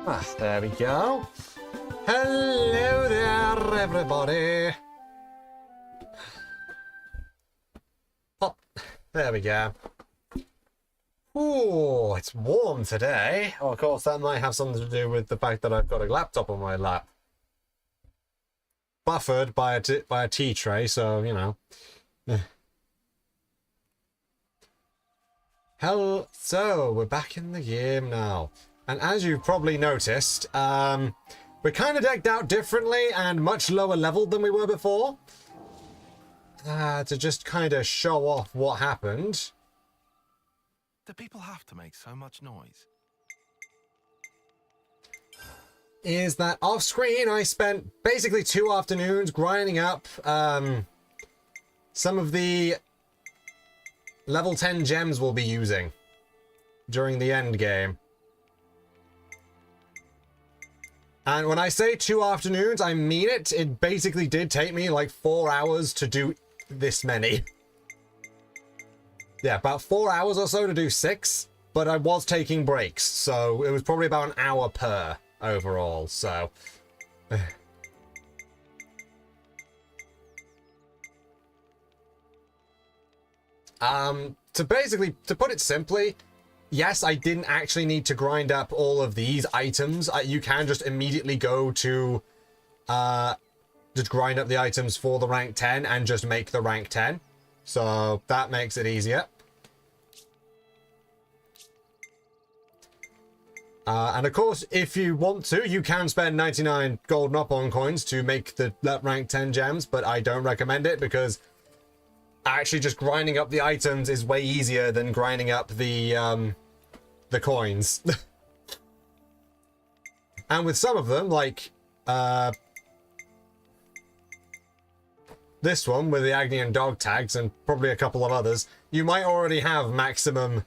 Ah, there we go. Hello there, everybody. Oh, there we go. Ooh, it's warm today. Oh, of course, that might have something to do with the fact that I've got a laptop on my lap. Buffered by a tea tray, so, you know. Hell, so we're back in the game now. And as you've probably noticed, we're kind of decked out differently and much lower leveled than we were before. To just kind of show off what happened. Do people have to make so much noise? Is that off screen I spent basically 2 afternoons grinding up some of the level 10 gems we'll be using during the end game. And when I say 2 afternoons, I mean it. It basically did take me like 4 hours to do this many. Yeah, about 4 hours or so to do 6, but I was taking breaks, so it was probably about an hour per overall, so... to put it simply, yes, I didn't actually need to grind up all of these items. You can just immediately go to, just grind up the items for the rank 10 and just make the rank 10. So that makes it easier. And of course, if you want to, you can spend 99 golden up-on coins to make that rank 10 gems, but I don't recommend it because actually just grinding up the items is way easier than grinding up the coins. And with some of them, like this one with the Agni and dog tags and probably a couple of others, you might already have maximum...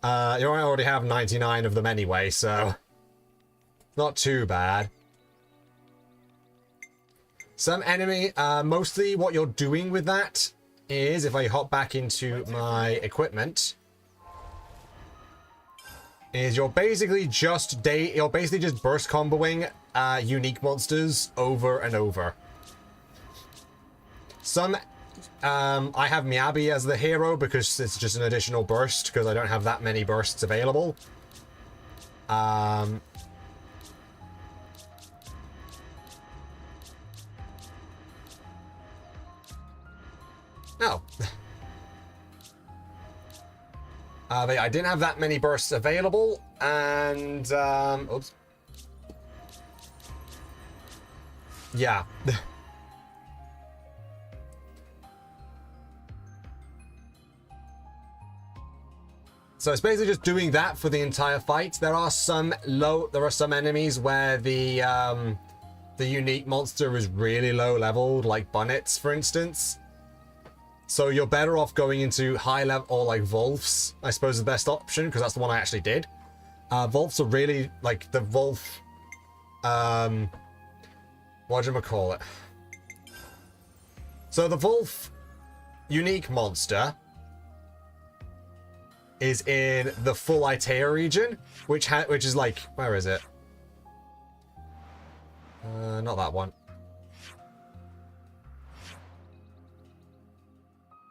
you might already have 99 of them anyway, so not too bad. Some enemy, mostly what you're doing with that is, if I hop back into my equipment, is you're basically just burst comboing unique monsters over and over. Some I have Miyabi as the hero because it's just an additional burst because I don't have that many bursts available. Oh. But I didn't have that many bursts available, and oops. Yeah. So it's basically just doing that for the entire fight. There are some enemies where the unique monster is really low leveled, like Bunnets, for instance. So you're better off going into high level, or like Wolves, I suppose is the best option, because that's the one I actually did. Wolves are really, like, the Wolf, whatchamacallit? So the Wolf unique monster is in the full Itea region, which is like, where is it? Not that one.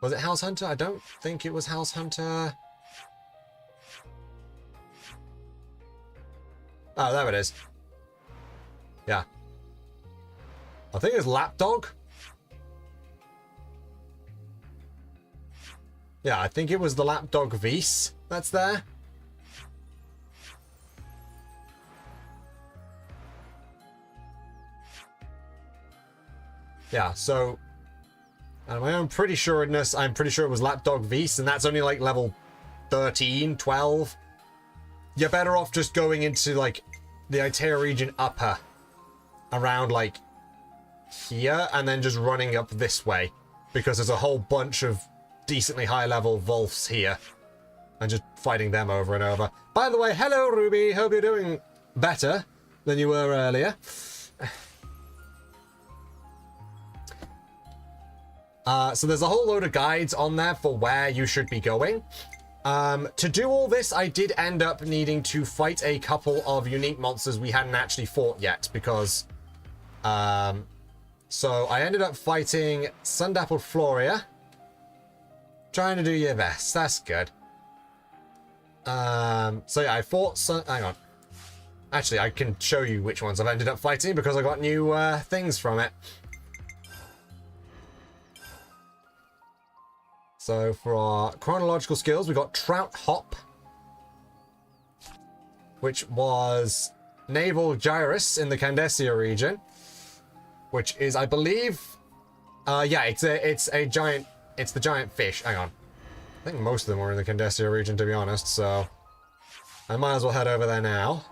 Was it House Hunter? I don't think it was House Hunter. Oh, there it is. Yeah. I think it's Lapdog. Yeah, I think it was the Lapdog Vise that's there. Yeah, so... And my own pretty sureness, I'm pretty sure it was Lapdog Vise, and that's only like level 13, 12. You're better off just going into like the Itea region upper, around like here, and then just running up this way, because there's a whole bunch of decently high level Wolves here, and just fighting them over and over. By the way, hello Ruby, hope you're doing better than you were earlier. So there's a whole load of guides on there for where you should be going. To do all this, I did end up needing to fight a couple of unique monsters we hadn't actually fought yet, because... so I ended up fighting Sundappled Floria. Trying to do your best. That's good. So yeah, I fought... Hang on. Actually, I can show you which ones I've ended up fighting, because I got new things from it. So for our chronological skills, we got Trout Hop, which was Naval Gyrus in the Candesia region, which is, I believe, yeah, it's a giant, it's the giant fish. Hang on, I think most of them were in the Candesia region, to be honest. So I might as well head over there now.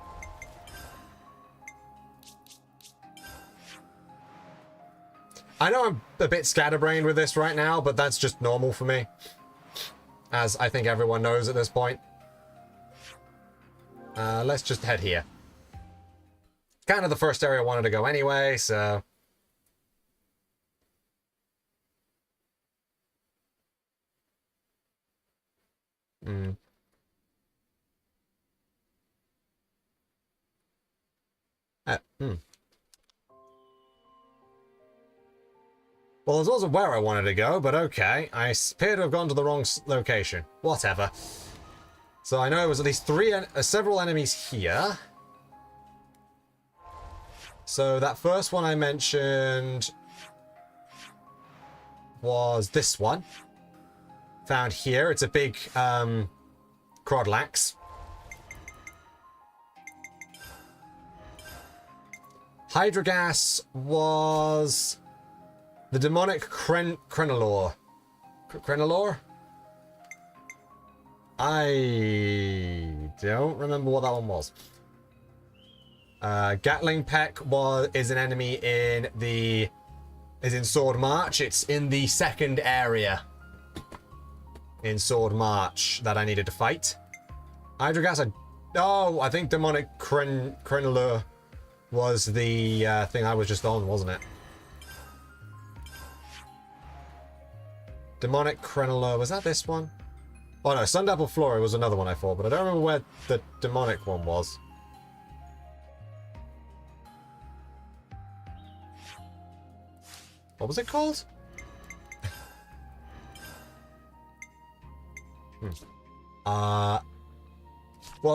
I know I'm a bit scatterbrained with this right now, but that's just normal for me, as I think everyone knows at this point. Let's just head here. Kind of the first area I wanted to go anyway, so... Well, there's also where I wanted to go, but okay. I appear to have gone to the wrong location. Whatever. So I know there was at least several enemies here. So that first one I mentioned was this one. Found here. It's a big Crodlax. Hydrogas was... the demonic Crenalor. Crenalor? I don't remember what that one was. Gatling Peck is an enemy in Sword March. It's in the second area in Sword March that I needed to fight. Hydrogas, I think demonic Crenalor was the thing I was just on, wasn't it? Demonic Crenalor, was that this one? Oh no, Sundapple Flora was another one I fought, but I don't remember where the demonic one was. What was it called? Well,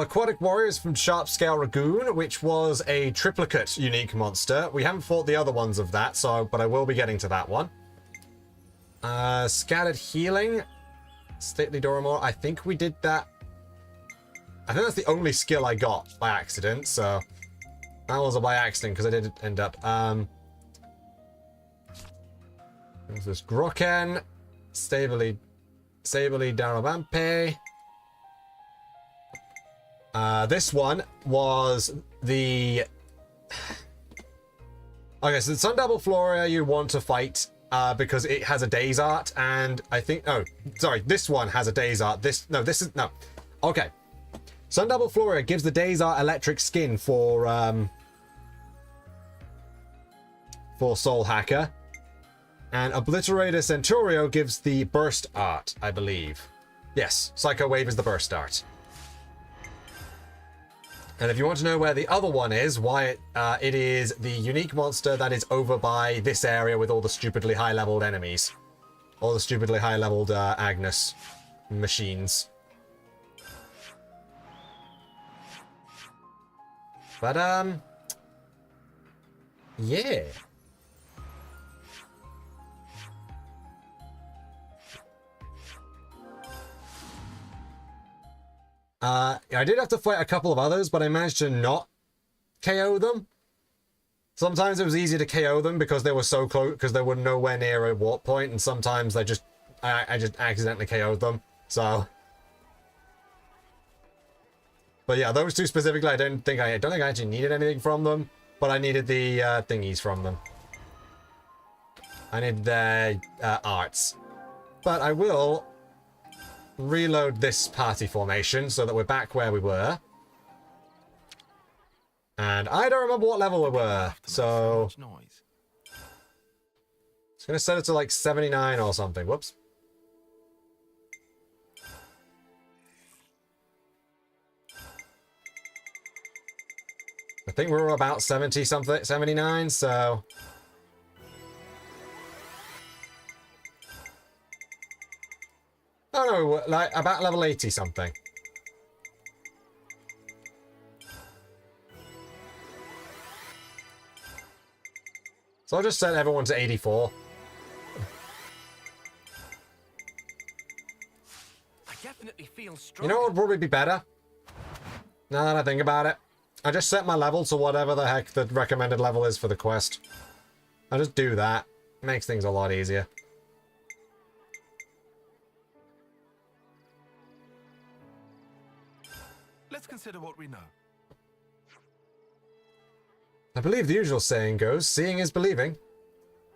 Aquatic Warriors from Sharp Scale Ragoon, which was a triplicate unique monster. We haven't fought the other ones of that, but I will be getting to that one. Scattered Healing, Stately Doramore. I think we did that. I think that's the only skill I got by accident, so that was a by accident because I did end up. There's this Grokken, Sably Darabampe. This one was the... Okay, so the Sundapple Floria you want to fight because it has a Days Art, and I think... Oh, sorry, this one has a Days Art. No. Okay. Sundapple Floria gives the Days Art electric skin for Soul Hacker. And Obliterator Centurio gives the Burst Art, I believe. Yes, Psycho Wave is the Burst Art. And if you want to know where the other one is, why it is the unique monster that is over by this area with all the stupidly high-leveled enemies. All the stupidly high-leveled Agnes machines. But, yeah. I did have to fight a couple of others, but I managed to not KO them. Sometimes it was easy to KO them because they were so close, because they were nowhere near a warp point, and sometimes I just accidentally KO'd them. So, but yeah, those two specifically, I don't think I actually needed anything from them, but I needed the thingies from them. I needed their arts, but I will reload this party formation so that we're back where we were. And I don't remember what level we were, so it's gonna set it to like 79 or something. Whoops. I think we're about 70 something, 79, so... Oh no, like about level 80 something. So I'll just set everyone to 84. I definitely feel strong. You know what would probably be better? Now that I think about it. I just set my level to whatever the heck the recommended level is for the quest. I just do that. Makes things a lot easier. Let's consider what we know. I believe the usual saying goes, seeing is believing.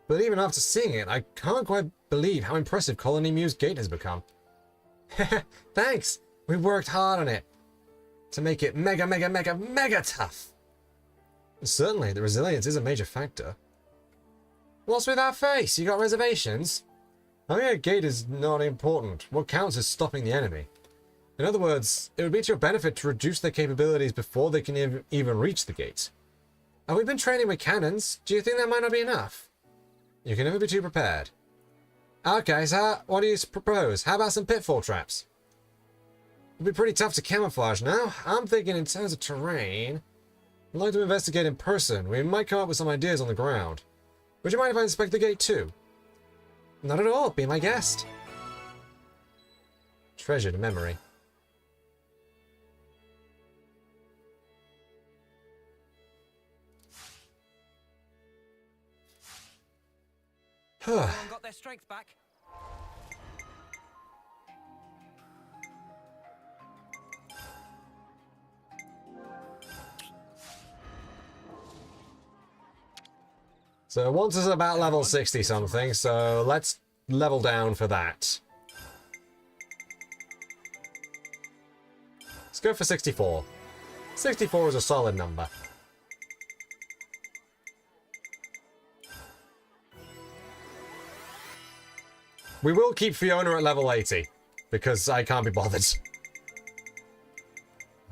But even after seeing it, I can't quite believe how impressive Colony Muse Gate has become. Thanks! We worked hard on it. To make it mega, mega, mega, mega tough. Certainly, the resilience is a major factor. What's with that face? You got reservations? Having a gate is not important. What counts is stopping the enemy. In other words, it would be to your benefit to reduce their capabilities before they can even reach the gate. Have we been training with cannons? Do you think that might not be enough? You can never be too prepared. Okay, so what do you propose? How about some pitfall traps? It'd be pretty tough to camouflage now. I'm thinking in terms of terrain. I'd like to investigate in person. We might come up with some ideas on the ground. Would you mind if I inspect the gate too? Not at all. Be my guest. Treasured memory. Everyone got their strength back. So once is about level 60 something, so let's level down for that. Let's go for 64. 64 is a solid number. We will keep Fiona at level 80, because I can't be bothered.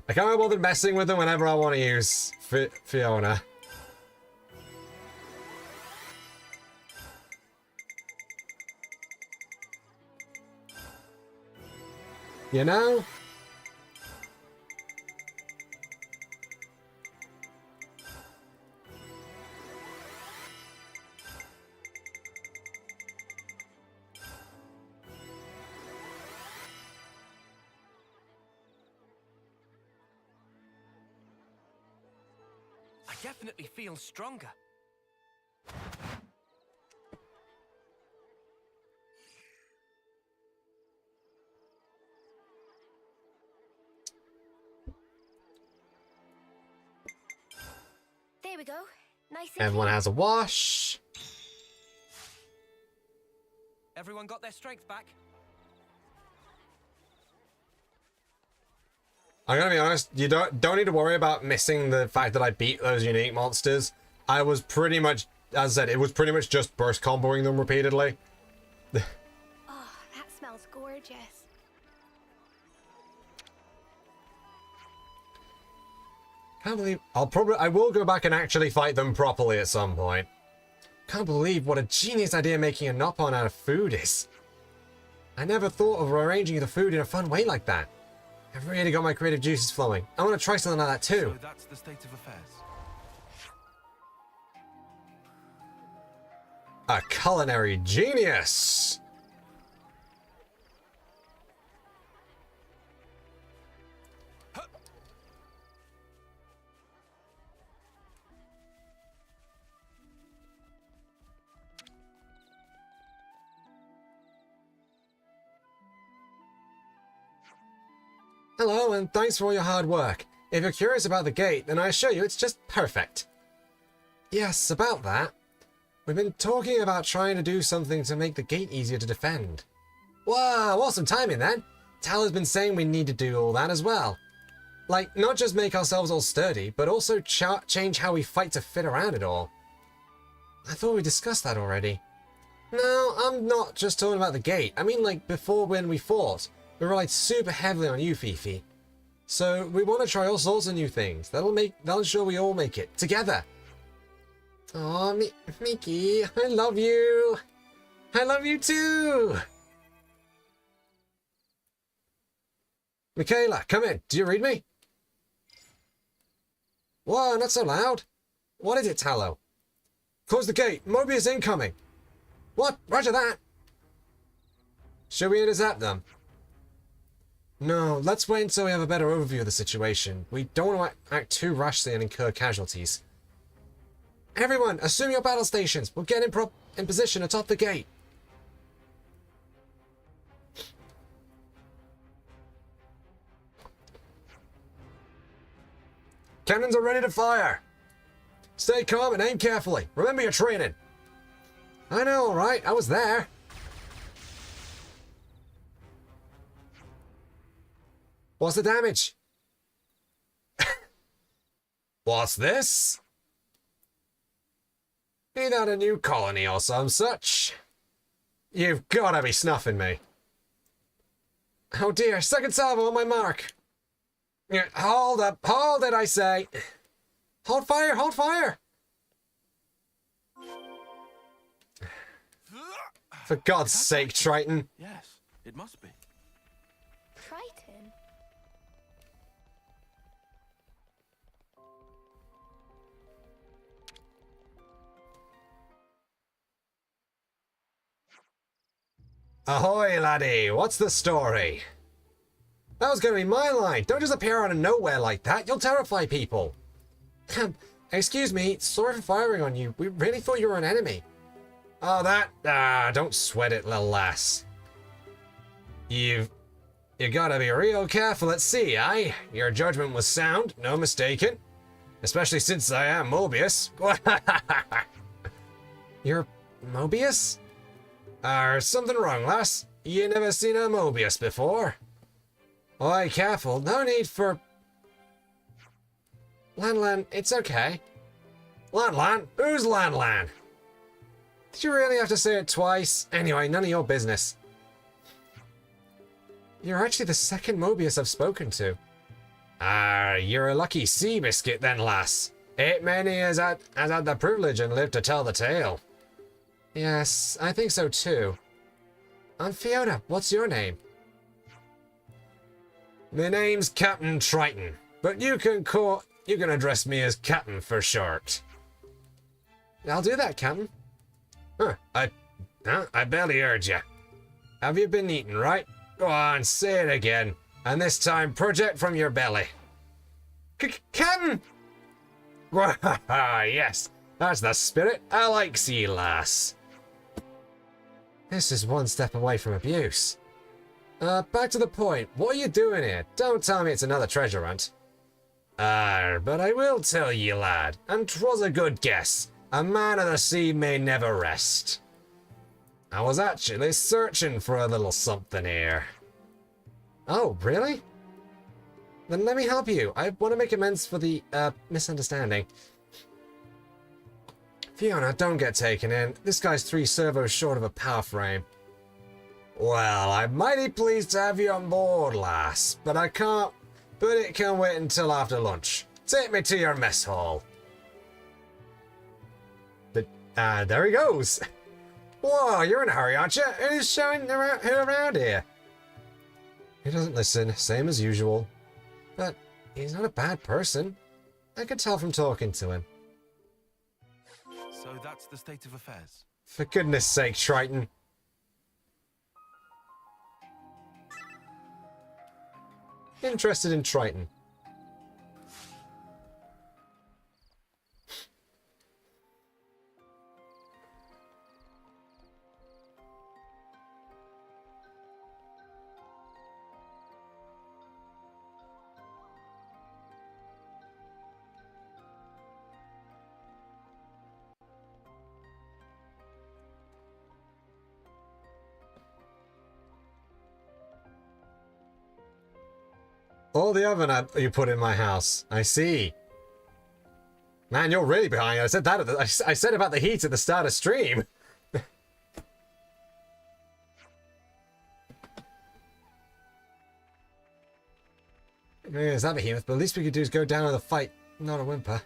I can't be bothered messing with them whenever I want to use Fiona. You know? I definitely feel stronger. There we go. Nice and Everyone clean. has a wash. Everyone got their strength back. I'm gonna be honest, you don't need to worry about missing the fact that I beat those unique monsters. I was pretty much, as I said, it was pretty much just burst comboing them repeatedly. Oh, that smells gorgeous. Can't believe I will go back and actually fight them properly at some point. Can't believe what a genius idea making a knock-on out of food is. I never thought of arranging the food in a fun way like that. I've really got my creative juices flowing. I want to try something like that too. So that's the state of affairs. A culinary genius! Hello, and thanks for all your hard work. If you're curious about the gate, then I assure you it's just perfect. Yes, about that. We've been talking about trying to do something to make the gate easier to defend. Wow, awesome timing then. Tal's been saying we need to do all that as well. Like, not just make ourselves all sturdy, but also change how we fight to fit around it all. I thought we discussed that already. No, I'm not just talking about the gate. I mean, like, before when we fought. We relied super heavily on you, Fifi. So we want to try all sorts of new things. That'll ensure we all make it together. Oh, Mickey, I love you. I love you too. Michaela, come in. Do you read me? Whoa, not so loud. What is it, Tallow? Close the gate. Mobius incoming. What? Roger that. Should we intercept them? No, let's wait until we have a better overview of the situation. We don't want to act too rashly and incur casualties. Everyone, assume your battle stations. We'll get in position atop the gate. Cannons are ready to fire. Stay calm and aim carefully. Remember your training. I know, all right. I was there. What's the damage? What's this? Ain't that a new colony or some such? You've gotta be snuffing me. Oh dear, second salvo on my mark. Hold up, hold it, I say. Hold fire, hold fire. For God's sake, Triton. Yes, it must be. Triton? Ahoy, laddie, what's the story? That was gonna be my line. Don't just appear out of nowhere like that. You'll terrify people. Excuse me, sorry for firing on you. We really thought you were an enemy. Oh, don't sweat it, little lass. You gotta be real careful at sea, eh? Your judgment was sound, no mistaken. Especially since I am Mobius. You're Mobius? Something wrong, lass? You never seen a Mobius before? Oi, careful, no need for... Lan, it's okay. Lan, who's Lan? Did you really have to say it twice? Anyway, none of your business. You're actually the second Mobius I've spoken to. You're a lucky sea biscuit then, lass. Ain't many as had the privilege and lived to tell the tale. Yes, I think so too. I'm Fiona, what's your name? My name's Captain Triton, but you can address me as Captain for short. I'll do that, Captain. I barely heard you. Have you been eating, right? Go on, say it again. And this time, project from your belly. Captain! Yes, that's the spirit. I like sea lass. This is one step away from abuse. Back to the point. What are you doing here? Don't tell me it's another treasure hunt. But I will tell ye, lad, and 'twas a good guess. A man of the sea may never rest. I was actually searching for a little something here. Oh, really? Then let me help you. I want to make amends for the, misunderstanding. Fiona, don't get taken in. This guy's 3 servos short of a power frame. Well, I'm mighty pleased to have you on board, lass, but it can wait until after lunch. Take me to your mess hall. There he goes. Whoa, you're in a hurry, aren't you? Who's showing who around here? He doesn't listen, same as usual. But he's not a bad person. I could tell from talking to him. So that's the state of affairs. For goodness sake, Triton. Interested in Triton. Oh, the oven you put in my house. I see. Man, you're really behind. I said that. I said about the heat at the start of stream. Yeah, it's that behemoth, but the least we could do is go down to the fight, not a whimper.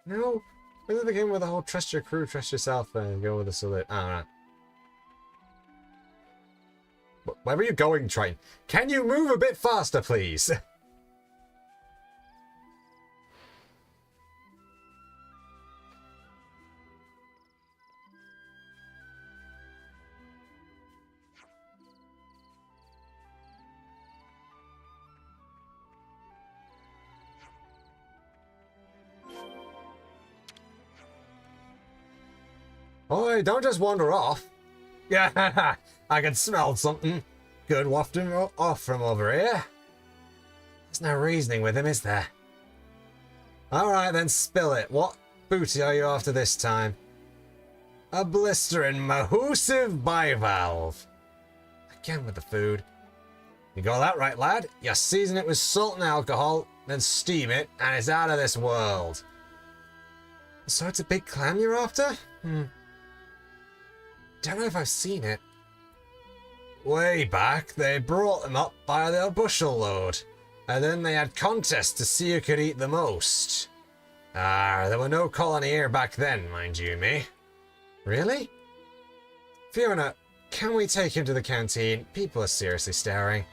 No, this is the game with the whole trust your crew, trust yourself, and go with the salute. I don't know. Where are you going, train? Can you move a bit faster, please? Oi, don't just wander off. Yeah, I can smell something good wafting off from over here. There's no reasoning with him, is there? Alright then, spill it. What booty are you after this time? A blistering, mahoosive bivalve. Again with the food. You got that right, lad. You season it with salt and alcohol, then steam it, and it's out of this world. So it's a big clam you're after? Don't know if I've seen it. Way back, they brought them up by their bushel load, and then they had contests to see who could eat the most. There were no colony here back then, mind you me. Really? Fiona, can we take him to the canteen? People are seriously staring.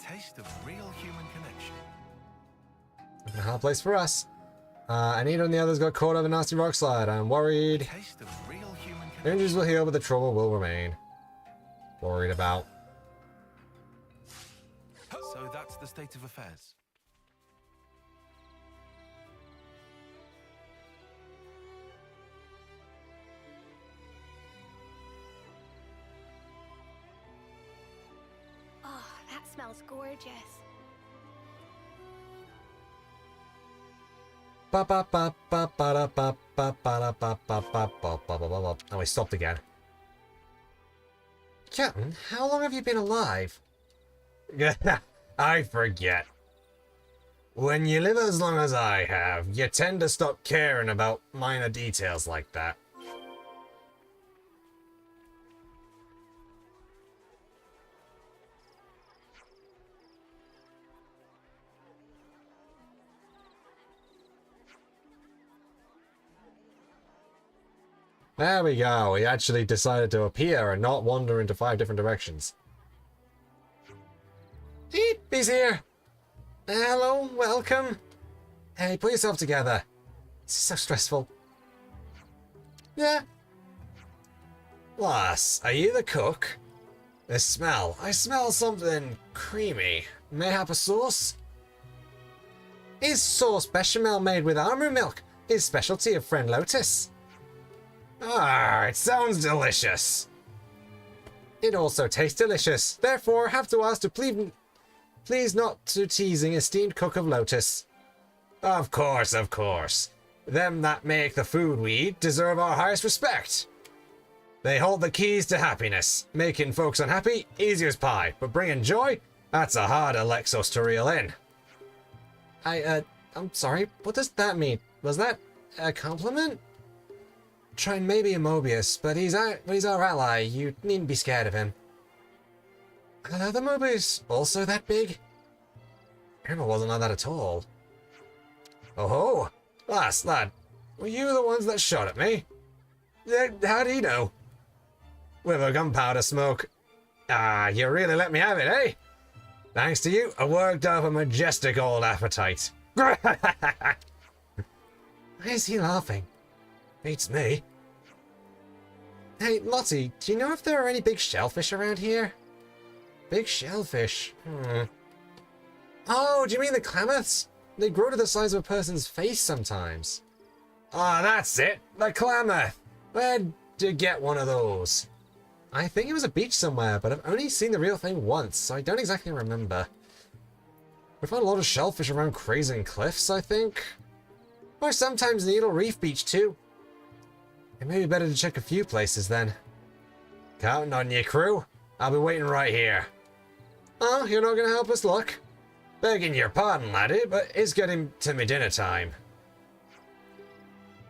Taste of real human connection. A hard place for us. Anita and the others got caught up in a nasty rock slide. I'm worried. Taste of real human connection. Injuries will heal, but the trouble will remain. Worried about. So that's the state of affairs. Oh, that smells gorgeous. And we stopped again. Captain, how long have you been alive? I forget. When you live as long as I have, you tend to stop caring about minor details like that. There we go. He actually decided to appear and not wander into 5 different directions. Eep, he's here. Hello, welcome. Hey, put yourself together. This is so stressful. Yeah. Lass, are you the cook? The smell. I smell something creamy. Mayhap a sauce? Is sauce bechamel made with almond milk? Is specialty of friend Lotus? Ah, it sounds delicious. It also tastes delicious. Therefore, have to ask to please not to teasing esteemed cook of Lotus. Of course, of course. Them that make the food we eat deserve our highest respect. They hold the keys to happiness. Making folks unhappy, easy as pie. But bringing joy, that's a hard Alexos to reel in. I'm sorry, what does that mean? Was that a compliment? Trine may be a Mobius, but he's our ally. You needn't be scared of him. Are the Mobius also that big? Emma wasn't like that at all. Oh ho! Lad, were you the ones that shot at me? How do you know? With a gunpowder smoke. Ah, you really let me have it, eh? Thanks to you, I worked up a majestic old appetite. Why is he laughing? Beats me. Hey, Lottie, do you know if there are any big shellfish around here? Big shellfish. Oh, do you mean the Klamaths? They grow to the size of a person's face sometimes. Ah, that's it. The Klamath. Where'd you get one of those? I think it was a beach somewhere, but I've only seen the real thing once, so I don't exactly remember. We found a lot of shellfish around crays and cliffs, I think. Or sometimes Needle Reef Beach, too. It may be better to check a few places, then. Counting on you, crew. I'll be waiting right here. Oh, you're not going to help us look? Begging your pardon, laddie, but it's getting to me dinner time.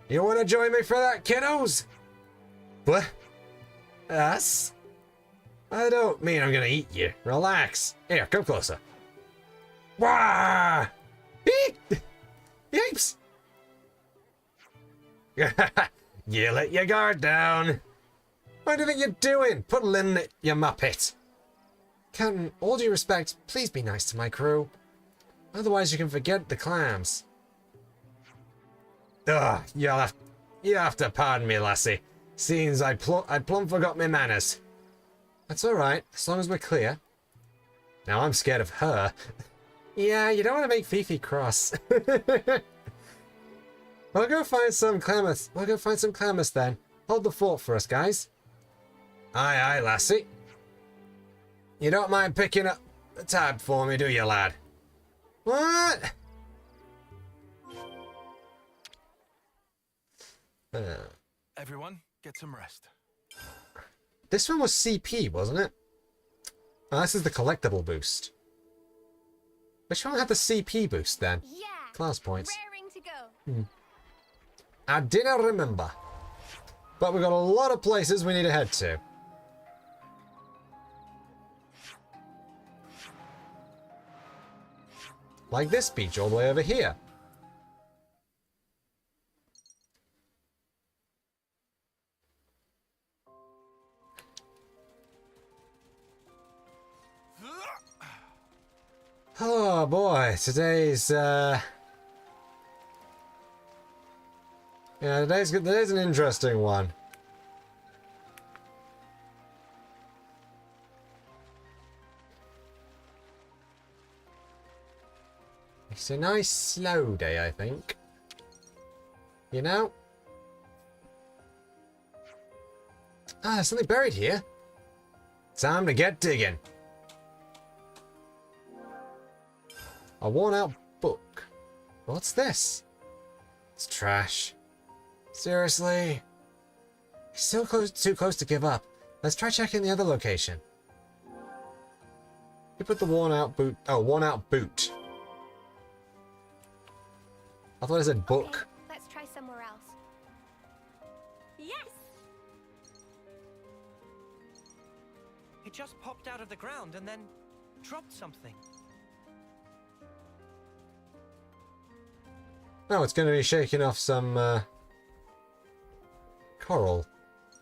You want to join me for that, kiddos? What? Us? I don't mean I'm going to eat you. Relax. Here, come closer. Wah! Beep! Yipes! You let your guard down. What do you think you're doing? Put a lid in it, you muppet. Captain, all due respect, please be nice to my crew. Otherwise you can forget the clams. Ugh, you'll have to pardon me, lassie. Seems I plumb forgot my manners. That's alright, as long as we're clear. Now I'm scared of her. Yeah, you don't want to make Fifi cross. We'll go find some Klamaths then. Hold the fort for us, guys. Aye, aye, lassie. You don't mind picking up the tab for me, do you, lad? What? Everyone, get some rest. This one was CP, wasn't it? Oh, this is the collectible boost. Which one had the CP boost then? Yeah. Class points. Raring to go. I didn't remember. But we've got a lot of places we need to head to. Like this beach all the way over here. Oh boy, today's yeah, today's an interesting one. It's a nice slow day, I think. You know? Ah, there's something buried here. Time to get digging. A worn-out book. What's this? It's trash. Seriously? Still too close to give up. Let's try checking the other location. You put the worn-out boot. Oh, worn-out boot. I thought it said book. Okay, let's try somewhere else. Yes. It just popped out of the ground and then dropped something. Oh, it's going to be shaking off some coral.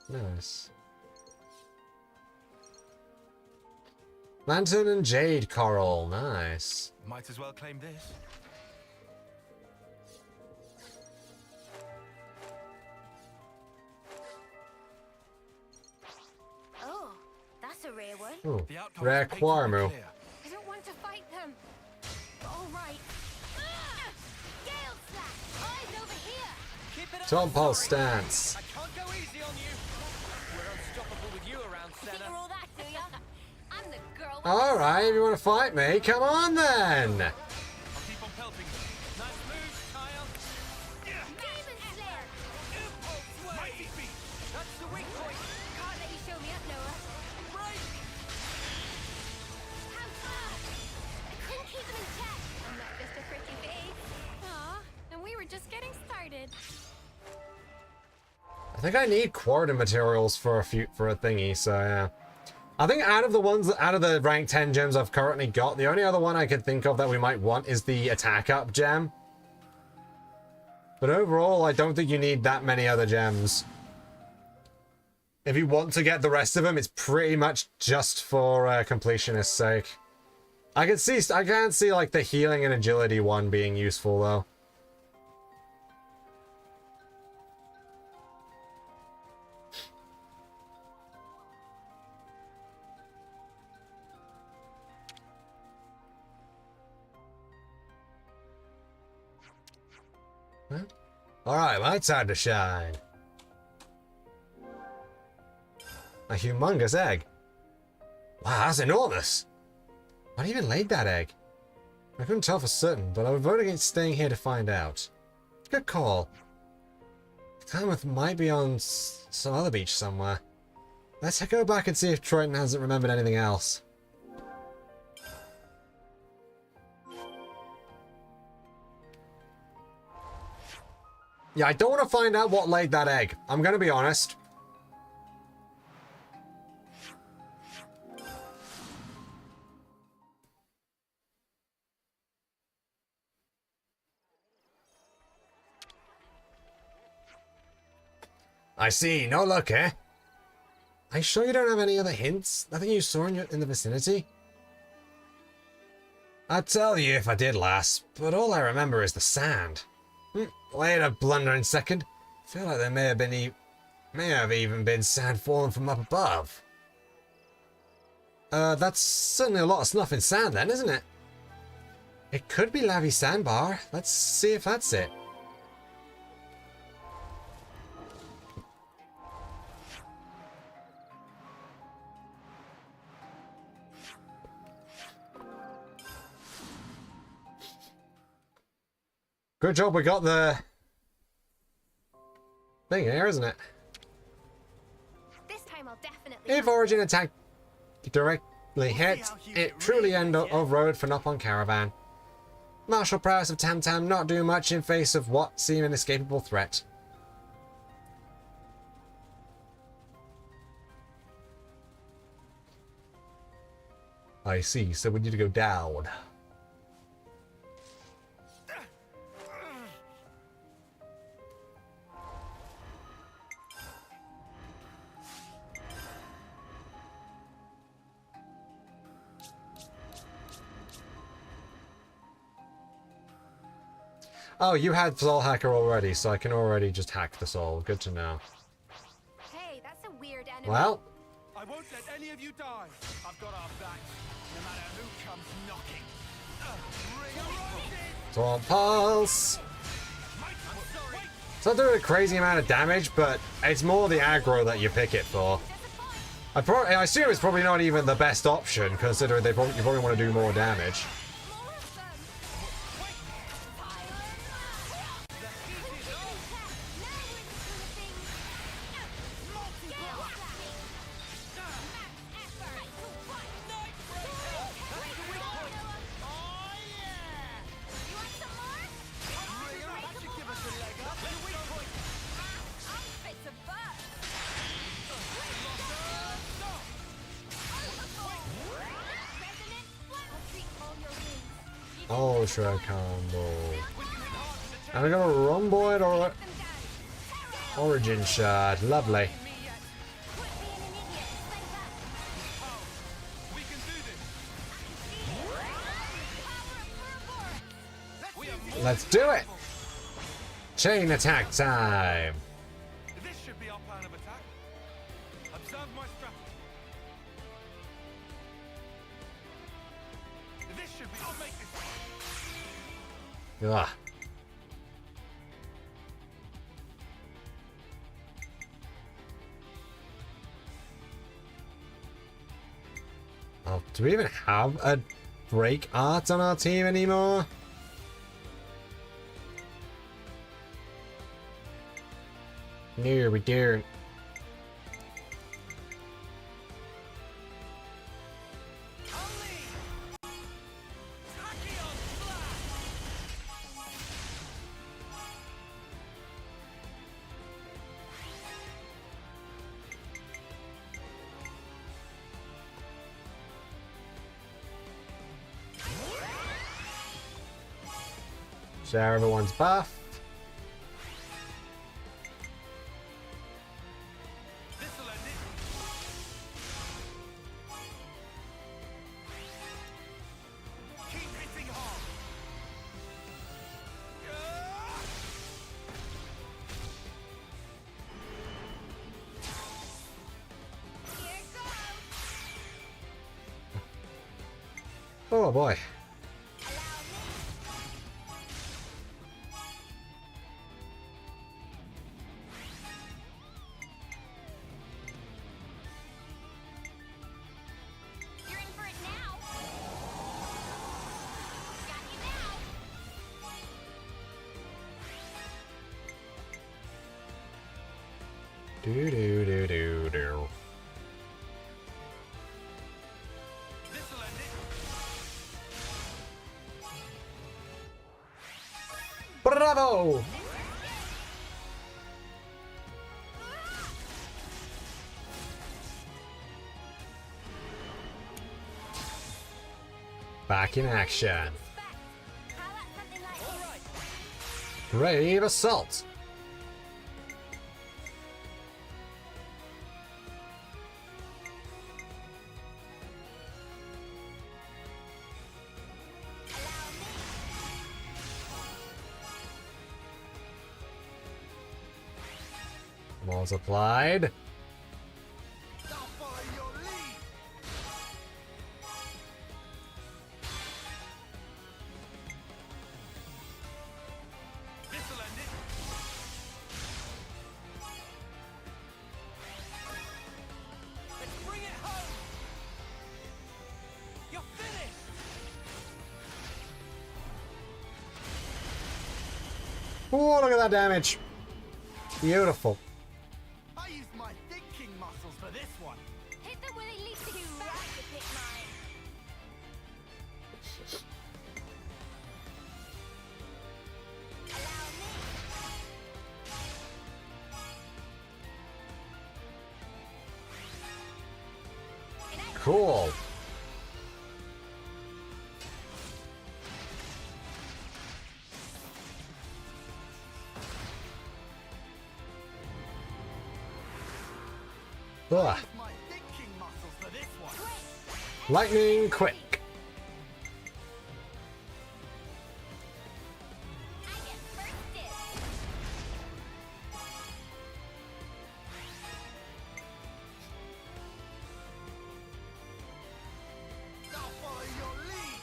Nice. Lantern and jade coral. Nice. Might as well claim this. Oh, that's a rare one. Ooh, The outcome rare is patently Quarmu. clear. I don't want to fight them. All right. Gale slash. Eyes over here. Keep it up. Tom Paul Sorry. stance. I can't go easy on you. We're unstoppable with you around, You think Senna. you're all that, do ya? I'm the girl. Alright, if you want to fight me, come on then! I'll keep on pelting them. Nice move, Kyle. Demon Slayer. Mighty beast! That's the weak point. Can't let you show me up, Noah. Break. How far? I couldn't keep them in check. I'm not just a pretty face. Aw, and we were just getting started. I think I need quarter materials for a thingy, so yeah. I think out of the rank 10 gems I've currently got, the only other one I could think of that we might want is the attack up gem. But overall, I don't think you need that many other gems. If you want to get the rest of them, it's pretty much just for completionist's sake. I can't see like the healing and agility one being useful though. Huh? Alright, well, it's time to shine. A humongous egg. Wow, that's enormous. What even laid that egg? I couldn't tell for certain, but I would vote against staying here to find out. Good call. Klamath might be on some other beach somewhere. Let's go back and see if Triton hasn't remembered anything else. Yeah, I don't want to find out what laid that egg. I'm going to be honest. I see. No luck, eh? Are you sure you don't have any other hints? Nothing you saw in the vicinity? I'd tell you if I did, lass, but all I remember is the sand. Wait a blundering second. I feel like there may have even been sand falling from up above. That's certainly a lot of snuffing sand then, isn't it? It could be Lavi Sandbar. Let's see if that's it. Good job we got the thing here, isn't it? This time I'll definitely. If Origin attack directly hit, it truly end of road for Nopon Caravan. Martial prowess of Tam Tam not doing much in face of what seem an escapable threat. I see, so we need to go down. Oh, you had Soul Hacker already, so I can already just hack the soul. Good to know. Hey, that's a weird enemy. Well, I won't let any of you die. I've got our backs, no matter who comes knocking. Bring a rocket! Torn Pulse. It's not doing a crazy amount of damage, but it's more the aggro that you pick it for. I assume it's probably not even the best option, considering you probably want to do more damage. Ultra combo. And I got a Rhomboid or Origin Shard. Lovely. Let's do it! Chain attack time! This should be our plan of attack. Observe my strategy. This should be. I'll make this. Ugh. Oh, do we even have a break art on our team anymore? No, we don't. Share everyone's buff. Oh boy. Do do do do do. This'll end it. Bravo! Back in action. How about something like All this? right. Brave assault. Allow me. Multiplied. I'll follow your lead. This'll end it. Let's bring it home. You're finished. Oh, look at that damage. Beautiful. I used my thinking muscles for this one. Hit them where they least too right to pick mine. Allow me. It ain't Cool. Ugh. Used my thinking muscles for this one. quick. Lightning quick. I get first dibs. I'll follow your lead.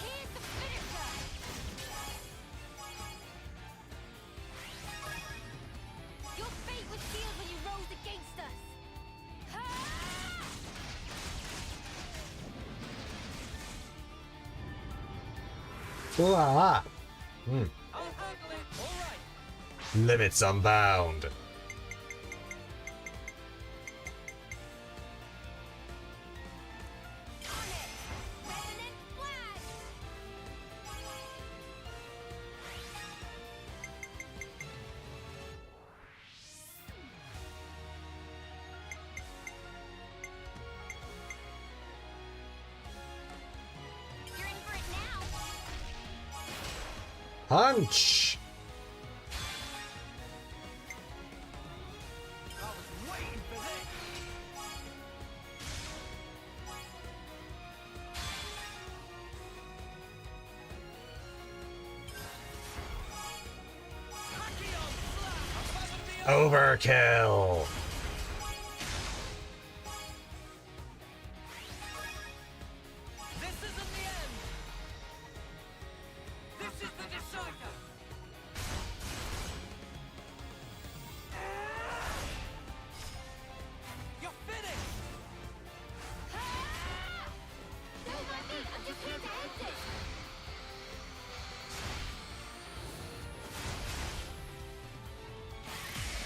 Here's the finisher. Your fate was sealed when you rose against us. Ha! Ah. I'll handle it. All right. Limits unbound. On it. Resonant flash. You're in for it now. Punch. I was waiting for this. Tacky old slap. Above and beyond. Overkill. This isn't the end. This is the decider. You're finished. Ah! Don't mind me. I'm just here to end this.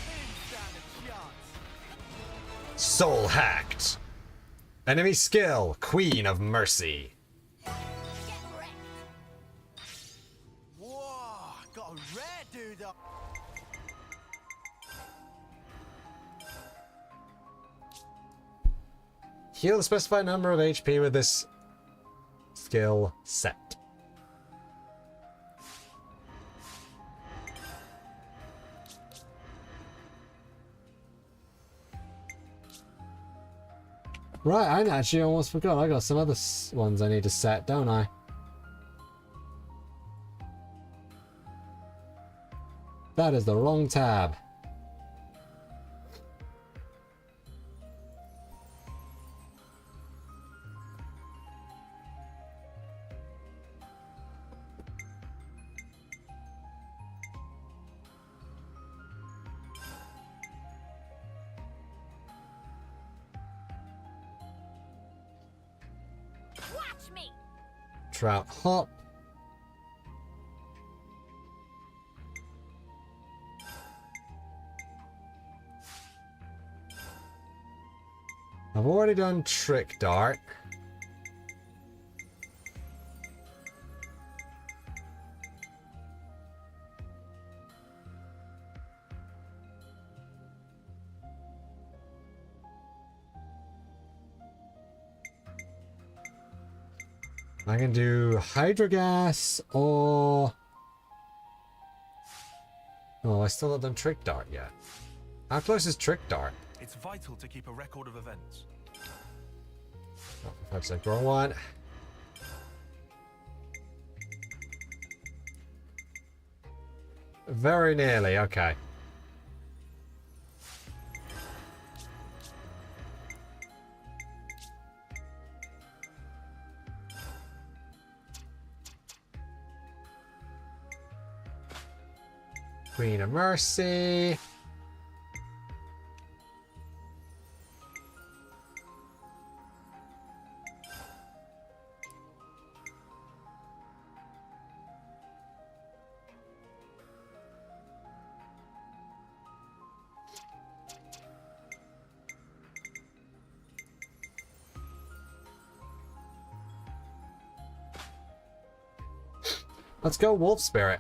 Didn't stand a chance. Soul hacked. Enemy skill. Queen of Mercy. Get wrecked. Whoa, got a rare dude up. Heal the specified number of HP with this skill set. Right, I actually almost forgot. I got some other ones I need to set, don't I? That is the wrong tab. Watch me. Trout hop. I've already done trick dart. I can do hydrogas or... Oh, I still haven't done trick dart yet. How close is trick dart? It's vital to keep a record of events. Oh, for fuck's sake, wrong one. Very nearly, okay. Queen of Mercy. Let's go Wolf Spirit.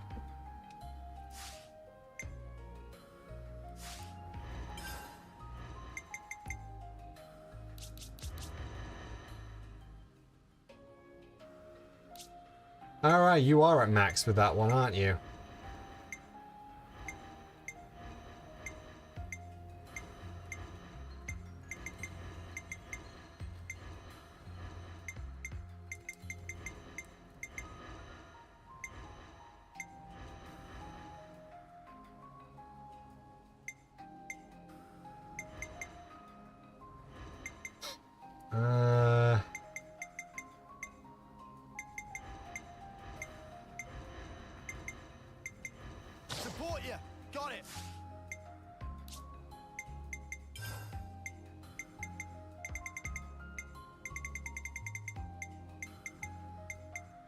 Alright, you are at max with that one, aren't you? Support you. Got it.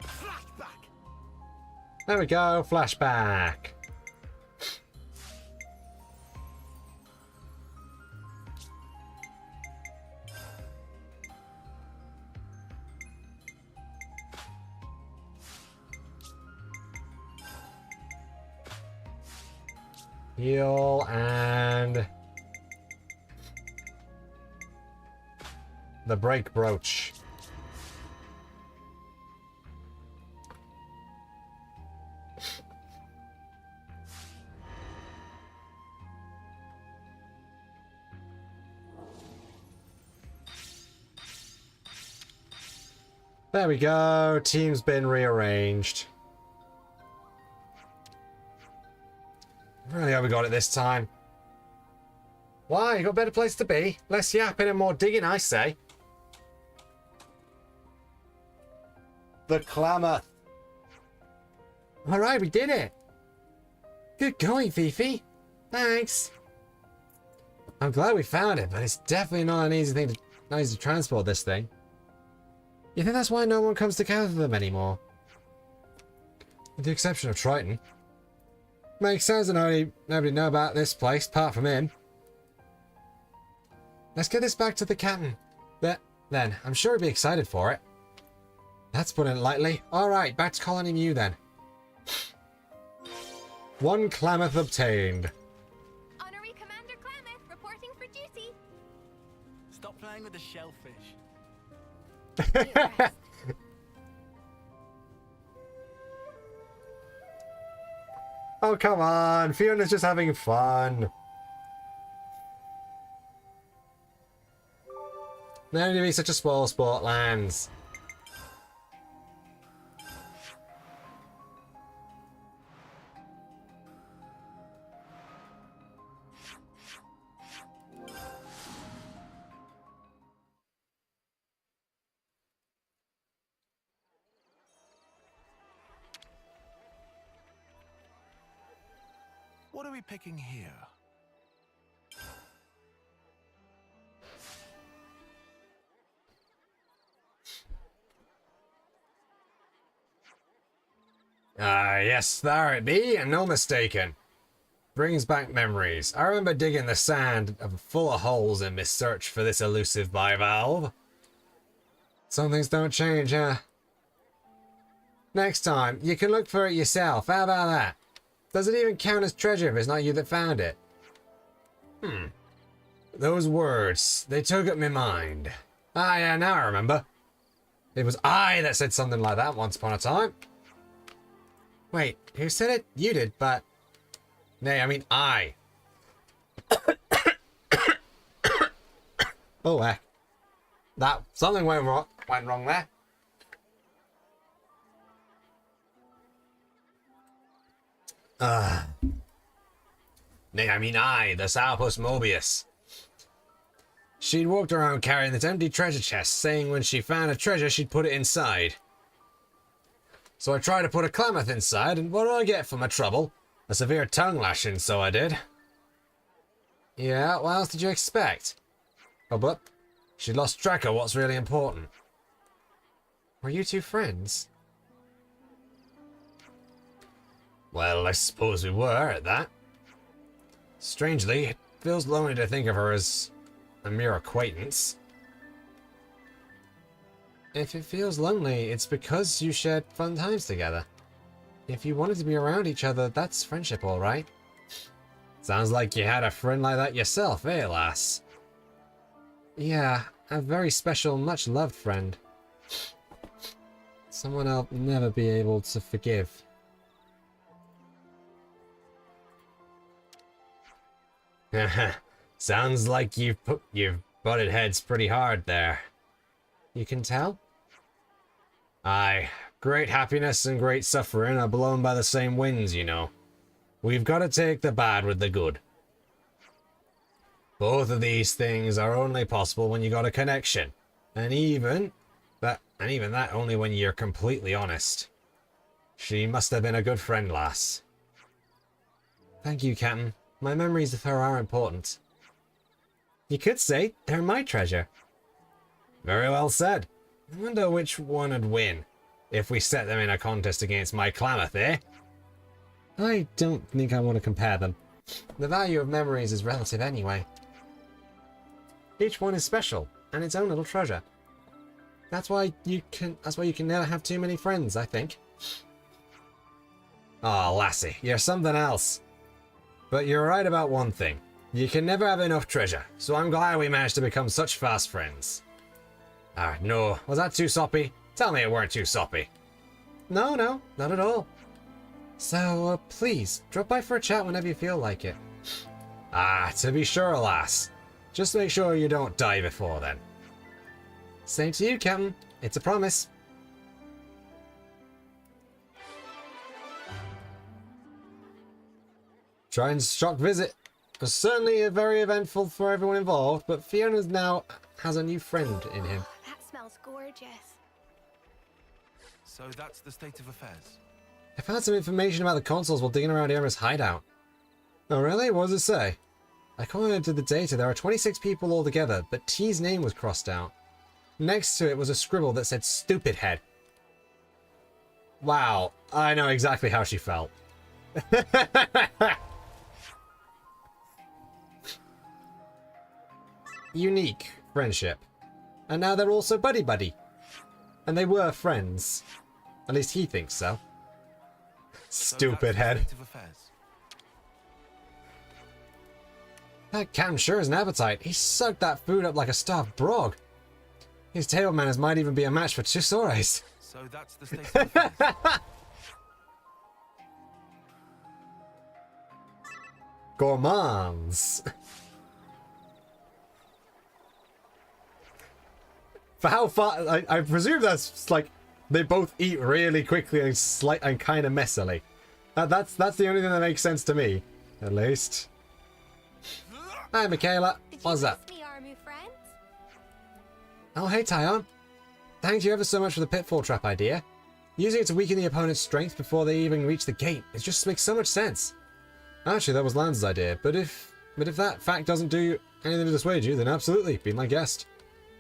Flashback. There we go, flashback. Heal and the break brooch. There we go. Team's been rearranged. Really hope we got it this time. Why? You got a better place to be? Less yapping and more digging, I say. The Klamath. Alright, we did it. Good going, Fifi. Thanks. I'm glad we found it, but it's definitely not an easy thing to, not easy to transport this thing. You think that's why no one comes to gather them anymore? With the exception of Triton. Makes sense that nobody know about this place, apart from him. Let's get this back to the captain. Then, I'm sure he'd be excited for it. That's putting it lightly. Alright, back to Colony Mew then. 1 Klamath obtained. Honorary Commander Klamath reporting for duty. Stop playing with the shellfish. Oh, come on. Fiona's just having fun. No need to be such a spoil sport, Lands. What are we picking here? Ah, yes, there it be, and no mistaken. Brings back memories. I remember digging the sand full of holes in my search for this elusive bivalve. Some things don't change, huh? Next time, you can look for it yourself. How about that? Does it even count as treasure if it's not you that found it? Those words, they took at my mind. Ah, yeah, now I remember. It was I that said something like that once upon a time. Wait, who said it? You did, but... Nay, I mean I. Oh, heck. That... Something went wrong there. Nay, I mean I, the Sourpuss Mobius. She'd walked around carrying this empty treasure chest, saying when she found a treasure, she'd put it inside. So I tried to put a Klamath inside, and what did I get for my trouble? A severe tongue lashing, so I did. Yeah, what else did you expect? Oh, but she lost track of what's really important. Were you two friends? Well, I suppose we were, at that. Strangely, it feels lonely to think of her as a mere acquaintance. If it feels lonely, it's because you shared fun times together. If you wanted to be around each other, that's friendship, all right. Sounds like you had a friend like that yourself, eh, lass? Yeah, a very special, much-loved friend. Someone I'll never be able to forgive. Sounds like you've butted heads pretty hard there. You can tell? Aye, great happiness and great suffering are blown by the same winds, you know. We've got to take the bad with the good. Both of these things are only possible when you got a connection. And even that only when you're completely honest. She must have been a good friend, lass. Thank you, Captain. My memories of her are important. You could say they're my treasure. Very well said. I wonder which one would win if we set them in a contest against my Klamath, eh? I don't think I want to compare them. The value of memories is relative anyway. Each one is special, and its own little treasure. That's why you can never have too many friends, I think. Oh, lassie, you're something else. But you're right about one thing. You can never have enough treasure, so I'm glad we managed to become such fast friends. Ah, no. Was that too soppy? Tell me it weren't too soppy. No, not at all. So, please, drop by for a chat whenever you feel like it. Ah, to be sure, lass. Just make sure you don't die before then. Same to you, Captain. It's a promise. Triton's shock visit was certainly very eventful for everyone involved, but Fiona's now has a new friend in him. That smells gorgeous. So that's the state of affairs. I found some information about the consoles while digging around Irma's hideout. Oh really? What does it say? According to the data, there are 26 people altogether, but T's name was crossed out. Next to it was a scribble that said "Stupid Head." Wow, I know exactly how she felt. Unique friendship. And now they're also buddy-buddy. And they were friends. At least he thinks so. Stupid head. That Cam sure has an appetite. He sucked that food up like a starved brog. His table manners might even be a match for Chisores. So that's the state of affairs. Gourmands. For how far, I presume that's like they both eat really quickly and kind of messily. That's the only thing that makes sense to me, at least. Hi, Michaela. What's up? Me, our new friends? Oh, hey, Tyon. Thank you ever so much for the pitfall trap idea. Using it to weaken the opponent's strength before they even reach the gate, it just makes so much sense. Actually, that was Lance's idea, but if that fact doesn't do anything to dissuade you, then absolutely, be my guest.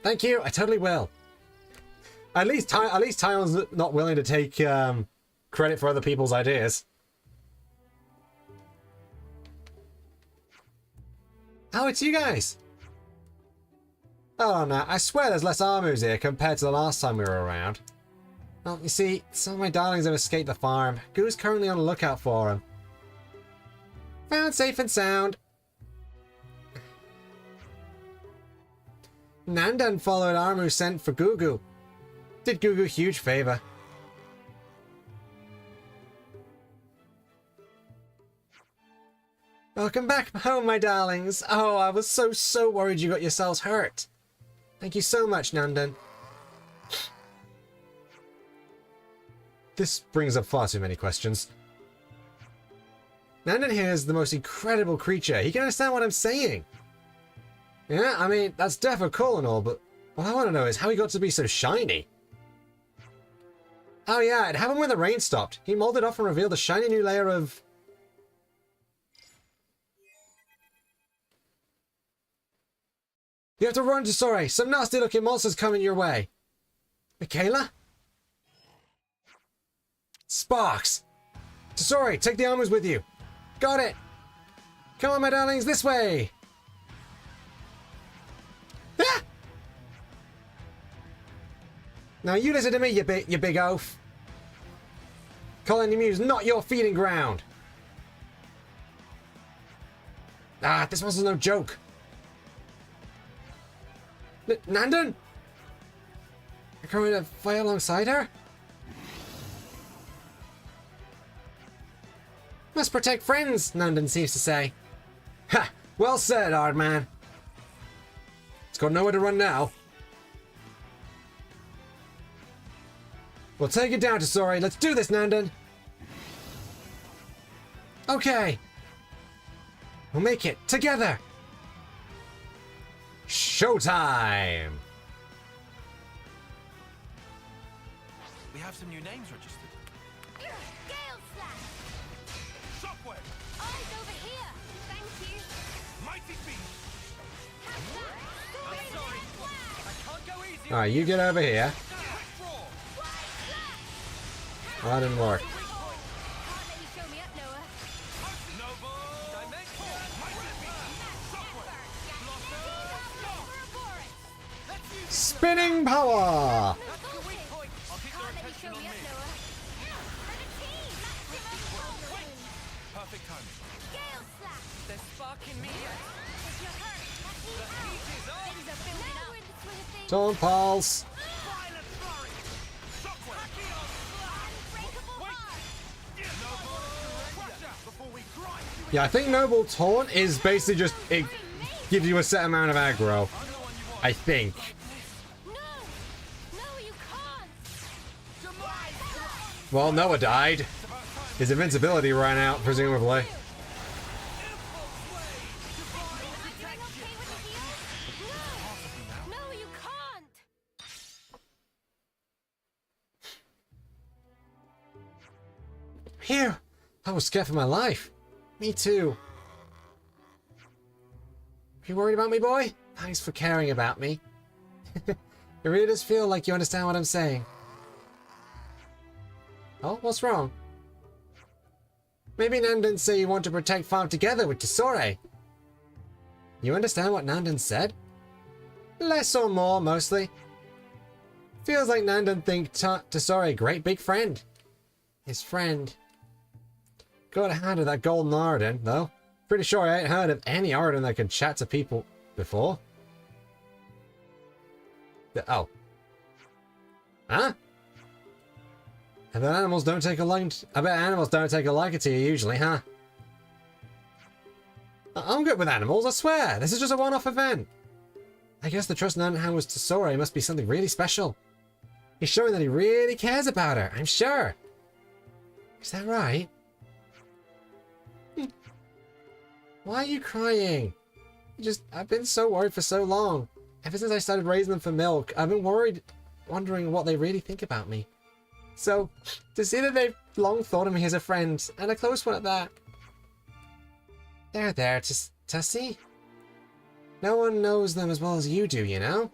Thank you, I totally will. At least Tyon's not willing to take credit for other people's ideas. Oh, it's you guys. Oh, no. I swear there's less Armus here compared to the last time we were around. Well, you see, some of my darlings have escaped the farm. Goo's currently on the lookout for them. Found safe and sound. Nandan followed Armu's scent for Gugu. Did Gugu a huge favor. Welcome back home, my darlings. Oh, I was so worried you got yourselves hurt. Thank you so much, Nandan. This brings up far too many questions. Nandan here is the most incredible creature. He can understand what I'm saying. Yeah, I mean, that's definitely cool and all, but what I want to know is how he got to be so shiny. Oh yeah, it happened when the rain stopped. He molded off and revealed a shiny new layer of... You have to run, Tesore. Some nasty looking monsters coming your way. Michaela? Sparks! Tesore, take the armors with you. Got it! Come on, my darlings, this way! Ah! Now you listen to me, you big oaf. Colony Muse, not your feeding ground. Ah, this was no joke. Nandan? You're going to fight alongside her? Must protect friends, Nandan seems to say. Ha! Well said, hard man. It's got nowhere to run now. We'll take it down, Tesori. Let's do this, Nandan. Okay. We'll make it together. Showtime! We have some new names registered. Gale Slash! Shockwave! Eyes over here! Thank you! Mighty Beast! I'm sorry. I can't go easy. Alright, you get over here. Quick draw! Oh, that didn't work. Can't let you show me up, Noah. Noble! Dimension! Mighty Beast! Shockwave! Let's use Spinning power! That's the weak point. I'll keep their Can't let you attention show on me me. up, Noah. For the team! Wait! Perfect timing. Gale Slash! There's spark in me. If you're hurt, let me The out! heat is on. Things are building up. Now we're in the swing of things. Tone pulse. Violent flurry! Shockwave! Unbreakable Wait. heart! Noble! Pressure before we grind you. Yeah, I think Noble Taunt is basically just... It gives you a set amount of aggro. I'm the one you want. I think. No! No, you can't! Demise! Well, Noah died. It's about time. His invincibility ran out, presumably. Am I doing okay with the heal? No! No, you can't! Phew! I was scared for my life. Me too. You worried about me, boy? Thanks for caring about me. It really does feel like you understand what I'm saying. Oh, what's wrong? Maybe Nandan say you want to protect farm together with Tesore. You understand what Nandan said? Less or more, mostly. Feels like Nandan think Tesore a great big friend. His friend. Got a hand of that golden Arden, though. Pretty sure I ain't heard of any Arden that can chat to people before. Oh. Huh? I bet animals don't take a liking to you usually, huh? I'm good with animals, I swear. This is just a one-off event. I guess the trust Nandan was to Sora must be something really special. He's showing that he really cares about her, I'm sure. Is that right? Why are you crying? I've been so worried for so long. Ever since I started raising them for milk, I've been wondering what they really think about me. So, to see that they've long thought of me as a friend, and a close one at that. There, Tussie. No one knows them as well as you do, you know?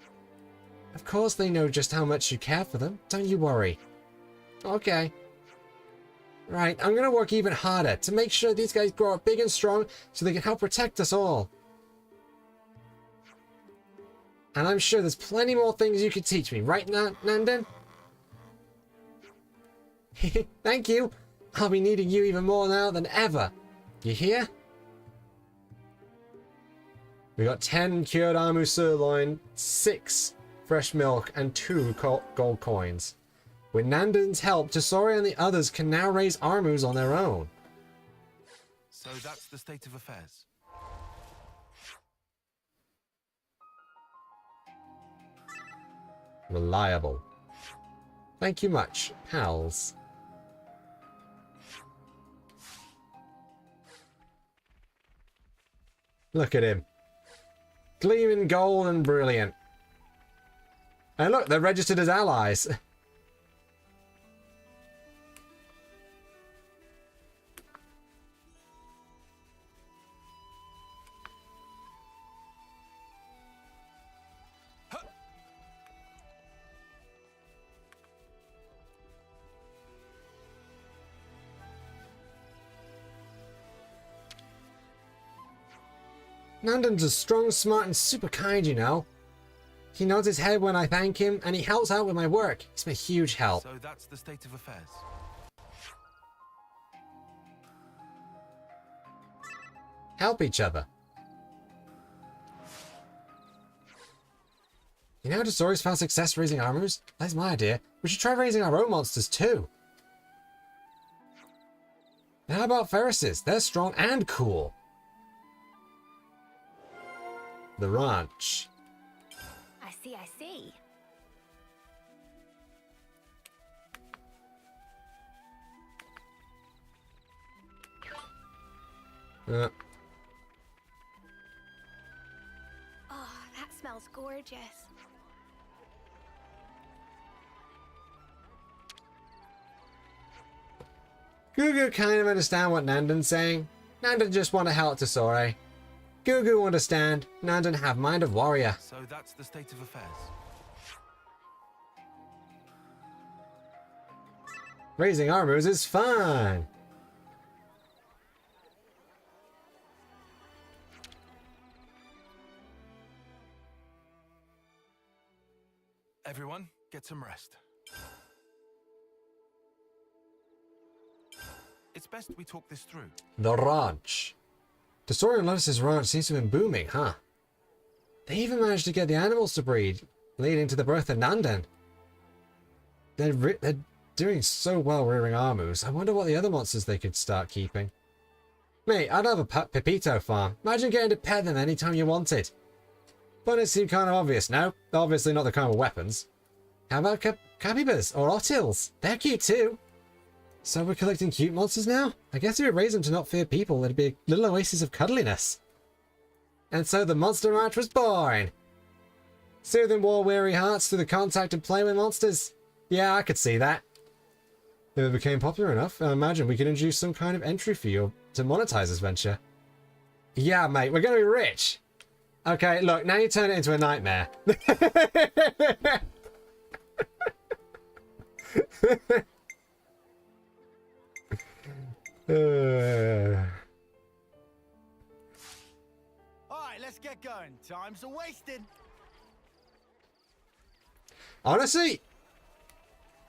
Of course they know just how much you care for them, don't you worry. Okay. Right, I'm gonna work even harder to make sure these guys grow up big and strong so they can help protect us all. And I'm sure there's plenty more things you could teach me, right, Nandan? Thank you. I'll be needing you even more now than ever. You hear? We got 10 cured Amu sirloin, 6 fresh milk, and 2 gold coins. With Nandan's help, Tesori and the others can now raise Armus on their own. So that's the state of affairs. Reliable. Thank you much, pals. Look at him. Gleaming gold and brilliant. And look, they're registered as allies. Nandan's a strong, smart, and super kind, you know. He nods his head when I thank him, and he helps out with my work. He's been a huge help. So that's the state of affairs. Help each other. You know how Tesori's found success raising Armus? That's my idea. We should try raising our own monsters too. And how about Ferris's? They're strong and cool. The ranch. I see, I see. Oh, that smells gorgeous. Gugu kind of understand what Nandan's saying. Nandan just want to help Tesori. Gugu understand. Nandan have mind of warrior. So that's the state of affairs. Raising Armus is fun. Everyone, get some rest. It's best we talk this through. The ranch. Tesori and Lotus's ranch seems to have been booming, huh? They even managed to get the animals to breed, leading to the birth of Nandan. They're doing so well rearing Armus. I wonder what the other monsters they could start keeping. Mate, I'd have a Pepito farm. Imagine getting to pet them anytime you wanted. But it seemed kind of obvious, no? Obviously not the kind of weapons. How about capybars or ottils? They're cute too. So we're collecting cute monsters now? I guess if we raise them to not fear people, it'd be a little oasis of cuddliness. And so the Monster Ranch was born. Soothing war-weary hearts through the contact of play with monsters. Yeah, I could see that. If it became popular enough, I imagine we could introduce some kind of entry fee to monetize this venture. Yeah, mate, we're gonna be rich. Okay, look, now you turn it into a nightmare. Alright, let's get going. Time's a-wasting. Honestly,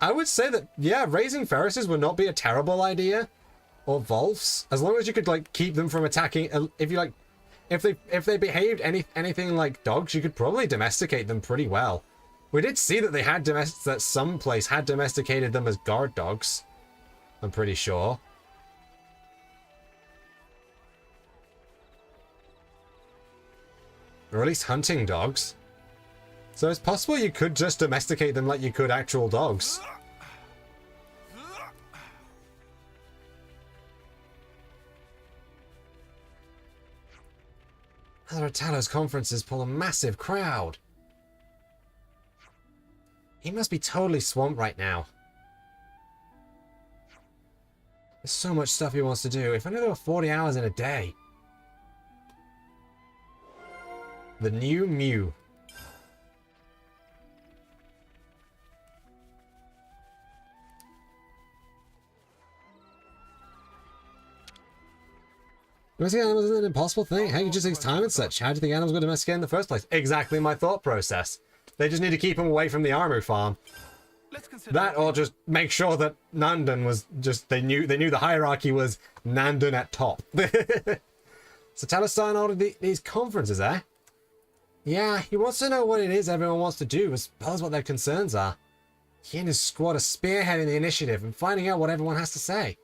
I would say that, yeah, raising Ferrises would not be a terrible idea. Or Volfs. As long as you could, like, keep them from attacking. If you, like, if they behaved anything like dogs, you could probably domesticate them pretty well. We did see that they had that some place had domesticated them as guard dogs. I'm pretty sure. Or at least hunting dogs. So it's possible you could just domesticate them like you could actual dogs. Harutatalo's conferences pull a massive crowd. He must be totally swamped right now. There's so much stuff he wants to do. If only there were 40 hours in a day. The new Mew. Domesticating animals isn't an impossible thing. Hey, it just takes time and such. How do you think animals were domesticated in the first place? Exactly my thought process. They just need to keep them away from the Armu farm. Let's consider That, or just make sure that Nandan was just, they knew the hierarchy was Nandan at top. So Talestein ordered these conferences, eh? Yeah, he wants to know what it is everyone wants to do, as well as what their concerns are. He and his squad are spearheading the initiative and finding out what everyone has to say.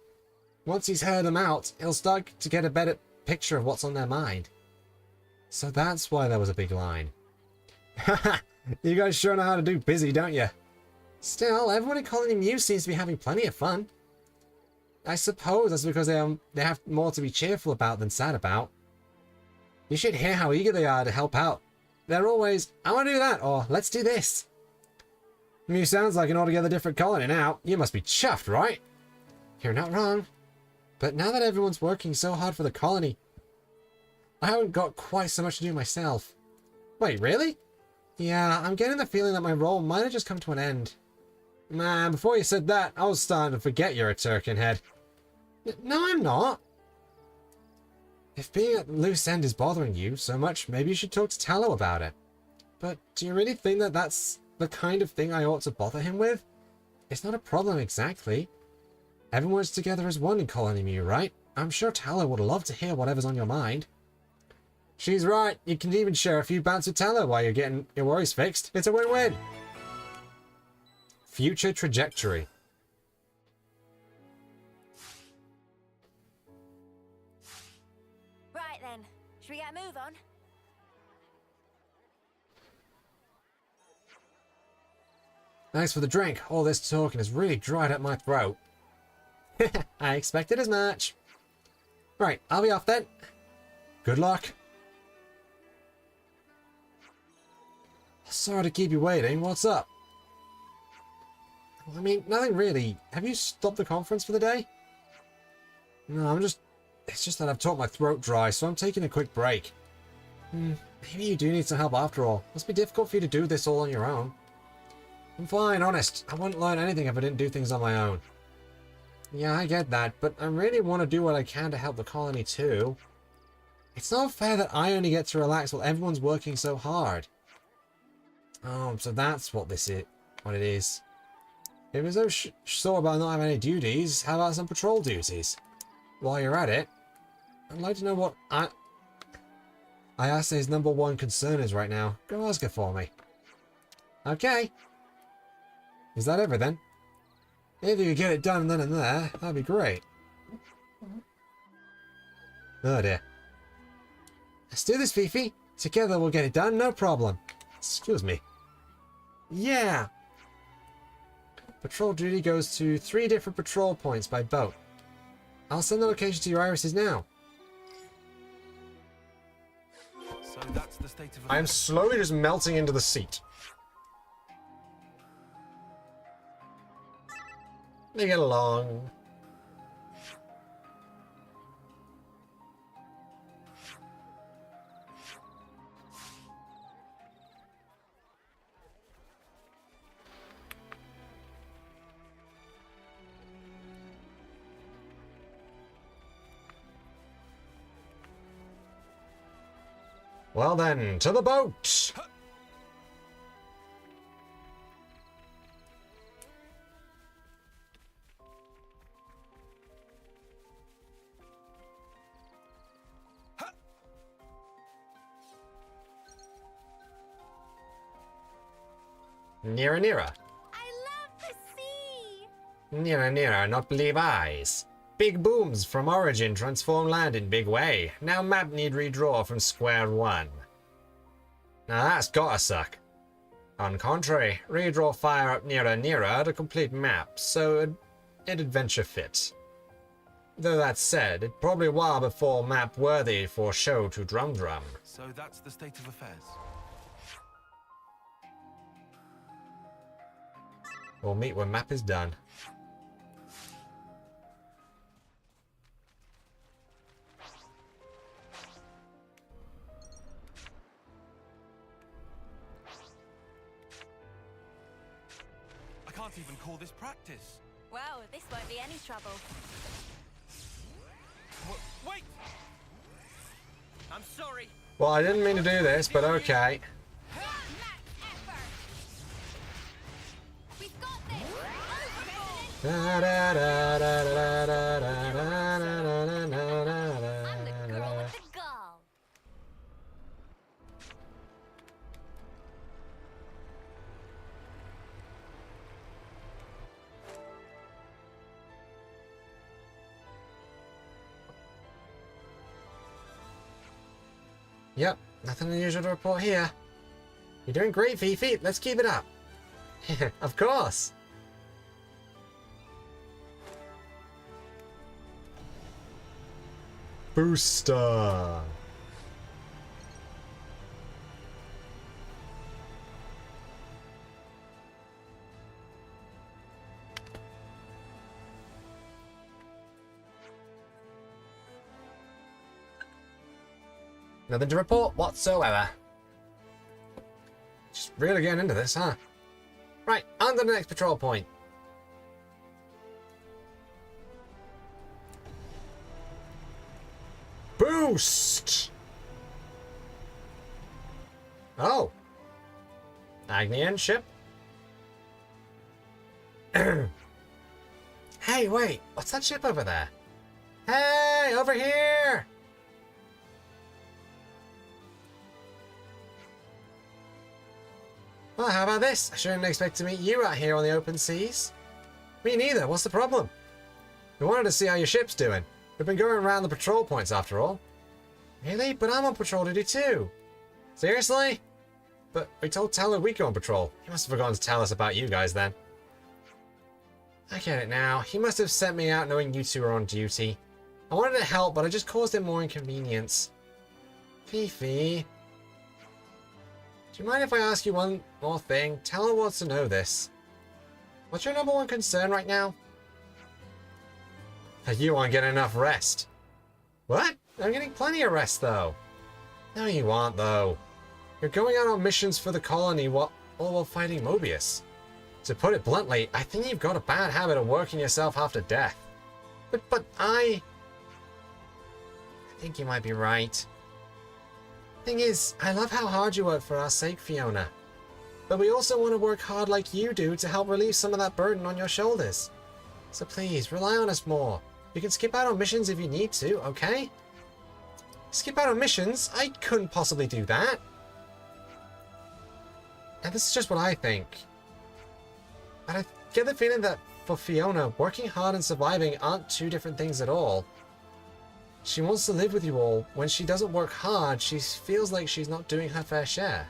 Once he's heard them out, he'll start to get a better picture of what's on their mind. So that's why there was a big line. Haha, you guys sure know how to do busy, don't you? Still, everyone in Colony Mew seems to be having plenty of fun. I suppose that's because they have more to be cheerful about than sad about. You should hear how eager they are to help out. They're always, I want to do that, or let's do this. Mew sounds like an altogether different colony now. You must be chuffed, right? You're not wrong. But now that everyone's working so hard for the colony, I haven't got quite so much to do myself. Wait, really? Yeah, I'm getting the feeling that my role might have just come to an end. Man, before you said that, I was starting to forget you're a Turkenhead. No, I'm not. If being at the loose end is bothering you so much, maybe you should talk to Tallow about it. But do you really think that that's the kind of thing I ought to bother him with? It's not a problem exactly. Everyone's together as one in Colony Mew, right? I'm sure Tallow would love to hear whatever's on your mind. She's right. You can even share a few bants with Tallow while you're getting your worries fixed. It's a win-win. Future trajectory. Right then, should we get a move on? Thanks for the drink. All this talking has really dried up my throat. I expected as much. Right, I'll be off then. Good luck. Sorry to keep you waiting. What's up? I mean, nothing really. Have you stopped the conference for the day? No, it's just that I've talked my throat dry, so I'm taking a quick break. Maybe you do need some help after all. Must be difficult for you to do this all on your own. I'm fine, honest. I wouldn't learn anything if I didn't do things on my own. Yeah, I get that, but I really want to do what I can to help the colony too. It's not fair that I only get to relax while everyone's working so hard. Oh, so that's what it is. If you're so sore about not having any duties, how about some patrol duties? While you're at it, I'd like to know what Ayase's #1 concern is right now. Go ask her for me. Okay. Is that everything? If you could get it done then and there, that'd be great. Oh dear. Let's do this, Fifi. Together we'll get it done, no problem. Excuse me. Yeah! Patrol duty goes to 3 different patrol points by boat. I'll send the location to your irises now. So that's the state of I'm slowly just melting into the seat. They get along. Well then, to the boat! Nearer, nearer. I love the sea! Nearer, nearer, not believe eyes. Big booms from origin transform land in big way. Now map need redraw from square one. Now that's gotta suck. On contrary, redraw fire up nearer, nearer to complete map, so it adventure fit. Though that said, it probably a while before map worthy for show to drum. So that's the state of affairs. We'll meet when map is done. I can't even call this practice. Well, this won't be any trouble. Wait! I'm sorry. Well, I didn't mean to do this, but okay. Max effort. We've got this. Da, da, da, da, da, da, da, da, da, da, da, I'm the da, girl da. with the gall. Yep, nothing unusual to report here. You're doing great, Fifi. Let's keep it up. Of course. Booster. Nothing to report whatsoever. Just really getting into this, huh? Right, on to the next patrol point. Boost! Oh. Agnian ship? Hey, wait. What's that ship over there? Hey, over here! Well, how about this? I shouldn't expect to meet you out here on the open seas. Me neither. What's the problem? We wanted to see how your ship's doing. We've been going around the patrol points after all. Really? But I'm on patrol duty too. Seriously? But we told Teller we'd go on patrol. He must have forgotten to tell us about you guys then. I get it now. He must have sent me out knowing you two were on duty. I wanted to help, but I just caused him more inconvenience. Fifi. Do you mind if I ask you one more thing? Teller wants to know this. What's your number one concern right now? That you aren't getting enough rest. What? I'm getting plenty of rest, though. No, you aren't, though. You're going out on missions for the colony all while fighting Mobius. To put it bluntly, I think you've got a bad habit of working yourself half to death. But I think you might be right. Thing is, I love how hard you work for our sake, Fiona. But we also want to work hard like you do to help relieve some of that burden on your shoulders. So please, rely on us more. You can skip out on missions if you need to, okay? Skip out on missions? I couldn't possibly do that. And this is just what I think. But I get the feeling that for Fiona, working hard and surviving aren't two different things at all. She wants to live with you all. When she doesn't work hard, she feels like she's not doing her fair share.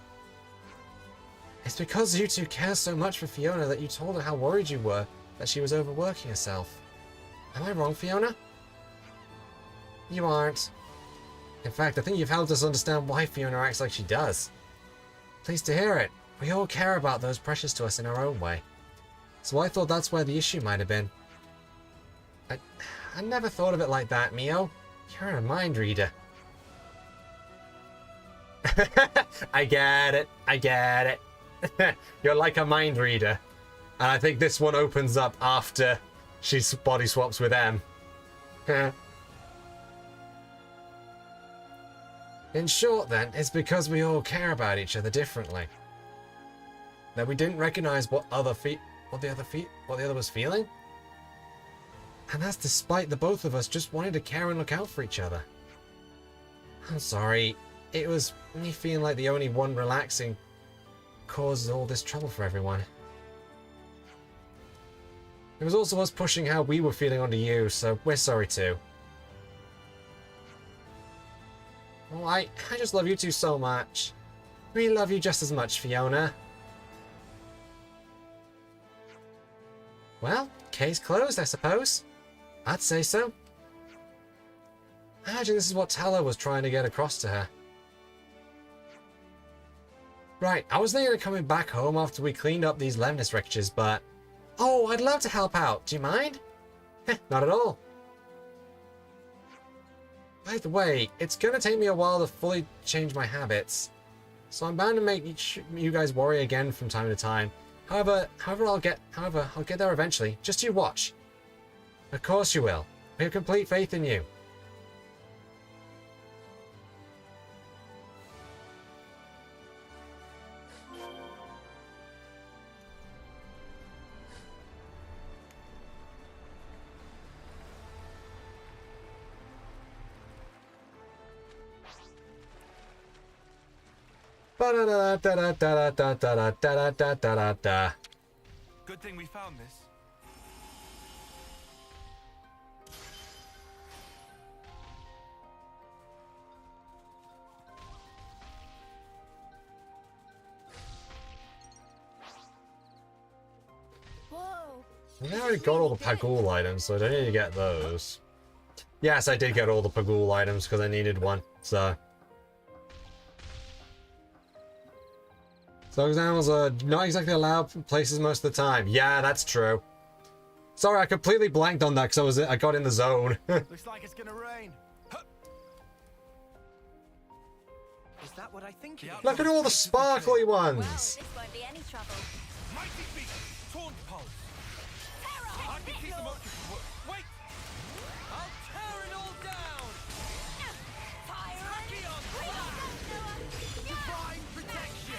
It's because you two care so much for Fiona that you told her how worried you were that she was overworking herself. Am I wrong, Fiona? You aren't. In fact, I think you've helped us understand why Fiona acts like she does. Pleased to hear it. We all care about those precious to us in our own way. So I thought that's where the issue might have been. I never thought of it like that, Mio. You're a mind reader. I get it. I get it. You're like a mind reader. And I think this one opens up after she body swaps with M. In short, then, it's because we all care about each other differently. That we didn't recognize what the other was feeling. And that's despite the both of us just wanting to care and look out for each other. I'm sorry. It was me feeling like the only one relaxing caused all this trouble for everyone. It was also us pushing how we were feeling onto you, so we're sorry too. Well, I just love you two so much. We love you just as much, Fiona. Well, case closed, I suppose. I'd say so. I imagine this is what Teller was trying to get across to her. Right, I was thinking of coming back home after we cleaned up these Lemnis wreckages, but... Oh, I'd love to help out. Do you mind? Not at all. By the way, it's gonna take me a while to fully change my habits, so I'm bound to make you guys worry again from time to time. However, I'll get there eventually. Just you watch. Of course you will. We have complete faith in you. Ba-da-da-da-da-da-da-da-da-da-da-da-da. Good thing we found this. Whoa. I already got all the Pagul items, so I don't need to get those. Yes, I did get all the Pagul items because I needed one, so... So animals are not exactly allowed places most of the time. Yeah, that's true. Sorry, I completely blanked on that because I got in the zone. Looks like it's gonna rain. Huh. Is that what I think it is? Look at all the sparkly Well, ones! this won't be any trouble. Mighty beast, taunt pulse. I can keep them up. Wait! I'll tear it all down. Fire Hacky on fire. Divine protection.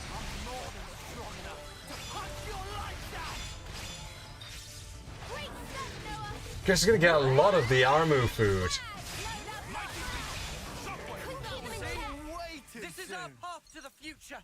I'm more than strong enough to punch your lights out. Guess you're gonna get a lot of the Armu food. Way too This is our path to the future.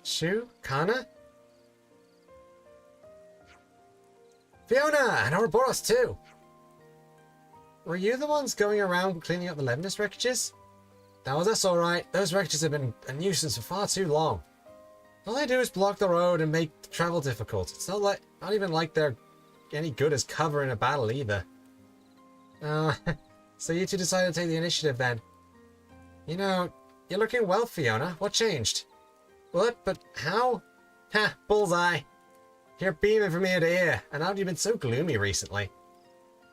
Shu? Kana? Fiona! And Ouroboros too! Were you the ones going around cleaning up the Levinus wreckages? That was us, alright. Those wreckages have been a nuisance for far too long. All they do is block the road and make travel difficult. It's not even like they're any good as cover in a battle either. So you two decided to take the initiative then. You know, you're looking well, Fiona. What changed? What? But how? Ha! Bullseye! You're beaming from ear to ear, and how have you been so gloomy recently?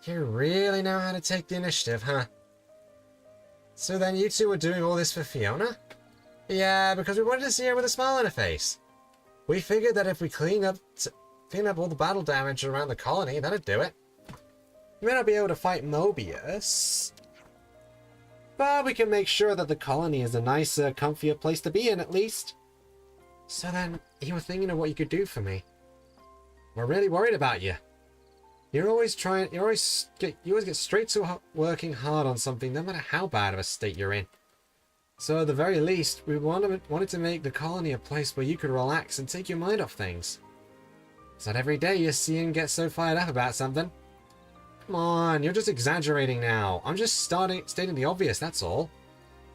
You really know how to take the initiative, huh? So then you two were doing all this for Fiona? Yeah, because we wanted to see her with a smile on her face. We figured that if we clean up all the battle damage around the colony, that'd do it. You may not be able to fight Mobius, but we can make sure that the colony is a nicer, comfier place to be in at least. So then, you were thinking of what you could do for me. We're really worried about you. You always get straight to working hard on something, no matter how bad of a state you're in. So at the very least, we wanted to make the colony a place where you could relax and take your mind off things. It's not every day you see him get so fired up about something. Come on, you're just exaggerating now. I'm just stating the obvious, that's all.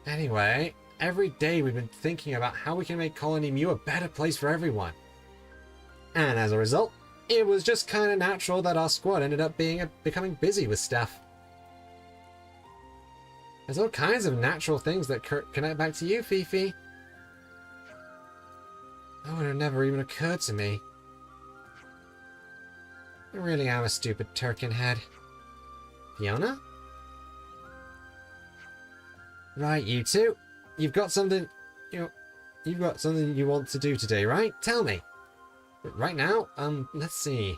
Anyway, every day we've been thinking about how we can make Colony Mu a better place for everyone. And as a result, it was just kind of natural that our squad ended up becoming busy with stuff. There's all kinds of natural things that connect back to you, Fifi. That would have never even occurred to me. I really am a stupid turkin head. Fiona? Right, you two. You've got something you want to do today, right? Tell me. Right now? Let's see.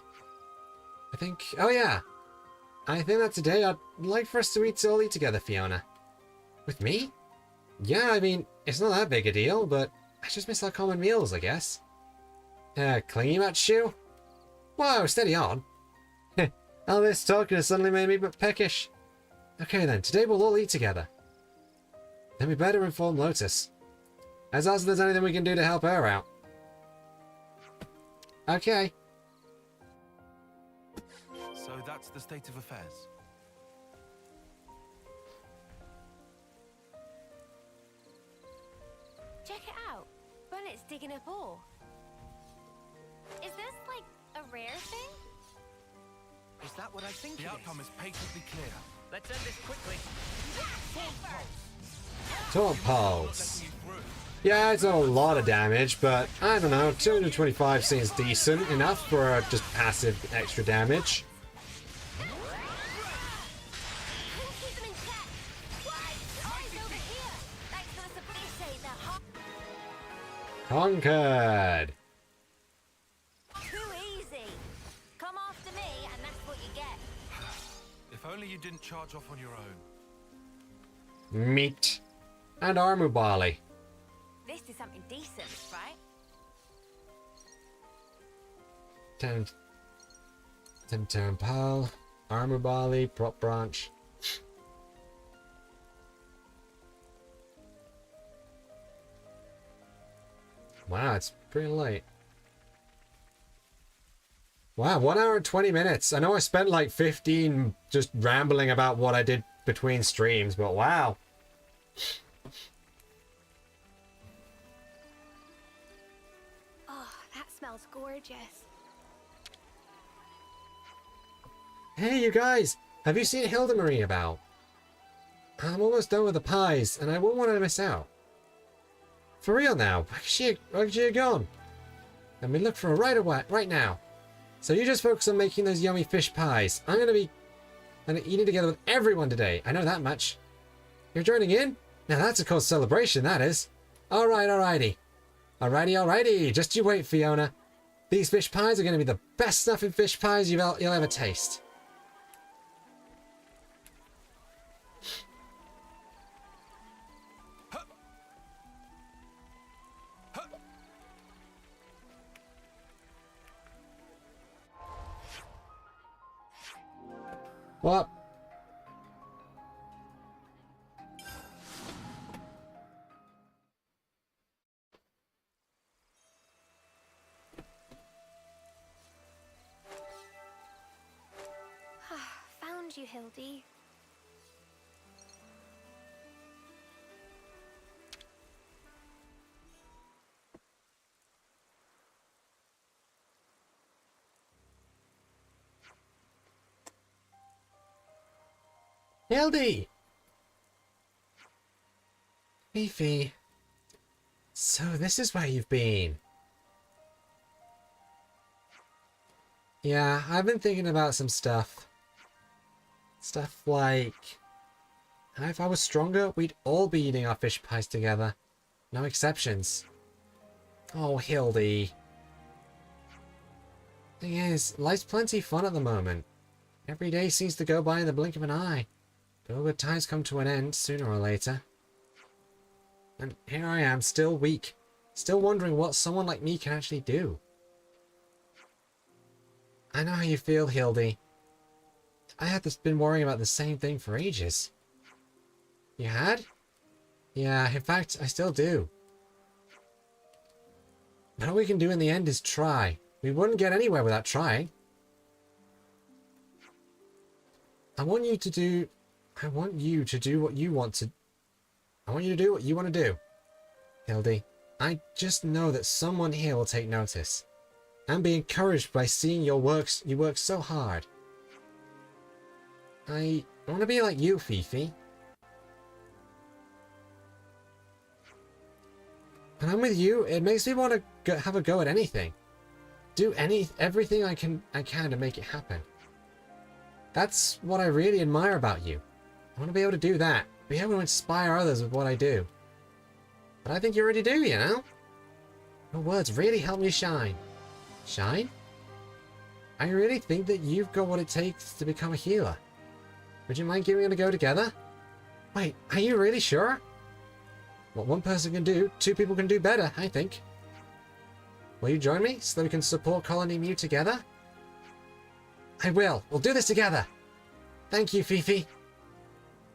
Oh yeah. I think that today I'd like for us to all eat together, Fiona. With me? Yeah, I mean, it's not that big a deal, but I just miss our common meals, I guess. Clingy much, Shu? Whoa, steady on. All this talking has suddenly made me but peckish. Okay then, today we'll all eat together. Then we better inform Lotus. As asked if there's anything we can do to help her out. Okay. So that's the state of affairs. Check it out. Bunnet's digging up ore. Is this like a rare thing? Is that what I think The it outcome is? is patently clear. Let's end this quickly. Taunt Pulse. Yeah, it's not a lot of damage, but I don't know, 225 seems decent enough for just passive extra damage. Keep them in check. Eyes over here. Thanks for the support. Say that. Conquered! Too easy. Come after me, and that's what you get. If only you didn't charge off on your own. Meat. And armor barley. This is something decent, right? 10 pearl. Armor barley. Prop branch. Wow, it's pretty late. Wow, 1 hour and 20 minutes. I know I spent like 15 just rambling about what I did between streams, but wow. Oh, that smells gorgeous. Hey, you guys! Have you seen Hilda Marie about? I'm almost done with the pies, and I won't want to miss out. For real now, where could she have gone? Let me look for her right now. So you just focus on making those yummy fish pies. I'm gonna be eating together with everyone today. I know that much. You're joining in? Now that's a cause celebration, that is. Alrighty. Alrighty. Just you wait, Fiona. These fish pies are gonna be the best stuffing fish pies you'll ever taste. What? Found you, Hildy. Hildy! Fifi. So this is where you've been. Yeah, I've been thinking about some stuff. Stuff like... if I was stronger, we'd all be eating our fish pies together. No exceptions. Oh, Hildy. Thing is, life's plenty fun at the moment. Every day seems to go by in the blink of an eye. But all good times come to an end, sooner or later. And here I am, still weak. Still wondering what someone like me can actually do. I know how you feel, Hildy. I had been worrying about the same thing for ages. You had? Yeah, in fact, I still do. But all we can do in the end is try. We wouldn't get anywhere without trying. I want you to do what you want to... I want you to do what you want to do. Hildy, I just know that someone here will take notice. And be encouraged by seeing you work so hard. I want to be like you, Fifi. When I'm with you, it makes me want to have a go at anything. Do everything I can to make it happen. That's what I really admire about you. I want to be able to do that. Be able to inspire others with what I do. But I think you already do, you know? Your words really help me shine. Shine? I really think that you've got what it takes to become a healer. Would you mind giving it a go together? Wait, are you really sure? What one person can do, two people can do better, I think. Will you join me so that we can support Colony Mew together? I will. We'll do this together. Thank you, Fifi.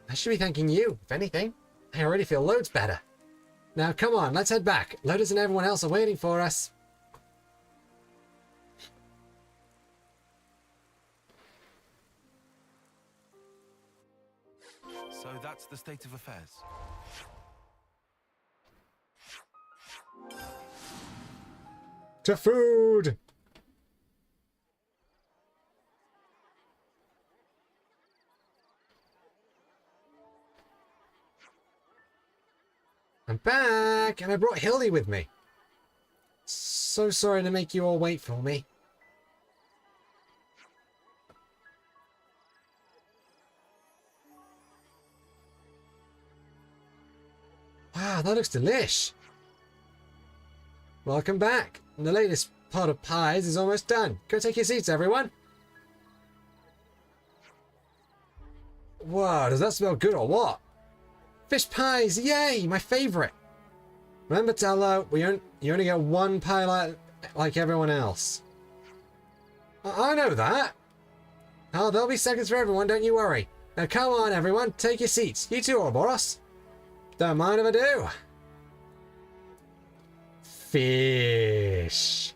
I should be thanking you, if anything. I already feel loads better. Now, come on, let's head back. Lotus and everyone else are waiting for us. So that's the state of affairs. To food! I'm back, and I brought Hildy with me. So sorry to make you all wait for me. Wow, that looks delish. Welcome back. And the latest pot of pies is almost done. Go take your seats, everyone. Whoa, does that smell good or what? Fish pies, yay, my favorite. Remember, Tello, you only get one pie like everyone else. I know that. Oh, there'll be seconds for everyone, don't you worry. Now come on, everyone, take your seats. You too, Ouroboros. Don't mind if I do. Fish.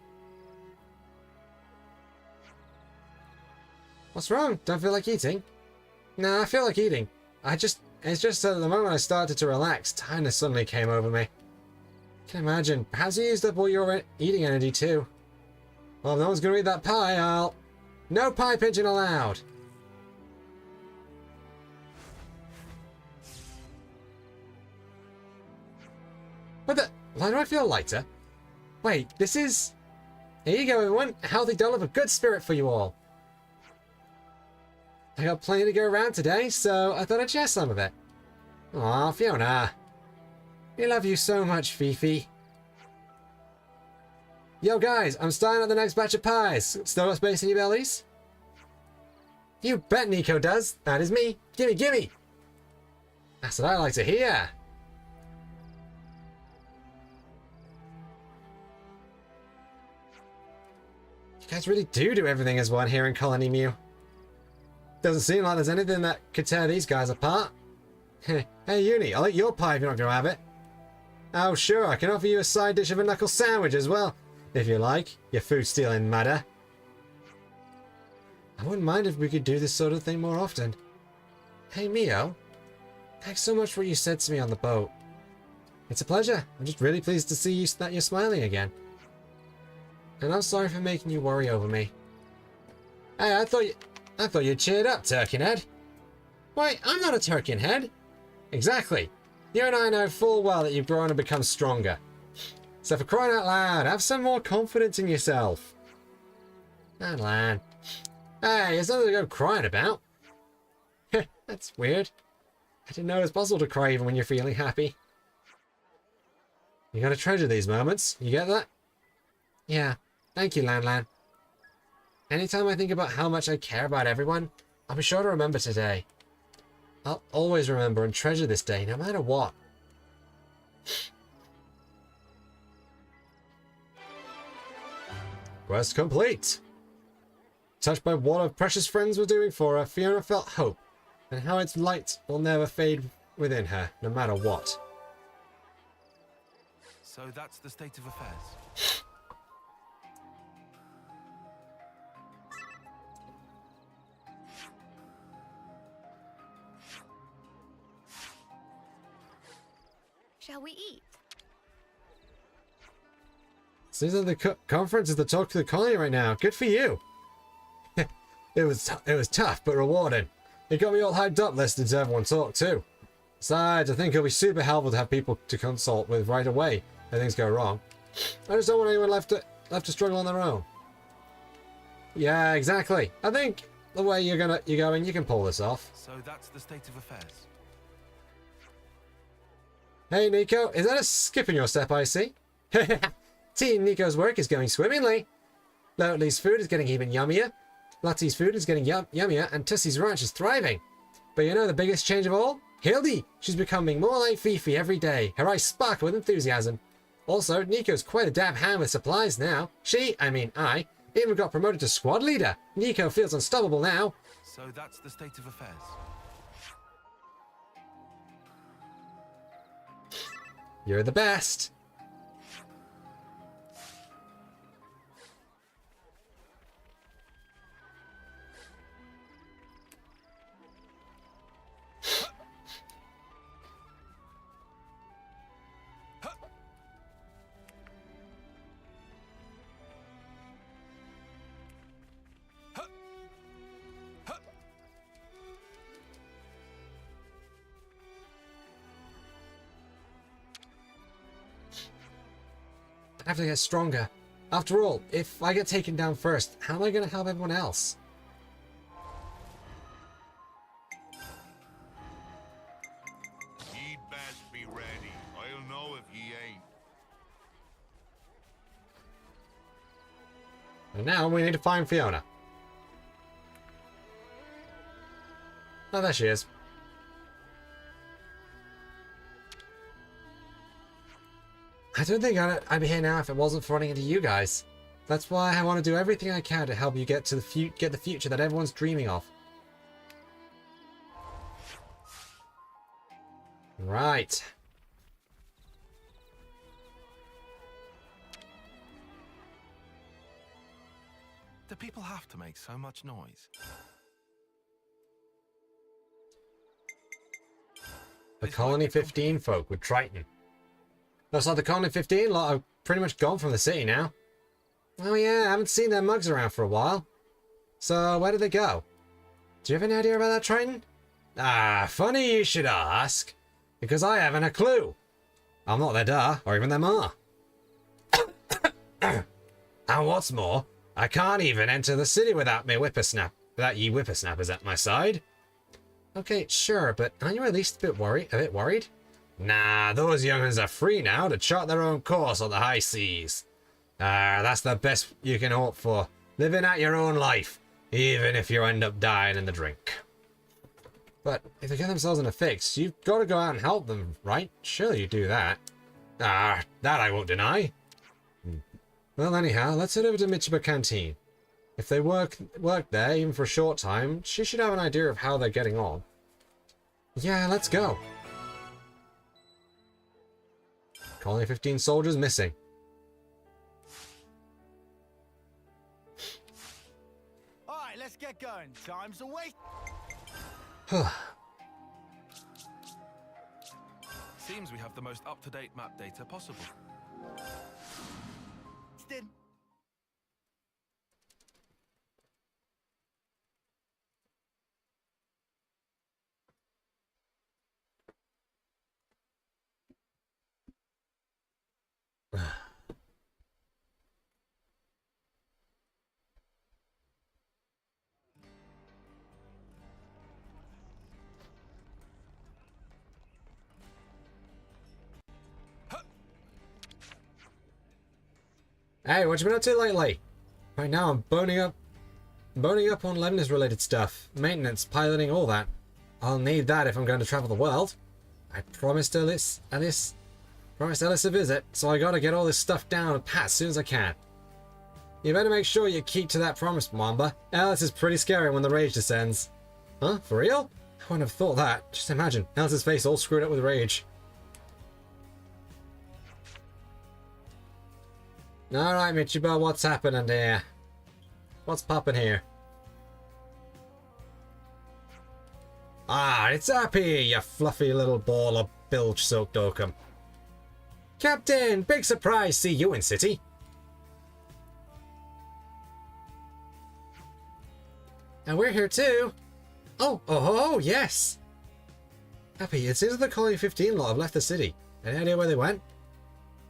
What's wrong? Don't feel like eating? Nah, I feel like eating. It's just that the moment I started to relax, tiredness suddenly came over me. Can imagine. Perhaps you used up all your eating energy too. Well, if no one's gonna eat that pie, I'll... No pie pigeon allowed! What the... Why do I feel lighter? Wait, this is... Here you go, everyone. A healthy dole of a good spirit for you all. I got plenty to go around today, so I thought I'd share some of it. Aw, Fiona. We love you so much, Fifi. Yo, guys, I'm starting on the next batch of pies. Still got space in your bellies? You bet Nico does. That is me. Gimme, gimme. That's what I like to hear. You guys really do everything as one here in Colony Mew. Doesn't seem like there's anything that could tear these guys apart. Hey, Uni, I'll eat your pie if you're not going to have it. Oh, sure, I can offer you a side dish of a knuckle sandwich as well, if you like, you food-stealing madder. I wouldn't mind if we could do this sort of thing more often. Hey, Mio. Thanks so much for what you said to me on the boat. It's a pleasure. I'm just really pleased to see you that you're smiling again. And I'm sorry for making you worry over me. Hey, I thought you cheered up, Turkinhead. Why, I'm not a Turkinhead. Exactly. You and I know full well that you've grown and become stronger. So for crying out loud, have some more confidence in yourself. Lan. Hey, there's nothing to go crying about. That's weird. I didn't know it was possible to cry even when you're feeling happy. You gotta treasure these moments. You get that? Yeah. Thank you, Lan. Anytime I think about how much I care about everyone, I'll be sure to remember today. I'll always remember and treasure this day, no matter what. Quest complete. Touched by what her precious friends were doing for her, Fiona felt hope, and how its light will never fade within her, no matter what. So that's the state of affairs. Shall we eat? Seems like the conference is the talk to the colony right now. Good for you. It was tough, but rewarding. It got me all hyped up listening to everyone talk too. Besides, I think it'll be super helpful to have people to consult with right away if things go wrong. I just don't want anyone left to struggle on their own. Yeah, exactly. I think the way you're going, you can pull this off. So that's the state of affairs. Hey, Nico, is that a skip in your step I see? Team Nico's work is going swimmingly. Lotley's food is getting even yummier. Lottie's food is getting yummier, and Tussie's ranch is thriving. But you know the biggest change of all? Hildy! She's becoming more like Fifi every day. Her eyes sparkle with enthusiasm. Also, Nico's quite a dab hand with supplies now. I, even got promoted to squad leader. Nico feels unstoppable now. So that's the state of affairs. You're the best. I have to get stronger. After all, if I get taken down first, how am I going to help everyone else? He'd best be ready. I'll know if he ain't. And now we need to find Fiona. Oh, there she is. I don't think I'd be here now if it wasn't for running into you guys. That's why I want to do everything I can to help you get to get the future that everyone's dreaming of. Right. Do people have to make so much noise? The Colony 15 folk with Triton. Looks like the Colony 15 lot have pretty much gone from the city now. Oh yeah, I haven't seen their mugs around for a while. So, where did they go? Do you have any idea about that, Triton? Ah, funny you should ask. Because I haven't a clue. I'm not their da, or even their ma. And what's more, I can't even enter the city without me ye whippersnappers at my side. Okay, sure, but aren't you at least a bit worried? Nah, those young'uns are free now to chart their own course on the high seas. That's the best you can hope for. Living out your own life, even if you end up dying in the drink. But if they get themselves in a fix, you've got to go out and help them, right? Surely you do that. That I won't deny. Well, anyhow, let's head over to Michiba Canteen. If they work there, even for a short time, she should have an idea of how they're getting on. Yeah, let's go. Colony 15 soldiers missing. Alright, let's get going. Time's a waste. Seems we have the most up-to-date map data possible. In. Hey, what you been up to lately? Right now I'm boning up on Lebanese related stuff. Maintenance, piloting, all that. I'll need that if I'm going to travel the world. I promised Ellis a visit, so I gotta get all this stuff down and pat as soon as I can. You better make sure you keep to that promise, Mwamba. Ellis is pretty scary when the rage descends. Huh? For real? I wouldn't have thought that. Just imagine, Ellis's face all screwed up with rage. Alright, Michiba, what's happening here? What's popping here? Ah, it's Happy, you fluffy little ball of bilge-soaked oakum. Captain, big surprise, see you in city. And we're here too. Oh, yes. Happy, it seems that the Colony 15 lot have left the city. Any idea where they went?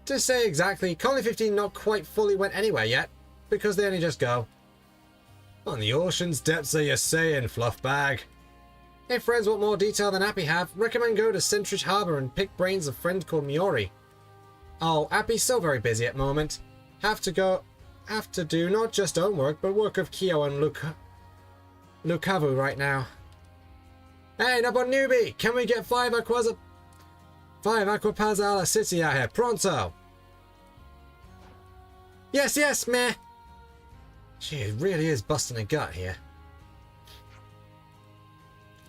To say exactly, Colony 15 not quite fully went anywhere yet, because they only just go. On the ocean's depths are you saying, Fluffbag? If friends want more detail than Appy have, recommend go to Centridge Harbour and pick brains of a friend called Miori. Oh, Appy's so very busy at moment. Have to do not just own work, but work of Kyo and Lukavu right now. Hey, Nabo newbie, can we get 5 Aquapaz a la City out here, pronto! Yes, meh! Gee, it really is busting a gut here.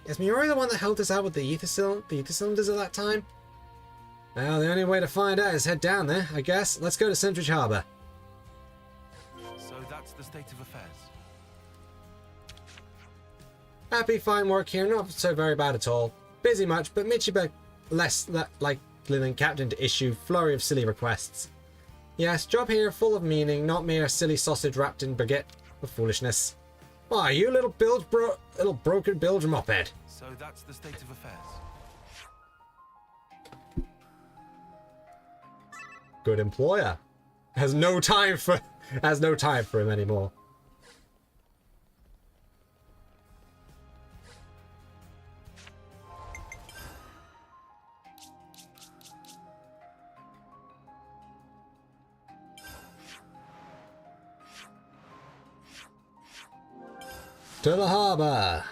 Is Miori the one that helped us out with the ether cylinders at that time? Well, the only way to find out is head down there, I guess. Let's go to Centridge Harbour. So that's the state of affairs. Happy, fine work here, not so very bad at all. Busy much, but Michiba less likely than Captain to issue flurry of silly requests. Yes, job here full of meaning, not mere silly sausage wrapped in baguette of foolishness. Why, you little broken bilge moped. So that's the state of affairs. Good employer. Has no time for him anymore. To the harbour.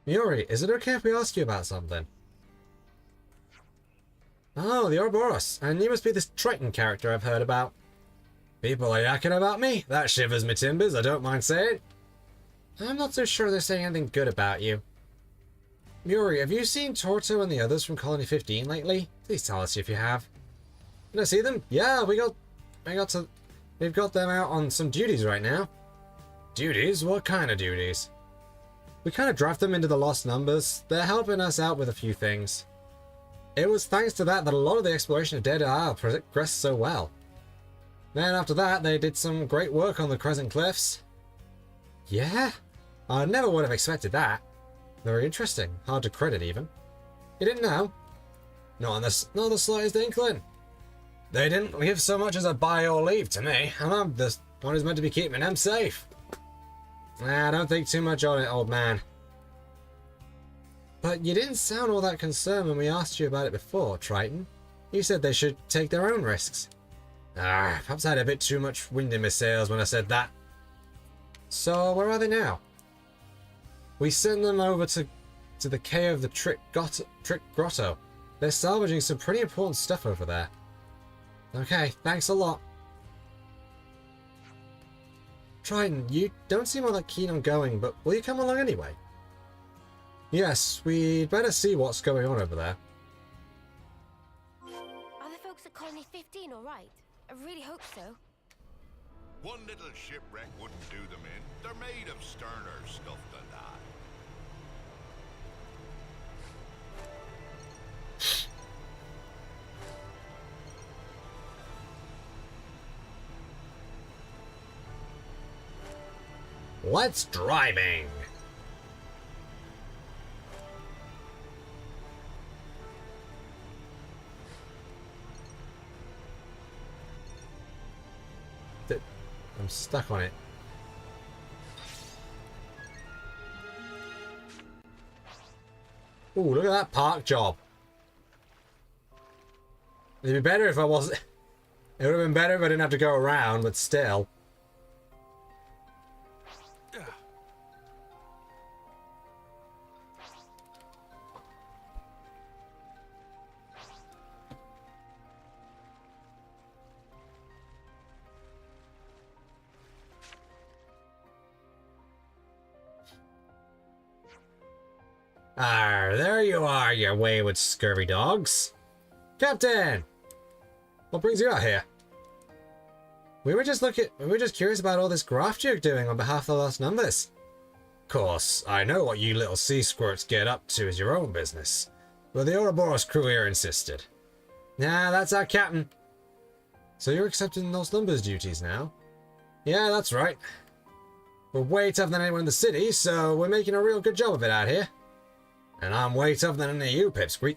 Miori, is it okay if we ask you about something? Oh, the Ouroboros. And you must be this Triton character I've heard about. People are yakking about me. That shivers me timbers, I don't mind saying. I'm not so sure they're saying anything good about you. Miori, have you seen Torto and the others from Colony 15 lately? Please tell us if you have. Did I see them? Yeah, we've got them out on some duties right now. Duties? What kind of duties? We kind of draft them into the Lost Numbers. They're helping us out with a few things. It was thanks to that a lot of the exploration of Dead Isle progressed so well. Then after that, they did some great work on the Crescent Cliffs. Yeah? I never would have expected that. Very interesting. Hard to credit, even. You didn't know? Not the slightest inkling. They didn't give so much as a buy or leave to me, and I'm the one who's meant to be keeping them safe. Nah, don't think too much on it, old man. But you didn't sound all that concerned when we asked you about it before, Triton. You said they should take their own risks. Perhaps I had a bit too much wind in my sails when I said that. So, where are they now? We sent them over to the cave of the Trick Grotto. They're salvaging some pretty important stuff over there. Okay, thanks a lot. Triton, you don't seem all that keen on going, but will you come along anyway? Yes, we'd better see what's going on over there. Are the folks at Colony 15 alright? I really hope so. One little shipwreck wouldn't do them in. They're made of sterner stuff than that. Let's driving. I'm stuck on it. Ooh, look at that park job. It'd be better if I wasn't. It would have been better if I didn't have to go around, but still. There you are, you wayward scurvy dogs. Captain! What brings you out here? We were just curious about all this graft you're doing on behalf of the Lost Numbers. Of course, I know what you little sea squirts get up to is your own business, but the Ouroboros crew here insisted. Nah, that's our captain. So you're accepting Lost Numbers duties now? Yeah, that's right. We're way tougher than anyone in the city, so we're making a real good job of it out here. And I'm way tougher than any of you, Pipsqueak.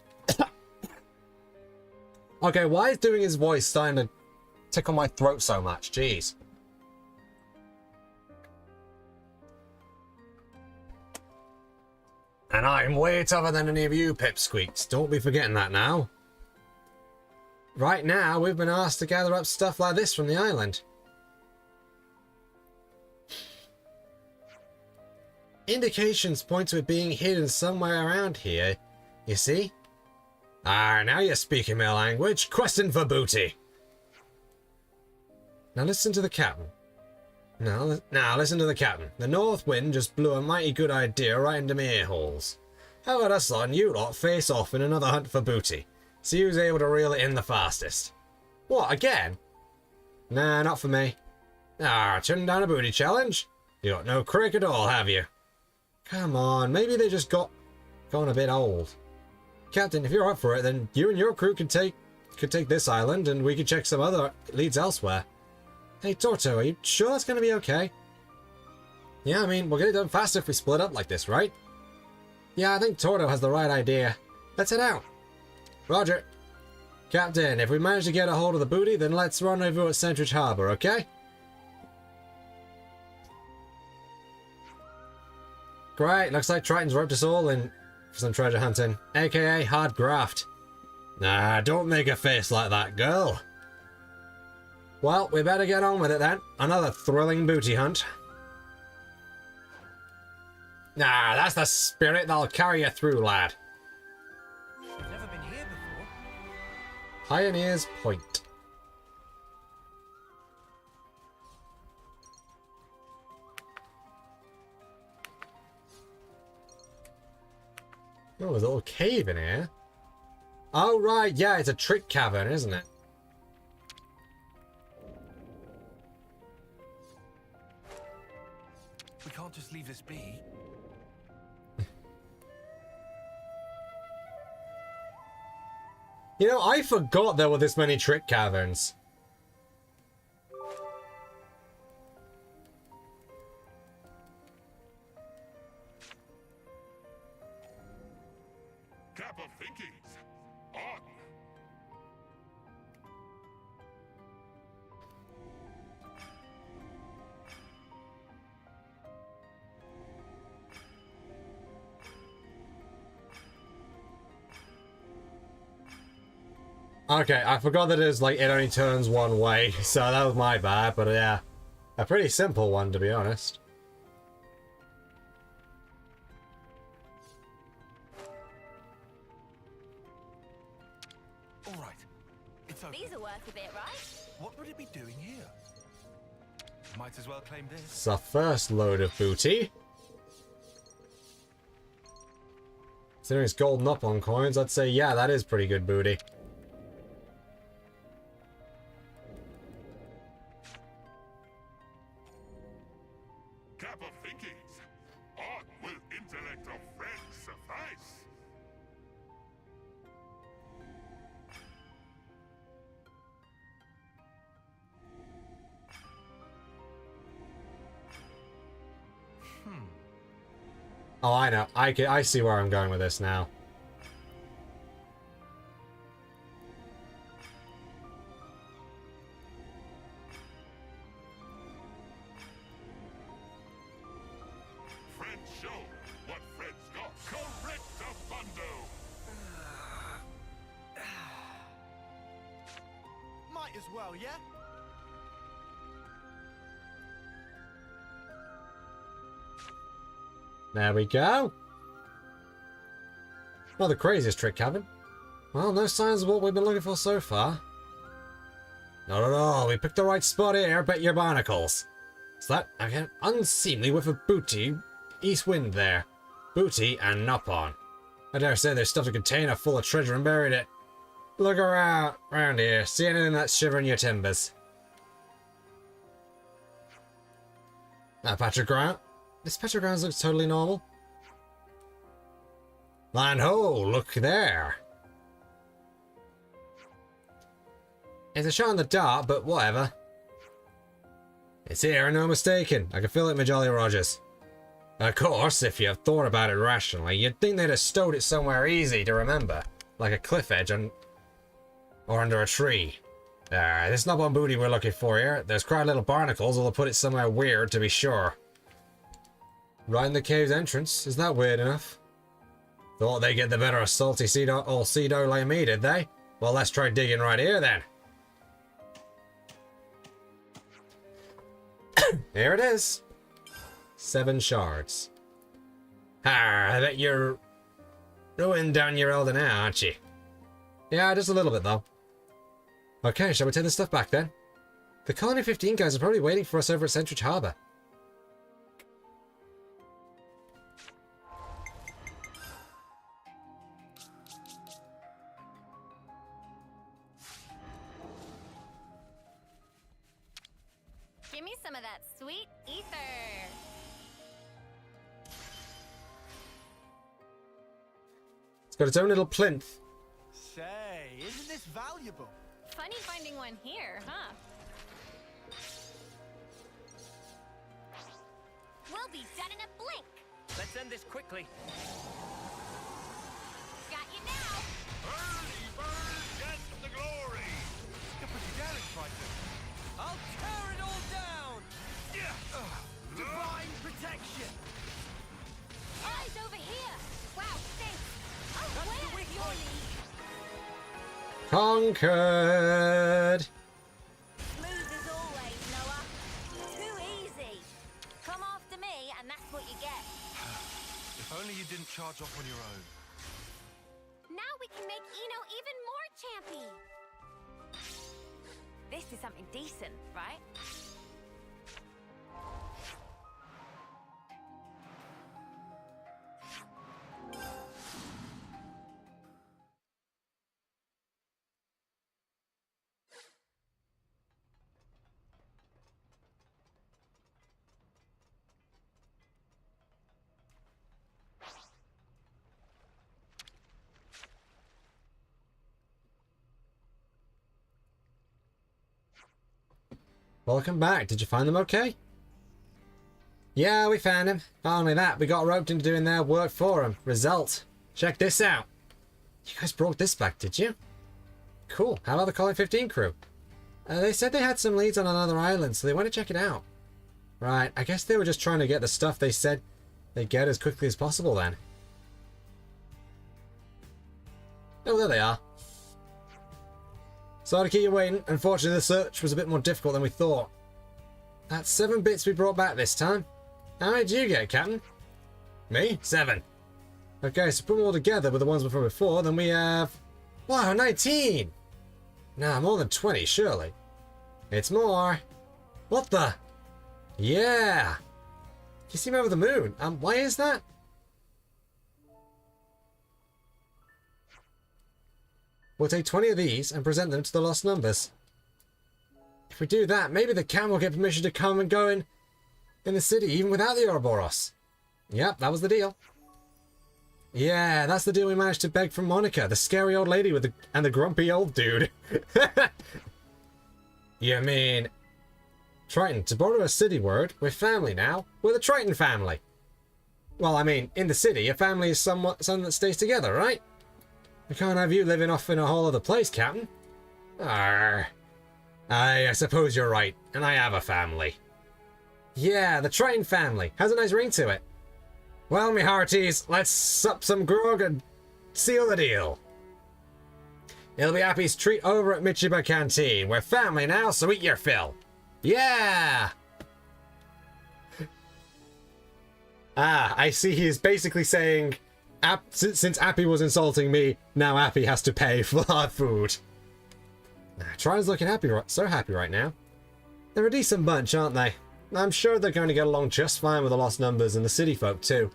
Okay, why is doing his voice starting to tickle my throat so much? Jeez. And I'm way tougher than any of you, Pipsqueaks. Don't be forgetting that now. Right now, we've been asked to gather up stuff like this from the island. Indications point to it being hidden somewhere around here, you see? Now you're speaking my language. Question for booty. Now listen to the captain. Now listen to the captain. The north wind just blew a mighty good idea right into my ear holes. How about us lot and you lot face off in another hunt for booty? See who's able to reel it in the fastest. What, again? Nah, not for me. Turning down a booty challenge? You got no crick at all, have you? Come on, maybe they just gone a bit old. Captain, if you're up for it, then you and your crew could take this island, and we could check some other leads elsewhere. Hey, Torto, are you sure that's going to be okay? Yeah, I mean, we'll get it done faster if we split up like this, right? Yeah, I think Torto has the right idea. Let's head out. Roger. Captain, if we manage to get a hold of the booty, then let's rendezvous at Sentridge Harbor, okay? Great, looks like Triton's roped us all in for some treasure hunting, aka hard graft. Nah, don't make a face like that, girl. Well, we better get on with it then. Another thrilling booty hunt. Nah, that's the spirit that'll carry you through, lad. I've never been here before. Pioneer's Point. Oh, there's a little cave in here. Oh, right, yeah, it's a trick cavern, isn't it? We can't just leave this be. You know, I forgot there were this many trick caverns. Cap of thinkings. On. Okay, I forgot that it's like it only turns one way, so that was my bad, but yeah. A pretty simple one, to be honest. All right. It's open. These are worth a bit, right? What would it be doing here? Might as well claim this. It's the first load of booty. Considering it's golden up on coins, I'd say, yeah, that is pretty good booty. Cap of thinkings. On will intellect of friends suffice. Oh, I know. I see where I'm going with this now. Friends show what friends got. Correctamundo. Might as well, yeah? There we go. Not the craziest trick cavern. Well, no signs of what we've been looking for so far. Not at all. We picked the right spot here, bet your barnacles. Is that again unseemly with a booty east wind there? Booty and Nopon. I dare say they stuffed a container full of treasure and buried it. Look around here. See anything that's shivering your timbers? That patch of ground? This patch of ground looks totally normal. And ho, look there. It's a shot in the dark, but whatever. It's here, no mistaking. I can feel it, my Jolly Rogers. Of course, if you thought about it rationally, you'd think they'd have stowed it somewhere easy to remember. Like a cliff edge or under a tree. This is not one booty we're looking for here. There's quite little barnacles, or they'll put it somewhere weird to be sure. Right in the cave's entrance. Is that weird enough? Thought they'd get the better of salty sea dough like me, did they? Well, let's try digging right here then. Here it is. 7 shards. I bet you're ruined down your elder now, aren't you? Yeah, just a little bit though. Okay, shall we take this stuff back then? The Colony 15 guys are probably waiting for us over at Centridge Harbour. Give me some of that sweet ether. It's got its own little plinth. Say, isn't this valuable? Funny finding one here, huh? We'll be done in a blink. Let's end this quickly. Got you now. Early bird gets the glory. You're pretty daring, Triton. I'll tear it all down! Divine protection! Eyes over here. Wow, thanks. Oh, That's the where's weak your point. lead? Conquered! Smooth as always, Noah. Too easy. Come after me, and that's what you get. only you didn't charge off on your own. Now we can make Eno even more champy. This is something decent, right? Welcome back. Did you find them okay? Yeah, we found him. Not only that, we got roped into doing their work for him. Result. Check this out. You guys brought this back, did you? Cool. How about the Colony 15 crew? They said they had some leads on another island, so they want to check it out. Right, I guess they were just trying to get the stuff they said they'd get as quickly as possible then. Oh, there they are. Sorry to keep you waiting. Unfortunately, the search was a bit more difficult than we thought. That's 7 bits we brought back this time. How many did you get, Captain? Me? 7. Okay, so put them all together with the ones from before, then we have... Wow, 19! Nah, more than 20, surely. It's more. What the? Yeah! You see me over the moon. Why is that? We'll take 20 of these and present them to the lost numbers. If we do that, maybe the Cam will get permission to come and go in the city, even without the Ouroboros. Yep, that was the deal. Yeah, that's the deal we managed to beg from Monica, the scary old lady with the grumpy old dude. You mean... Triton, to borrow a city word, we're family now. We're the Triton family. Well, I mean, in the city, a family is something that stays together, right? We can't have you living off in a whole other place, Captain. Arr. I suppose you're right, and I have a family. Yeah, the Triton family. Has a nice ring to it. Well, me hearties, let's sup some grog and seal the deal. It'll be Appy's treat over at Michiba Canteen. We're family now, so eat your fill. Yeah! I see he's basically saying, since Appy was insulting me, now Appy has to pay for our food. Triton's looking so happy right now. They're a decent bunch, aren't they? I'm sure they're going to get along just fine with the lost numbers and the city folk too.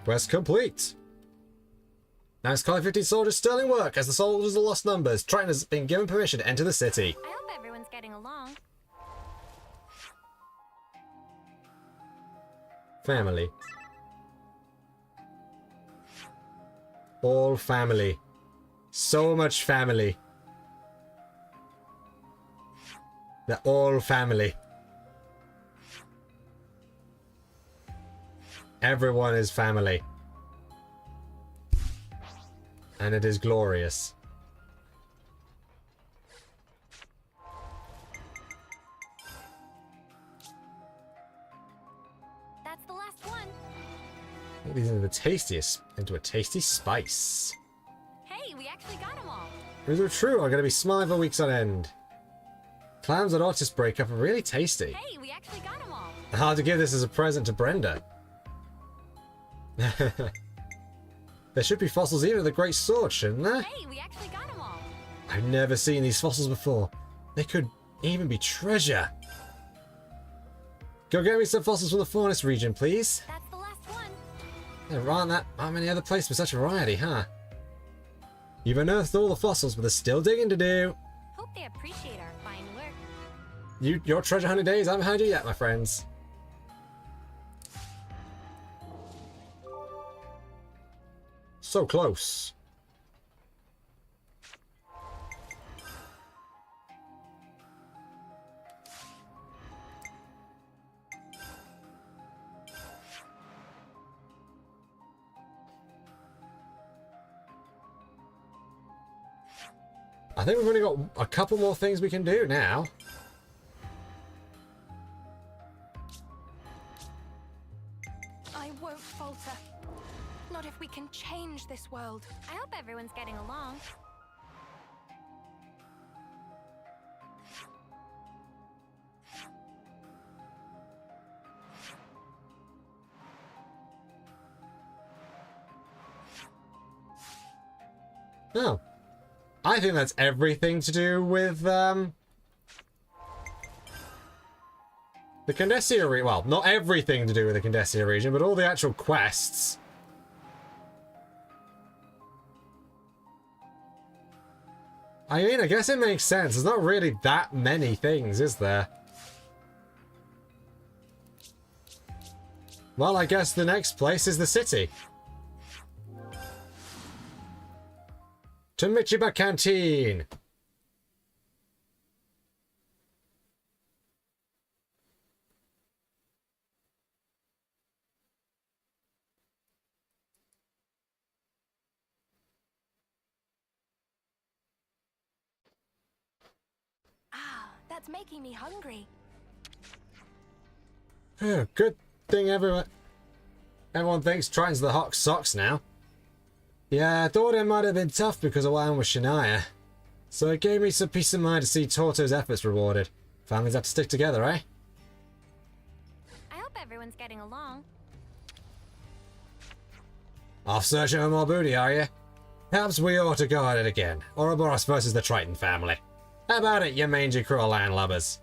Quest complete. Nice Colony 15 soldiers sterling work as the soldiers of the lost numbers. Triton has been given permission to enter the city. I hope everyone's getting along. Family. All family. So much family. They're all family. Everyone is family. And it is glorious. That's the last one. These are the tastiest. Into a tasty spice. Hey, we actually got them all. Is it true? I'm going to be smiling for weeks on end. Clams at Otis breakup are really tasty. Hey, we actually got them all. Hard to give this as a present to Brenda. There should be fossils even of the Great Sword, shouldn't there? Hey, we actually got them all. I've never seen these fossils before. They could even be treasure. Go get me some fossils from the Faunus region, please. That's the last one. There aren't many other places with such a variety, huh? You've unearthed all the fossils, but there's still digging to do. Hope they appreciate our fine work. Your treasure hunting days haven't had you yet, my friends. So close. I think we've only got a couple more things we can do now. I won't falter. Not if we can change this world. I hope everyone's getting along. Oh. I think that's everything to do with, the Candesia region. Well, not everything to do with the Candesia region, but all the actual quests. I mean, I guess it makes sense. There's not really that many things, is there? Well, I guess the next place is the city. To Michiba Canteen! Ah, that's making me hungry. Oh, good thing everyone thinks Triton's the hot socks now. Yeah, I thought it might have been tough because of what happened with Shania. So it gave me some peace of mind to see Torto's efforts rewarded. Families have to stick together, eh? I hope everyone's getting along. Off searching for more booty, are you? Perhaps we ought to go at it again. Ouroboros versus the Triton family. How about it, you mangy cruel landlubbers?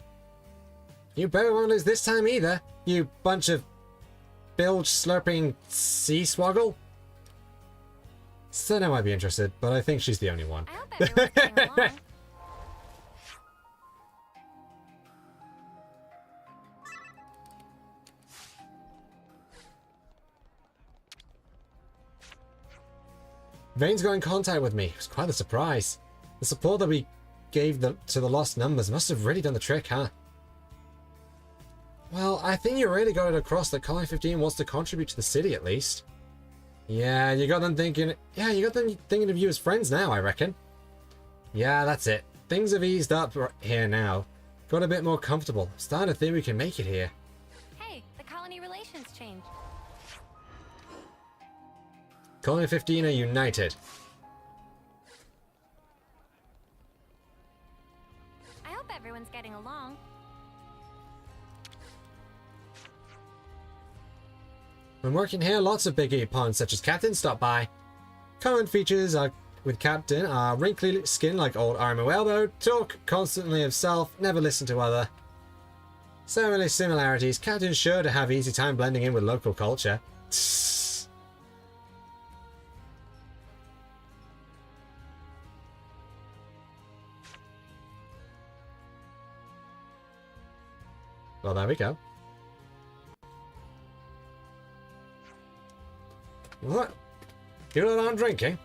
You better won't lose this time either, you bunch of bilge-slurping sea swoggle. Senna might be interested, but I think she's the only one. I hope everyone's getting along. Vane's got in contact with me. It was quite a surprise. The support that we gave to the lost numbers must have really done the trick, huh? Well, I think you really got it across that Colony 15 wants to contribute to the city, at least. Yeah, you got them thinking... Yeah, you got them thinking of you as friends now, I reckon. Yeah, that's it. Things have eased up here now. Got a bit more comfortable. Starting to think we can make it here. Hey, the colony relations changed. Colony 15 are united. I hope everyone's getting along. When working here, lots of big pawns such as Captain stop by. Common features are with Captain are wrinkly skin like old Armo Elbow, talk constantly of self, never listen to other. So many similarities. Captain's sure to have easy time blending in with local culture. Tss. Well, there we go. What? You're not on drinking?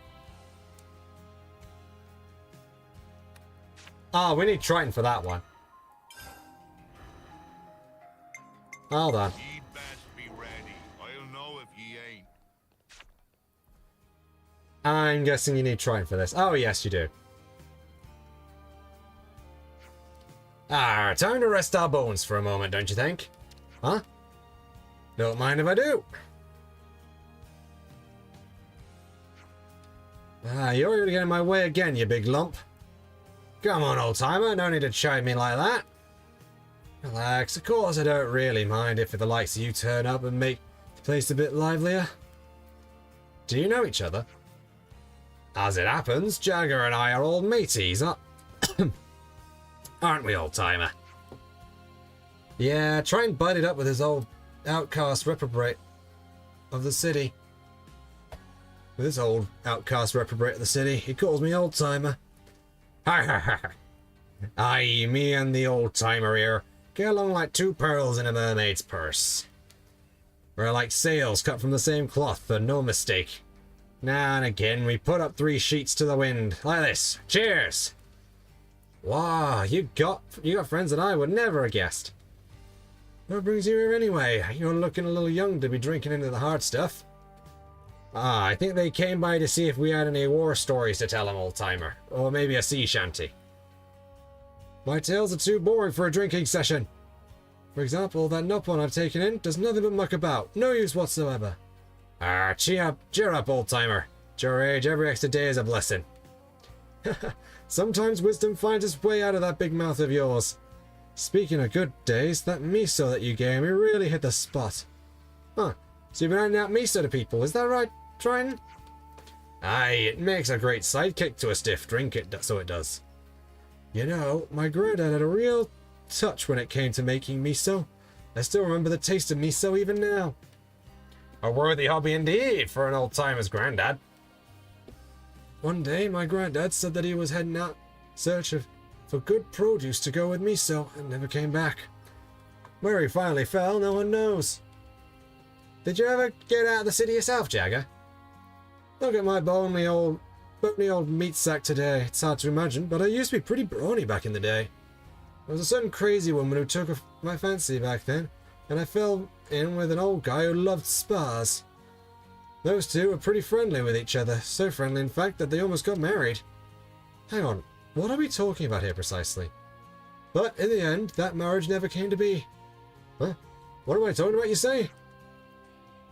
Oh, we need Triton for that one. Hold on. Ye best be ready. I'll know if ye ain't. I'm guessing you need Triton for this. Oh, yes, you do. Ah, time to rest our bones for a moment, don't you think? Huh? Don't mind if I do. Ah, you're going to get in my way again, you big lump. Come on, old-timer, no need to chide me like that. Relax, of course I don't really mind if the likes of you turn up and make the place a bit livelier. Do you know each other? As it happens, Jagger and I are old mateys, aren't we, old-timer? Yeah, try and bite it up with his old outcast reprobate of the city. With this old outcast reprobate of the city, he calls me old-timer. Ha ha ha. Aye, me and the old-timer here get along like two pearls in a mermaid's purse. We're like sails cut from the same cloth, and no mistake. Now and again, we put up 3 sheets to the wind, like this. Cheers! Wow, you got friends that I would never have guessed. What brings you here anyway? You're looking a little young to be drinking into the hard stuff. Ah, I think they came by to see if we had any war stories to tell them, old-timer. Or maybe a sea shanty. My tales are too boring for a drinking session. For example, that nut one I've taken in does nothing but muck about. No use whatsoever. Ah, cheer up, old-timer. At your age, every extra day is a blessing. Sometimes wisdom finds its way out of that big mouth of yours. Speaking of good days, that miso that you gave me really hit the spot. Huh. So you've been handing out miso to people, is that right, Triton? Aye, it makes a great sidekick to a stiff drink, so it does. You know, my granddad had a real touch when it came to making miso. I still remember the taste of miso even now. A worthy hobby indeed for an old-timer's granddad. One day, my granddad said that he was heading out for good produce to go with miso and never came back. Where he finally fell, no one knows. Did you ever get out of the city yourself, Jagger? Look at my bony old meat sack today. It's hard to imagine, but I used to be pretty brawny back in the day. There was a certain crazy woman who took my fancy back then, and I fell in with an old guy who loved spas. Those two were pretty friendly with each other, so friendly in fact that they almost got married. Hang on, what are we talking about here precisely? But in the end, that marriage never came to be. Huh? What am I talking about, you say?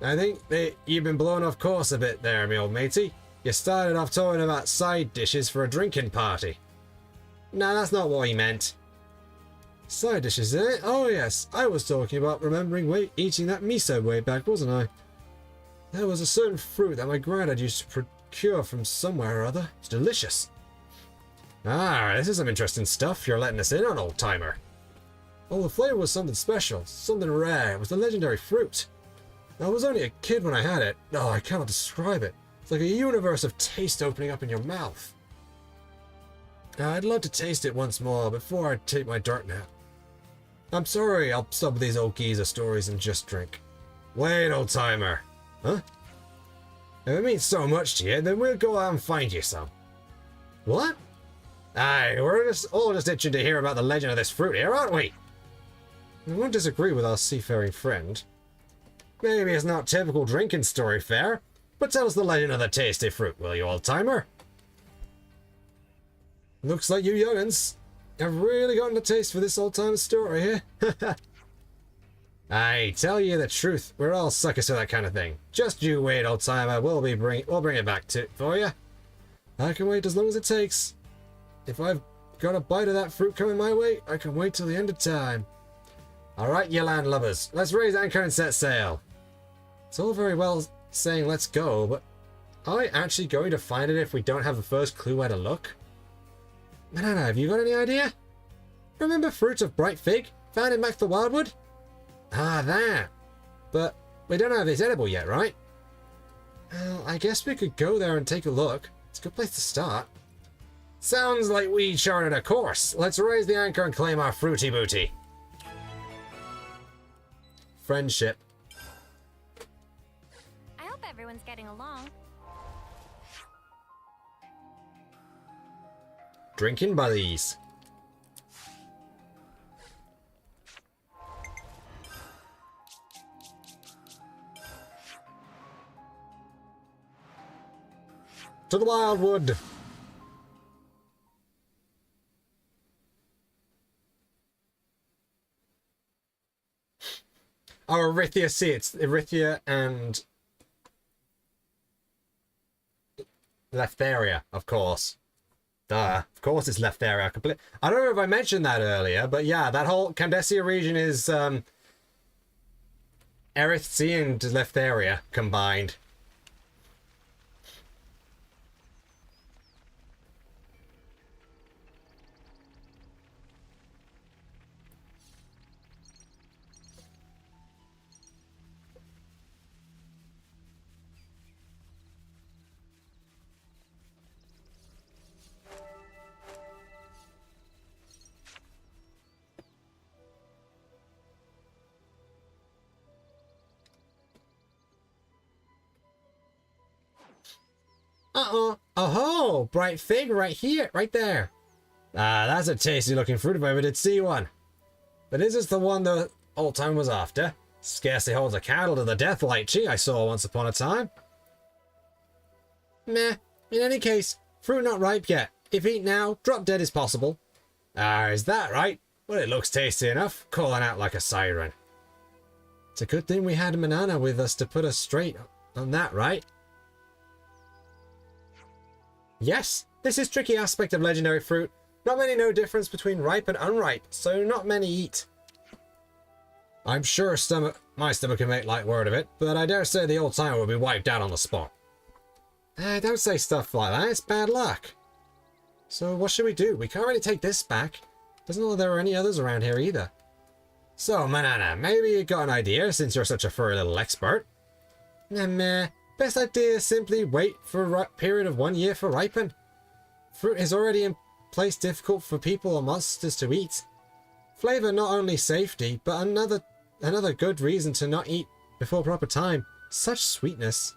I think you've been blown off course a bit there, me old matey. You started off talking about side dishes for a drinking party. No, that's not what he meant. Side dishes, eh? Oh yes, I was talking about remembering eating that miso way back, wasn't I? There was a certain fruit that my granddad used to procure from somewhere or other. It's delicious. Ah, this is some interesting stuff you're letting us in on, old-timer. Well, the flavor was something special, something rare. It was the legendary fruit. I was only a kid when I had it. Oh, I cannot describe it. It's like a universe of taste opening up in your mouth. I'd love to taste it once more before I take my dirt nap. I'm sorry, I'll stop with these old geezer stories and just drink. Wait, old-timer. Huh? If it means so much to you, then we'll go out and find you some. What? Aye, we're all just itching to hear about the legend of this fruit here, aren't we? I won't disagree with our seafaring friend. Maybe it's not typical drinking story fare, but tell us the legend of the tasty fruit, will you, old-timer? Looks like you young'uns have really gotten a taste for this old-timer story here. I tell you the truth, we're all suckers for that kind of thing. Just you wait, old-timer, we'll bring it back for you. I can wait as long as it takes. If I've got a bite of that fruit coming my way, I can wait till the end of time. Alright, you landlubbers, let's raise anchor and set sail. It's all very well saying let's go, but are we actually going to find it if we don't have the first clue where to look? Banana, have you got any idea? Remember Fruit of Bright Fig, found in Mac the Wildwood? Ah, that. But we don't know if it's edible yet, right? Well, I guess we could go there and take a look. It's a good place to start. Sounds like we charted a course. Let's raise the anchor and claim our fruity booty. Friendship. I hope everyone's getting along. Drinking buddies. To the Wildwood. Oh, Erythia, see, it's Erythia and Leftheria, of course. Duh, of course it's Leftheria. I don't know if I mentioned that earlier, but yeah, that whole Candesia region is Erythia and Leftheria combined. Uh-oh. Oh-ho! Bright fig right here, right there. Ah, that's a tasty looking fruit if I ever did see one. But is this the one the old time was after? Scarcely holds a candle to the death lychee I saw once upon a time. Meh. In any case, fruit not ripe yet. If eaten now, drop dead is possible. Ah, is that right? Well, it looks tasty enough, calling out like a siren. It's a good thing we had Manana with us to put us straight on that, right? Yes, this is tricky aspect of legendary fruit. Not many know difference between ripe and unripe, so not many eat. I'm sure my stomach can make light word of it, but I dare say the old timer will be wiped out on the spot. Don't say stuff like that. It's bad luck. So what should we do? We can't really take this back. Doesn't look like there are any others around here either. So, Manana, maybe you got an idea since you're such a furry little expert. Nah, best idea is simply wait for a period of 1 year for ripen. Fruit is already in place difficult for people or monsters to eat. Flavor not only safety, but another good reason to not eat before proper time. Such sweetness.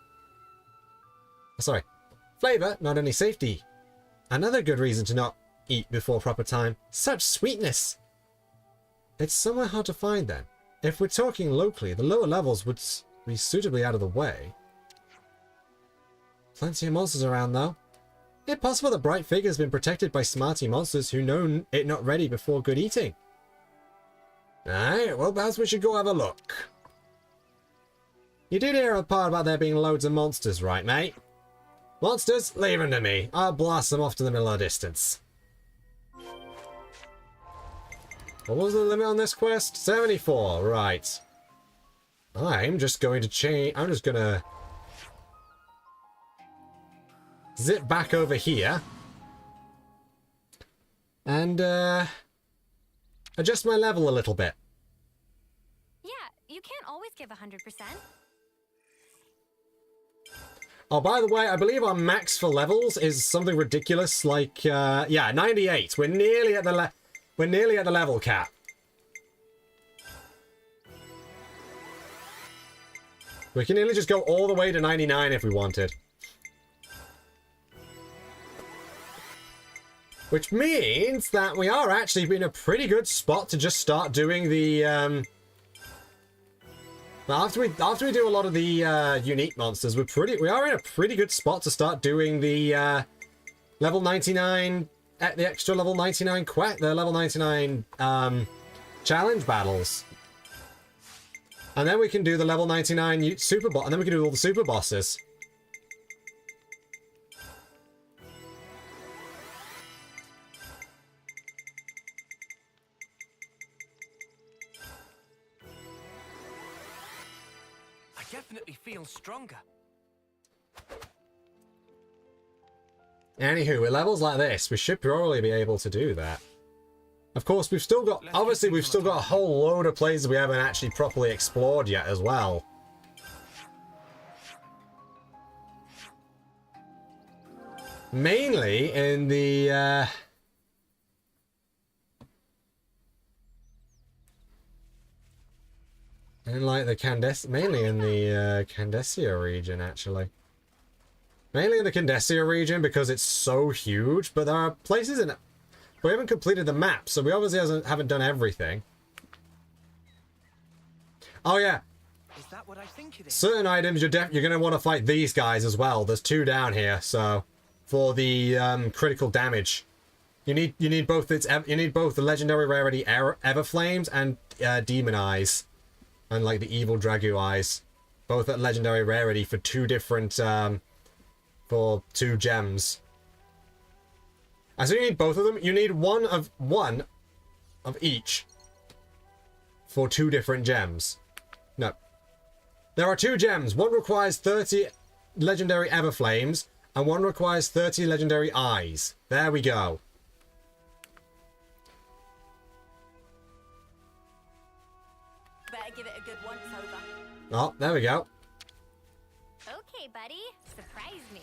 Sorry. Flavor not only safety. Another good reason to not eat before proper time. Such sweetness. It's somewhere hard to find then. If we're talking locally, the lower levels would be suitably out of the way. Plenty of monsters around though. Is it possible that Bright Figure has been protected by smarty monsters who know it not ready before good eating? Alright, well perhaps we should go have a look. You did hear a part about there being loads of monsters, right mate? Monsters, leave them to me. I'll blast them off to the middle of the distance. What was the limit on this quest? 74, right. I'm just going to change... I'm just gonna... zip back over here. And, adjust my level a little bit. Yeah, you can't always give 100%. Oh, by the way, I believe our max for levels is something ridiculous, like, yeah, 98. We're nearly at the level cap. We can nearly just go all the way to 99 if we wanted. Which means that we are actually in a pretty good spot to just start doing the, after we do a lot of the unique monsters, we are in a pretty good spot to start doing the level 99 the extra level 99 the level 99 challenge battles. And then we can do the level 99 super boss, and then we can do all the super bosses. I definitely feel stronger. Anywho, with levels like this, we should probably be able to do that. Of course, we've still got... Obviously, we've still got a whole load of places we haven't actually properly explored yet as well. Mainly in the... in, like, the Candesia... Mainly in the Candesia region, actually. Mainly in the Candesia region because it's so huge, but there are places in it. We haven't completed the map, so we obviously haven't done everything. Oh yeah. Is that what I think it is? Certain items you're going to want to fight these guys as well. There's 2 down here, so for the critical damage. You need both the legendary rarity Everflames and Demon Eyes. And like the evil Dragu Eyes. Both at legendary rarity for 2 different for 2 gems. So you need both of them. You need one of each for 2 different gems. No. There are 2 gems. One requires 30 legendary Everflames, and one requires 30 legendary Eyes. There we go. Better give it a good once over. Oh, there we go. Okay, buddy. Surprise me.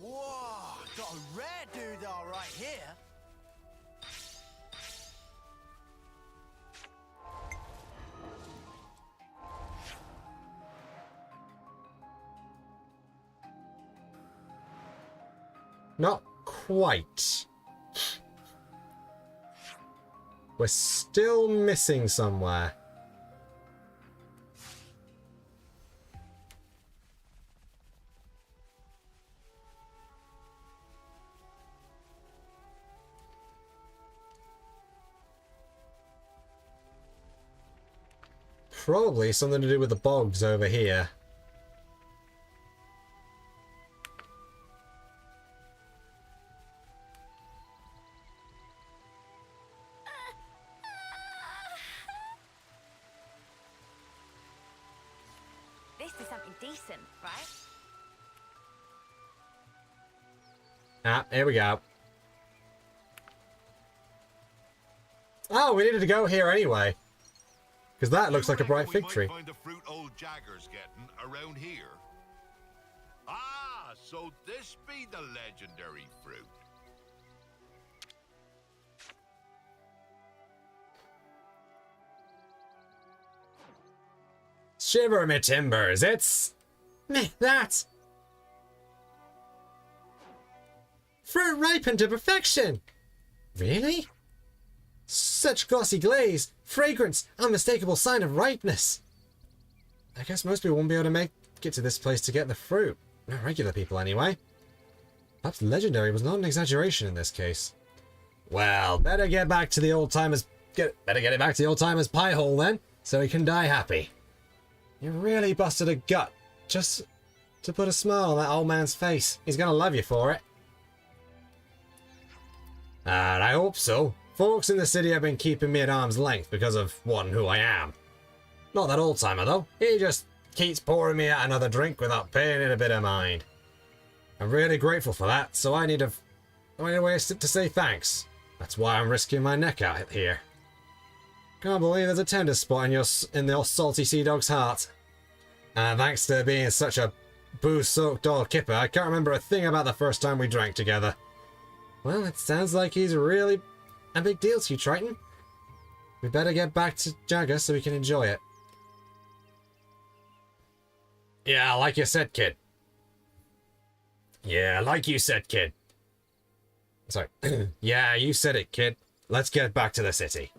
Whoa, got a rare doodah right here. Not quite. We're still missing somewhere. Probably something to do with the bogs over here. This is something decent, right? Ah, here we go. Oh, we needed to go here anyway. Because that looks like a bright fig tree. Find the fruit old Jagger's getting around here. Ah, so this be the legendary fruit. Shiver me timbers, it's... meh, that! Fruit ripened to perfection! Really? Such glossy glaze, fragrance, unmistakable sign of ripeness. I guess most people won't be able to make it to this place to get the fruit. Not regular people, anyway. Perhaps legendary was not an exaggeration in this case. Well, better get back to the old timers. Better get it back to the old timers pie hole then, so he can die happy. You really busted a gut just to put a smile on that old man's face. He's gonna love you for it. And I hope so. Folks in the city have been keeping me at arm's length because of, one, who I am. Not that old-timer, though. He just keeps pouring me out another drink without paying it a bit of mind. I'm really grateful for that, so I need a way to say thanks. That's why I'm risking my neck out here. Can't believe there's a tender spot in your salty sea dog's heart. And thanks to being such a booze-soaked old kipper, I can't remember a thing about the first time we drank together. Well, it sounds like he's really a big deal to you, Triton. We better get back to Jagger so we can enjoy it. Yeah, like you said, kid. Yeah, like you said, kid. Sorry. Yeah, you said it, kid. Let's get back to the city.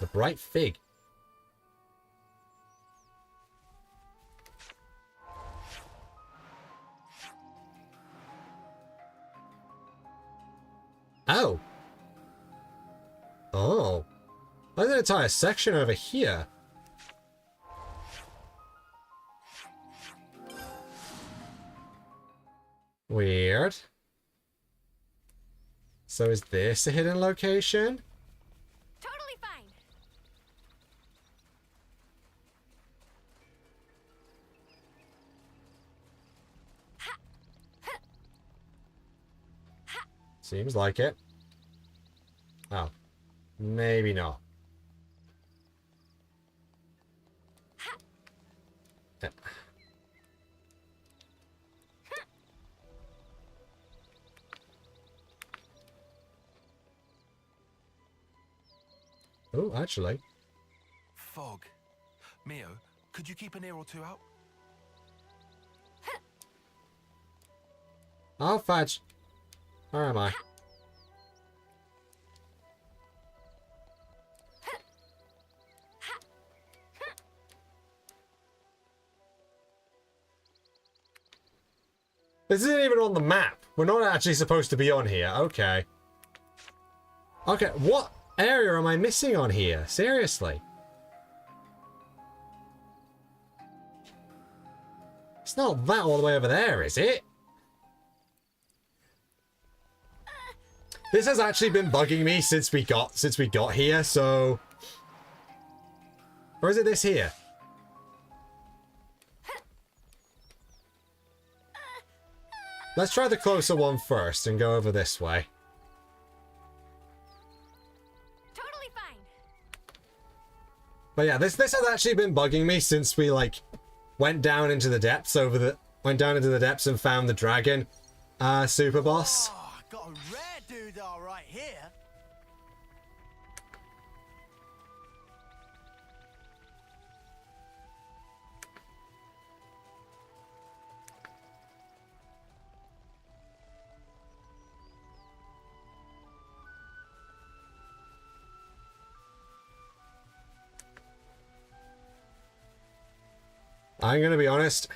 The bright fig. Oh. Oh. There's an entire section over here. Weird. So is this a hidden location? Totally fine. Seems like it. Oh. Maybe not. Yeah. Oh, actually. Fog. Mio, could you keep an ear or two out? Oh, fudge. Where am I? This isn't even on the map. We're not actually supposed to be on here. Okay. Okay, what area am I missing on here? Seriously. It's not that all the way over there, is it? This has actually been bugging me since we got here, so... Or is it this here? Let's try the closer one first and go over this way. Totally fine. But yeah, this has actually been bugging me since we like went down into the depths and found the dragon super boss. Oh, got a rare doodah right here. I'm gonna be honest.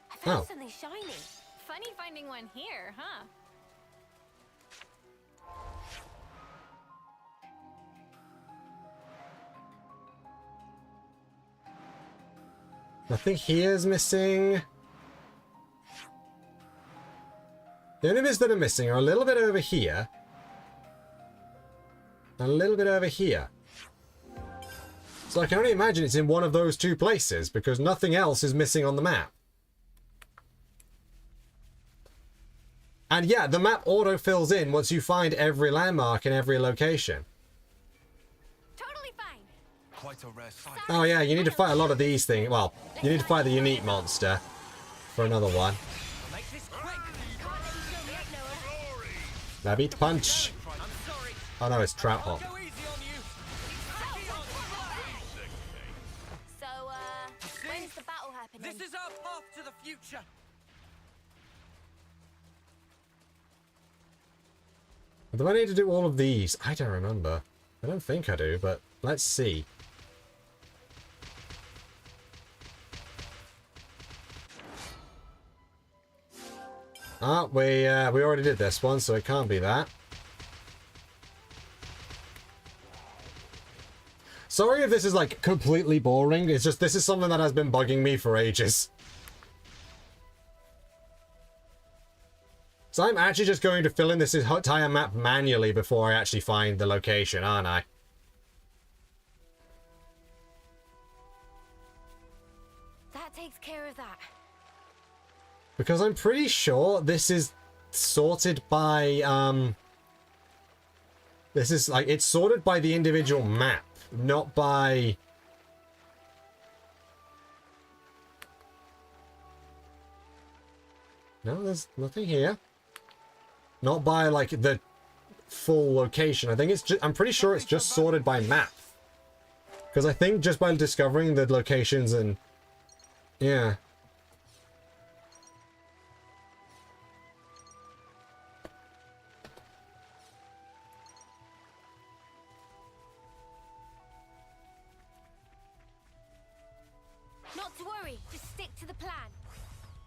I found Oh. something shiny. Funny finding one here, huh? Nothing here is missing. The only bits that are missing are a little bit over here. And a little bit over here. So I can only imagine it's in one of those two places, because nothing else is missing on the map. And yeah, the map auto-fills in once you find every landmark in every location. Totally fine. Quite a rare sight. Oh yeah, you need to fight a lot of these things. Well, you need to fight the unique monster for another one. Make this quick. Can't let you show me up, Noah. Rabbit punch. I'm sorry. Oh no, it's Trout Hop. Go easy on you. So, when's the battle happening? This is our path to the future. Do I need to do all of these? I don't remember. I don't think I do, but let's see. Ah, we already did this one, so it can't be that. Sorry if this is like completely boring. It's just this is something that has been bugging me for ages. So I'm actually just going to fill in this entire map manually before I actually find the location, aren't I? That takes care of that. Because I'm pretty sure this is sorted by, this is like, it's sorted by the individual map, not by... No, there's nothing here. Not by, like, the full location. I think it's just... I'm pretty sure it's just sorted by map. Because I think just by discovering the locations and... Yeah. Not to worry. Just stick to the plan.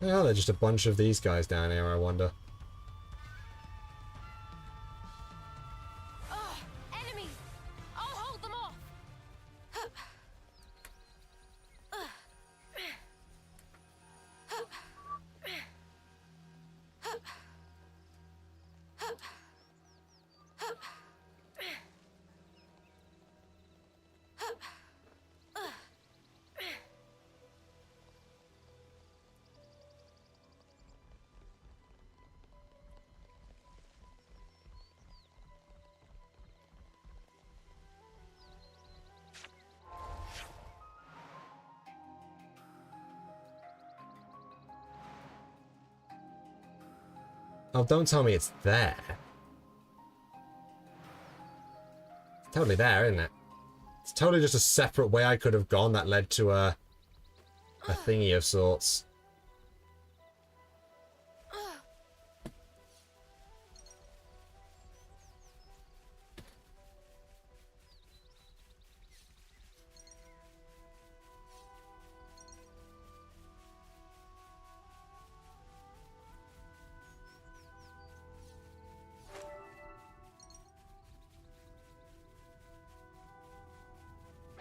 Yeah, there's just a bunch of these guys down here, I wonder. Ugh! Enemies! I'll hold them off! Oh, don't tell me it's there. It's totally there, isn't it? It's totally just a separate way I could have gone that led to a thingy of sorts.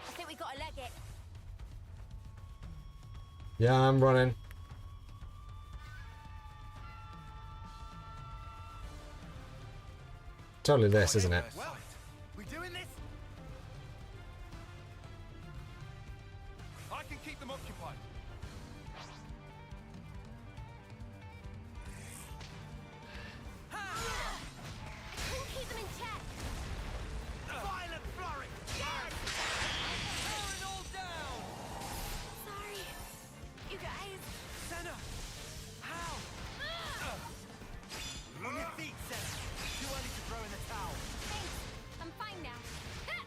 I think we gotta leg it. Yeah, I'm running. Totally this, isn't it? Well, We doing this? I can keep them occupied. I couldn't keep them in check. Violent flurry! Tear it all down. Sorry. You guys. Senna. How? On your feet, Senna. Too early to throw in the towel. Thanks. I'm fine now.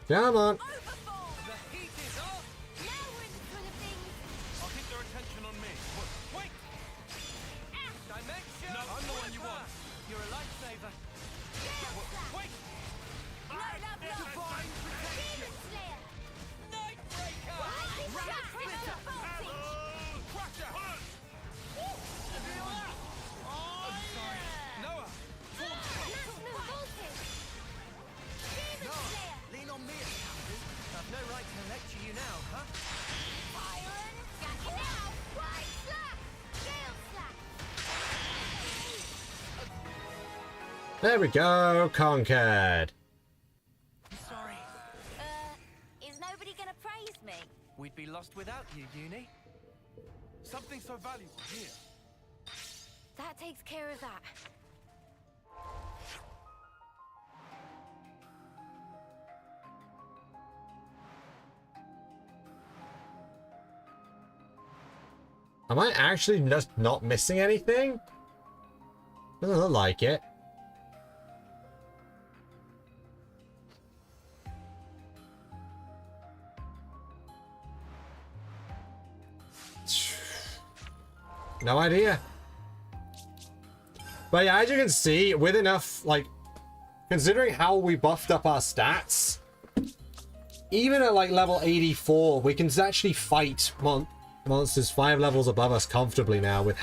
Come on. Overfall! The heat is off. Now we're in the swing of things. I'll keep their attention on me. Wait. Dimension. No, I'm the one you want. You're a lifesaver. Wait. No love lost. Divine protection! Demon Slayer. Nightbreaker. Lightning Shaft with another voltage. Crusher! Noah. Maximum voltage. Demon Slayer. Lean on me, Captain. There we go, conquered. I'm sorry. Is nobody gonna praise me? We'd be lost without you, Uni. Something so valuable here. That takes care of that. Am I actually just not missing anything? Doesn't look like it. No idea. But yeah, as you can see, with enough, like, considering how we buffed up our stats, even at, like, level 84, we can actually fight monsters 5 levels above us comfortably now with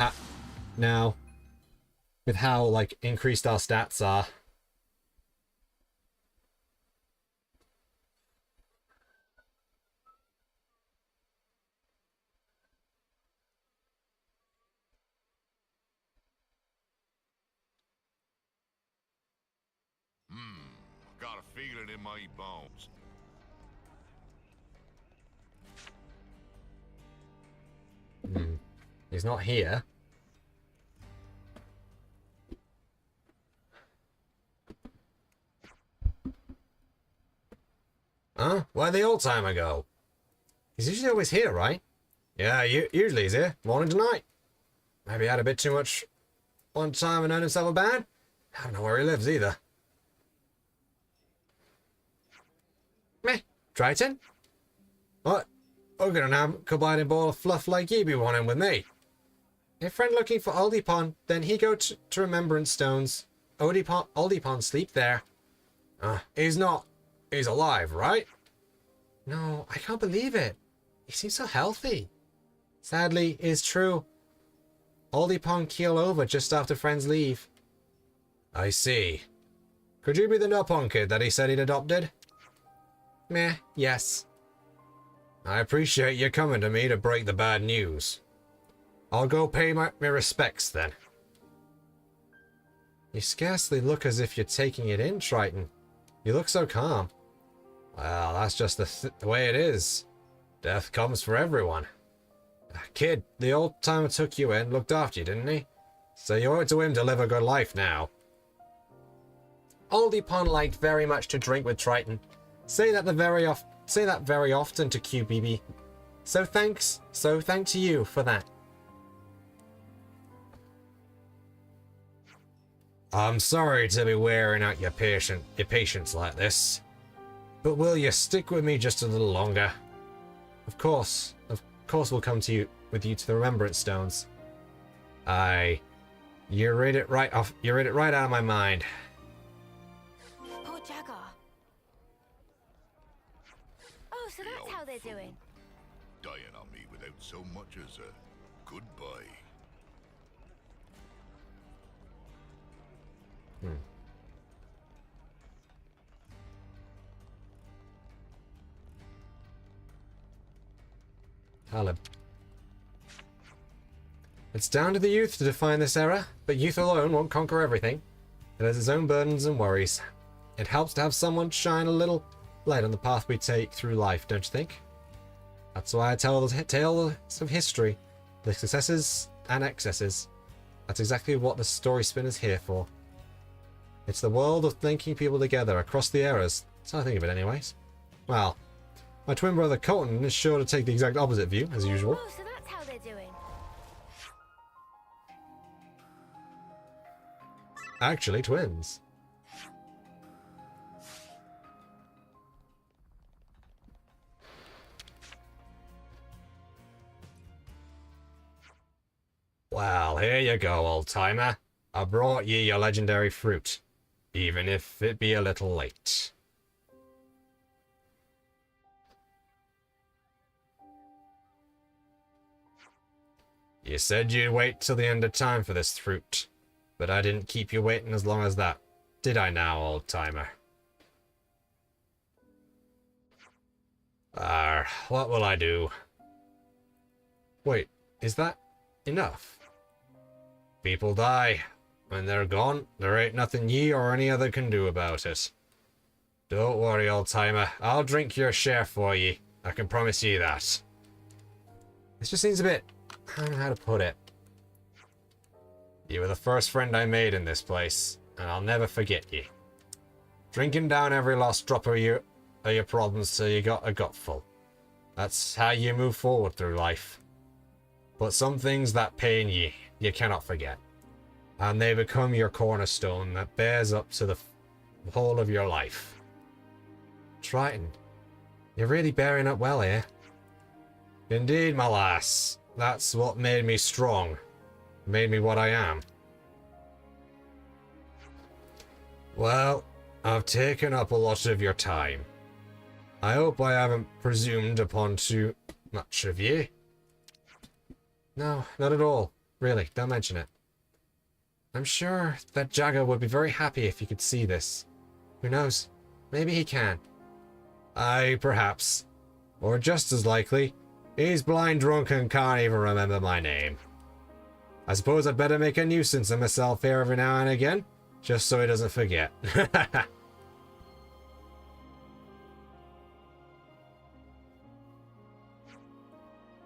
how, like, increased our stats are. Got a feeling in my bones. He's not here. Huh? Where'd the old timer go? He's usually always here, right? Yeah, usually he's here. Morning to night. Maybe he had a bit too much one time and earned himself a bad. I don't know where he lives either. Meh. Triton? What? I'm gonna have a combined ball of fluff like you be wanting with me. A friend looking for Aldipon, then he go to Remembrance Stones. Aldipon sleep there. He's not. He's alive, right? No, I can't believe it. He seems so healthy. Sadly, it's true. Aldipon keel over just after friends leave. I see. Could you be the Nopon kid that he said he'd adopted? Meh, yes. I appreciate you coming to me to break the bad news. I'll go pay my respects then. You scarcely look as if you're taking it in, Triton. You look so calm. Well, that's just the way it is. Death comes for everyone. Kid, the old timer took you in, looked after you, didn't he? So you owe it to him to live a good life now. Aldipon liked very much to drink with Triton. Say that very often to QBB. So thanks to you for that. I'm sorry to be wearing out your patience like this. But will you stick with me just a little longer? Of course we'll come with you to the Remembrance Stones. You read it right out of my mind. Poor Jagar. Oh, so that's how they're doing. Dying on me without so much as a goodbye. Talib. It's down to the youth to define this era, but youth alone won't conquer everything. It has its own burdens and worries. It helps to have someone shine a little light on the path we take through life, don't you think? That's why I tell the tales of history, the successes and excesses. That's exactly what the story spinner's here for. It's the world of linking people together across the eras. That's how I think of it anyways. Well, my twin brother Colton is sure to take the exact opposite view, as usual. Oh, so that's how they're doing. Actually, twins. Well, here you go, old timer. I brought ye your legendary fruit, even if it be a little late. You said you'd wait till the end of time for this fruit, but I didn't keep you waiting as long as that, did I now, old timer? What will I do? Wait, is that enough? People die. When they're gone, there ain't nothing ye or any other can do about it. Don't worry, old-timer. I'll drink your share for ye. I can promise ye that. This just seems a bit... I don't know how to put it. You were the first friend I made in this place, and I'll never forget ye. Drinking down every last drop of your problems till you got a gutful. That's how you move forward through life. But some things that pain ye, you cannot forget. And they become your cornerstone that bears up to the whole of your life. Triton, you're really bearing up well here. Indeed, my lass. That's what made me strong. Made me what I am. Well, I've taken up a lot of your time. I hope I haven't presumed upon too much of ye. No, not at all. Really, don't mention it. I'm sure that Jagger would be very happy if he could see this. Who knows? Maybe he can. Aye, perhaps. Or just as likely, he's blind drunk and can't even remember my name. I suppose I'd better make a nuisance of myself here every now and again, just so he doesn't forget.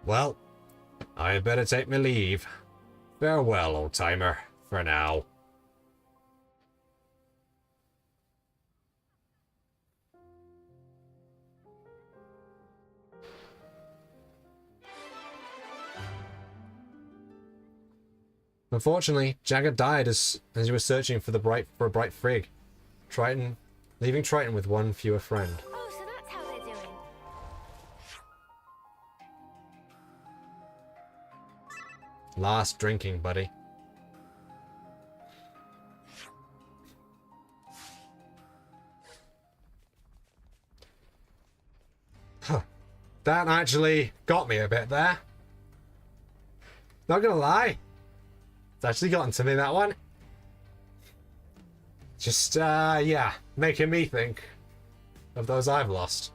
Well, I had better take my leave. Farewell, old-timer, for now. Unfortunately, Jagger died as he was searching for a bright frig. Leaving Triton with one fewer friend. Oh, so that's how they're doing. Last drinking, buddy. Huh. That actually got me a bit there. Not gonna lie. It's actually gotten to me, that one. Just, yeah, making me think of those I've lost.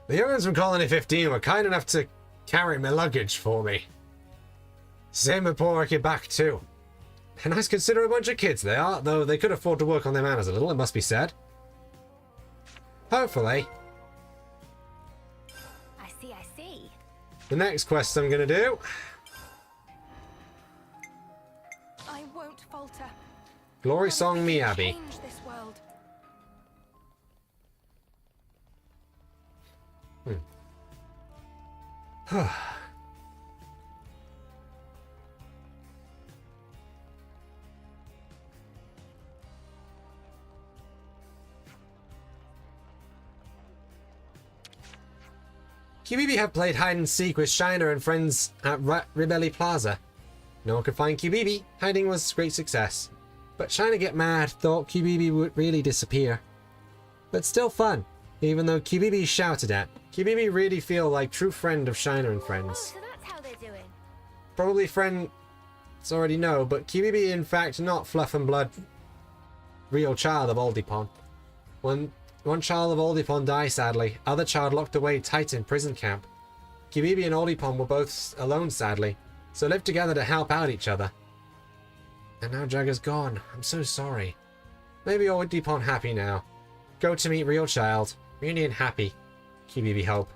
The young'uns from Colony 15 were kind enough to carry my luggage for me. Same with poor Ricky back too. A nice considerate bunch of kids they are, though they could afford to work on their manners a little, it must be said. Hopefully. I see. The next quest I'm gonna do. I won't falter. Glory Song Miyabi. Change this world. QBB have played hide and seek with Shiner and friends at Ribelli Plaza. No one could find QBB. Hiding was a great success. But Shiner get mad, thought QBB would really disappear. But still fun, even though QBB shouted at. QBB really feel like true friend of Shiner and Oh, friends. so that's how they're doing. Probably friends already know, but QBB in fact not fluff and blood real child of Oldipon. When one child of Oldipon died sadly, other child locked away tight in prison camp. QBB and Oldipon were both alone sadly, so lived together to help out each other. And now Jagger's gone. I'm so sorry. Maybe Oldipon happy now. Go to meet real child. Reunion happy. QBB hope.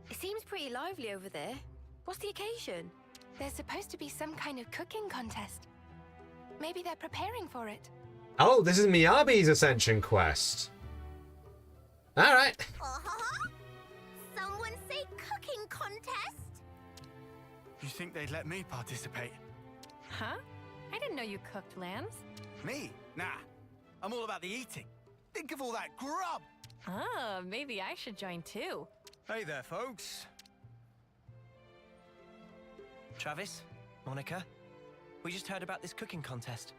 It seems pretty lively over there. What's the occasion? There's supposed to be some kind of cooking contest. Maybe they're preparing for it. Oh, this is Miyabi's Ascension quest. Alright. Someone say cooking contest? You think they'd let me participate? Huh? I didn't know you cooked lambs. Me? Nah. I'm all about the eating. Think of all that grub! Ah, maybe I should join too. Hey there, folks. Travis, Monica, we just heard about this cooking contest.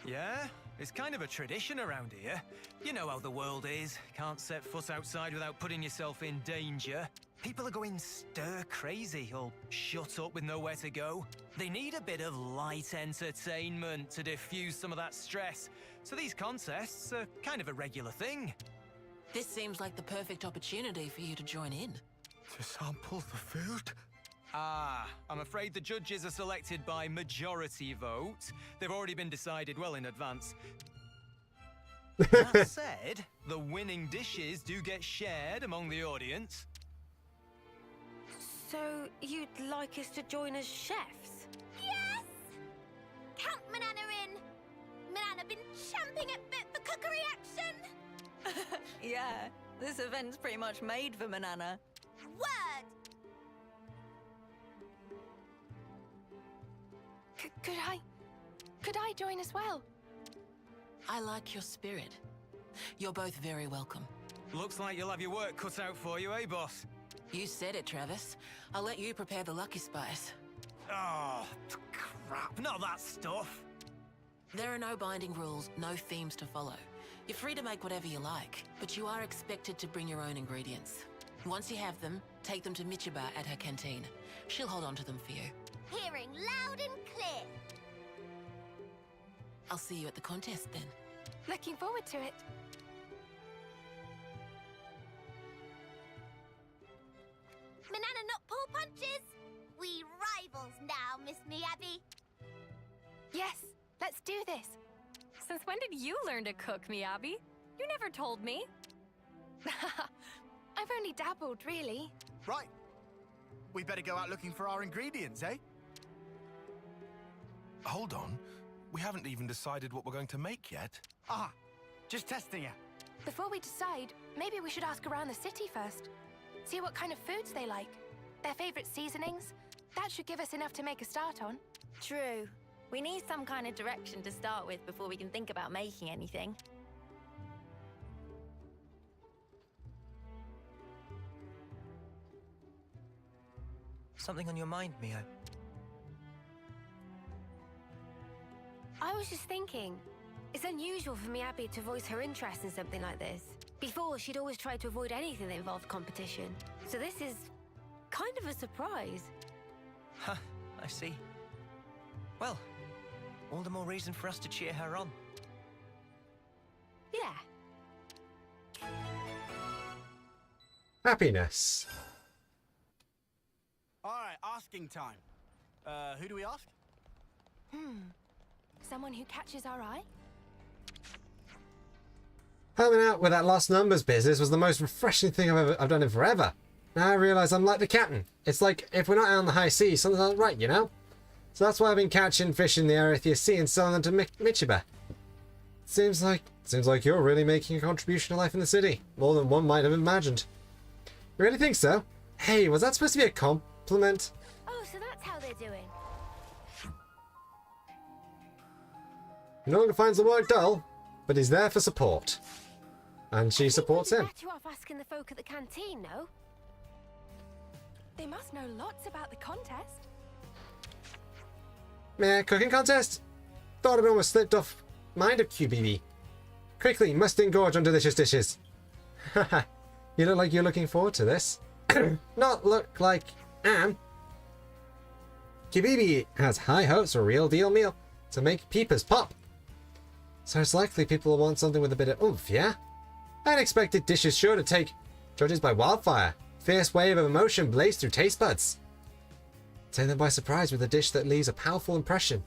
Yeah? It's kind of a tradition around here. You know how the world is. Can't set foot outside without putting yourself in danger. People are going stir crazy, all shut up with nowhere to go. They need a bit of light entertainment to diffuse some of that stress. So these contests are kind of a regular thing. This seems like the perfect opportunity for you to join in. To sample the food? Ah, I'm afraid the judges are selected by majority vote. They've already been decided well in advance. That said, the winning dishes do get shared among the audience. So, you'd like us to join as chefs? Yes! Count Manana in! Manana been champing at bit for cookery action! Yeah, this event's pretty much made for Manana. Word! Could I join as well? I like your spirit. You're both very welcome. Looks like you'll have your work cut out for you, eh, boss? You said it, Travis. I'll let you prepare the lucky spice. Oh, crap, not that stuff. There are no binding rules, no themes to follow. You're free to make whatever you like, but you are expected to bring your own ingredients. Once you have them, take them to Michiba at her canteen. She'll hold on to them for you. Hearing loud and clear. I'll see you at the contest then. Looking forward to it. Manana not pull punches. We rivals now, Miss Miyabi. Yes, let's do this. Since when did you learn to cook, Miyabi? You never told me. I've only dabbled, really. Right. We better go out looking for our ingredients, eh? Hold on. We haven't even decided what we're going to make yet. Ah, just testing it. Before we decide, maybe we should ask around the city first. See what kind of foods they like. Their favorite seasonings. That should give us enough to make a start on. True. We need some kind of direction to start with before we can think about making anything. Something on your mind, Mio? I was just thinking, it's unusual for Miyabi to voice her interest in something like this. Before, she'd always tried to avoid anything that involved competition. So this is kind of a surprise. Huh, I see. Well, all the more reason for us to cheer her on. Yeah. Happiness. All right, asking time. Who do we ask? Someone who catches our eye? Helping out with that lost numbers business was the most refreshing thing I've done in forever. Now I realise I'm like the captain. It's like if we're not out on the high seas, something's not right, you know? So that's why I've been catching fish in the Arithia Sea and selling them to Michiba. Seems like you're really making a contribution to life in the city. More than one might have imagined. You really think so? Hey, was that supposed to be a compliment? Oh, so that's how they're doing. No longer finds the work dull, but he's there for support. And she supports him. Better off asking the folk at the canteen, no? They must know lots about the contest. Meh, cooking contest? Thought it almost slipped off mind of QBB. Quickly, must engorge on delicious dishes. Haha, you look like you're looking forward to this. Not look like am. QBB has high hopes for a real deal meal to make peepers pop. So it's likely people will want something with a bit of oomph, yeah? Unexpected dishes sure to take judges by wildfire. Fierce wave of emotion blazed through taste buds. Take them by surprise with a dish that leaves a powerful impression.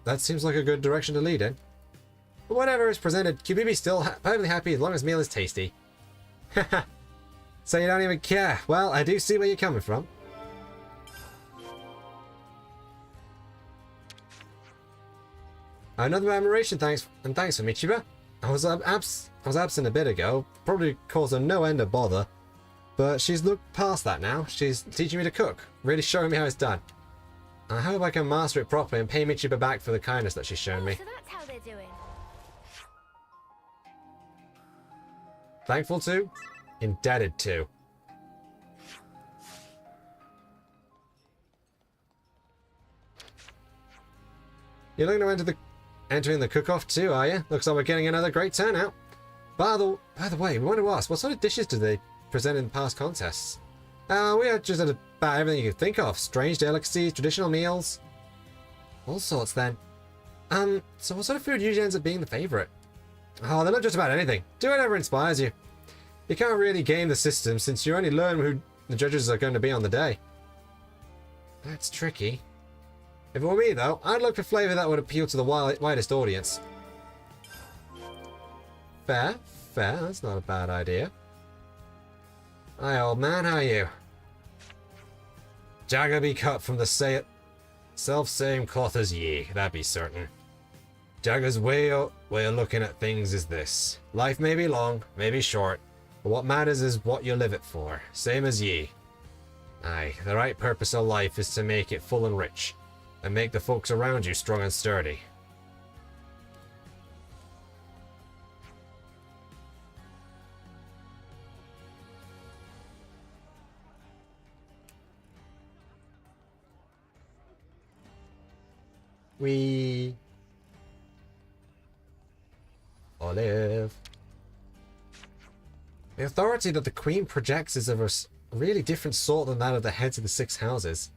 That seems like a good direction to lead in. But whatever is presented, QBB's still perfectly happy as long as the meal is tasty. Haha. So you don't even care. Well, I do see where you're coming from. Another admiration, thanks for Michiba. I was absent a bit ago, probably caused her no end of bother, but she's looked past that now. She's teaching me to cook, really showing me how it's done. I hope I can master it properly and pay Michiba back for the kindness that she's shown me. So that's how they're doing. Thankful to? Indebted to. You're looking to entering the cook-off too, are you? Looks like we're getting another great turnout. By the way, we want to ask, what sort of dishes do they present in past contests? We had just about everything you could think of. Strange delicacies, traditional meals. All sorts then. So what sort of food usually ends up being the favourite? Oh, they're not just about anything. Do whatever inspires you. You can't really game the system since you only learn who the judges are going to be on the day. That's tricky. If it were me though, I'd look for flavour that would appeal to the widest audience. Fair. That's not a bad idea. Hi old man, how are you? Jagger be cut from the self-same cloth as ye, that be certain. Jagger's way of looking at things is this. Life may be long, may be short, but what matters is what you live it for, same as ye. Aye, the right purpose of life is to make it full and rich, and make the folks around you strong and sturdy. We Olive. The authority that the Queen projects is of a really different sort than that of the heads of the 6 houses.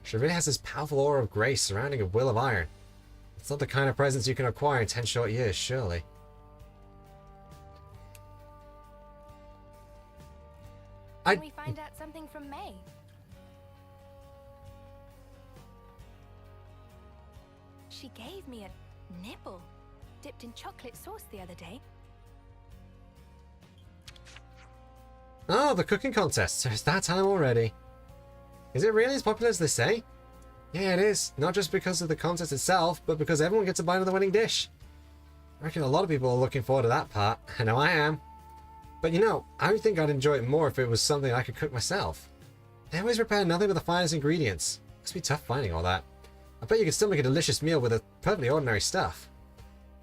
She really has this powerful aura of grace surrounding a will of iron. It's not the kind of presence you can acquire in 10 short years, surely. Can we find out something from May? She gave me a nibble dipped in chocolate sauce the other day. Oh, the cooking contest. So it's that time already. Is it really as popular as they say? Yeah, it is. Not just because of the contest itself, but because everyone gets a bite of the winning dish. I reckon a lot of people are looking forward to that part. I know I am. But you know, I think I'd enjoy it more if it was something I could cook myself. They always prepare nothing but the finest ingredients. Must be tough finding all that. I bet you could still make a delicious meal with a perfectly ordinary stuff.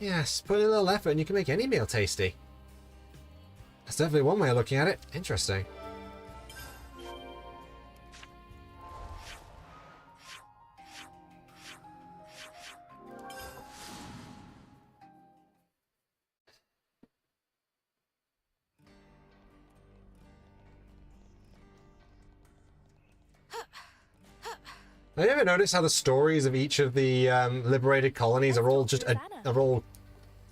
Yes, put in a little effort and you can make any meal tasty. That's definitely one way of looking at it. Interesting. Have you ever noticed how the stories of each of the liberated colonies are all just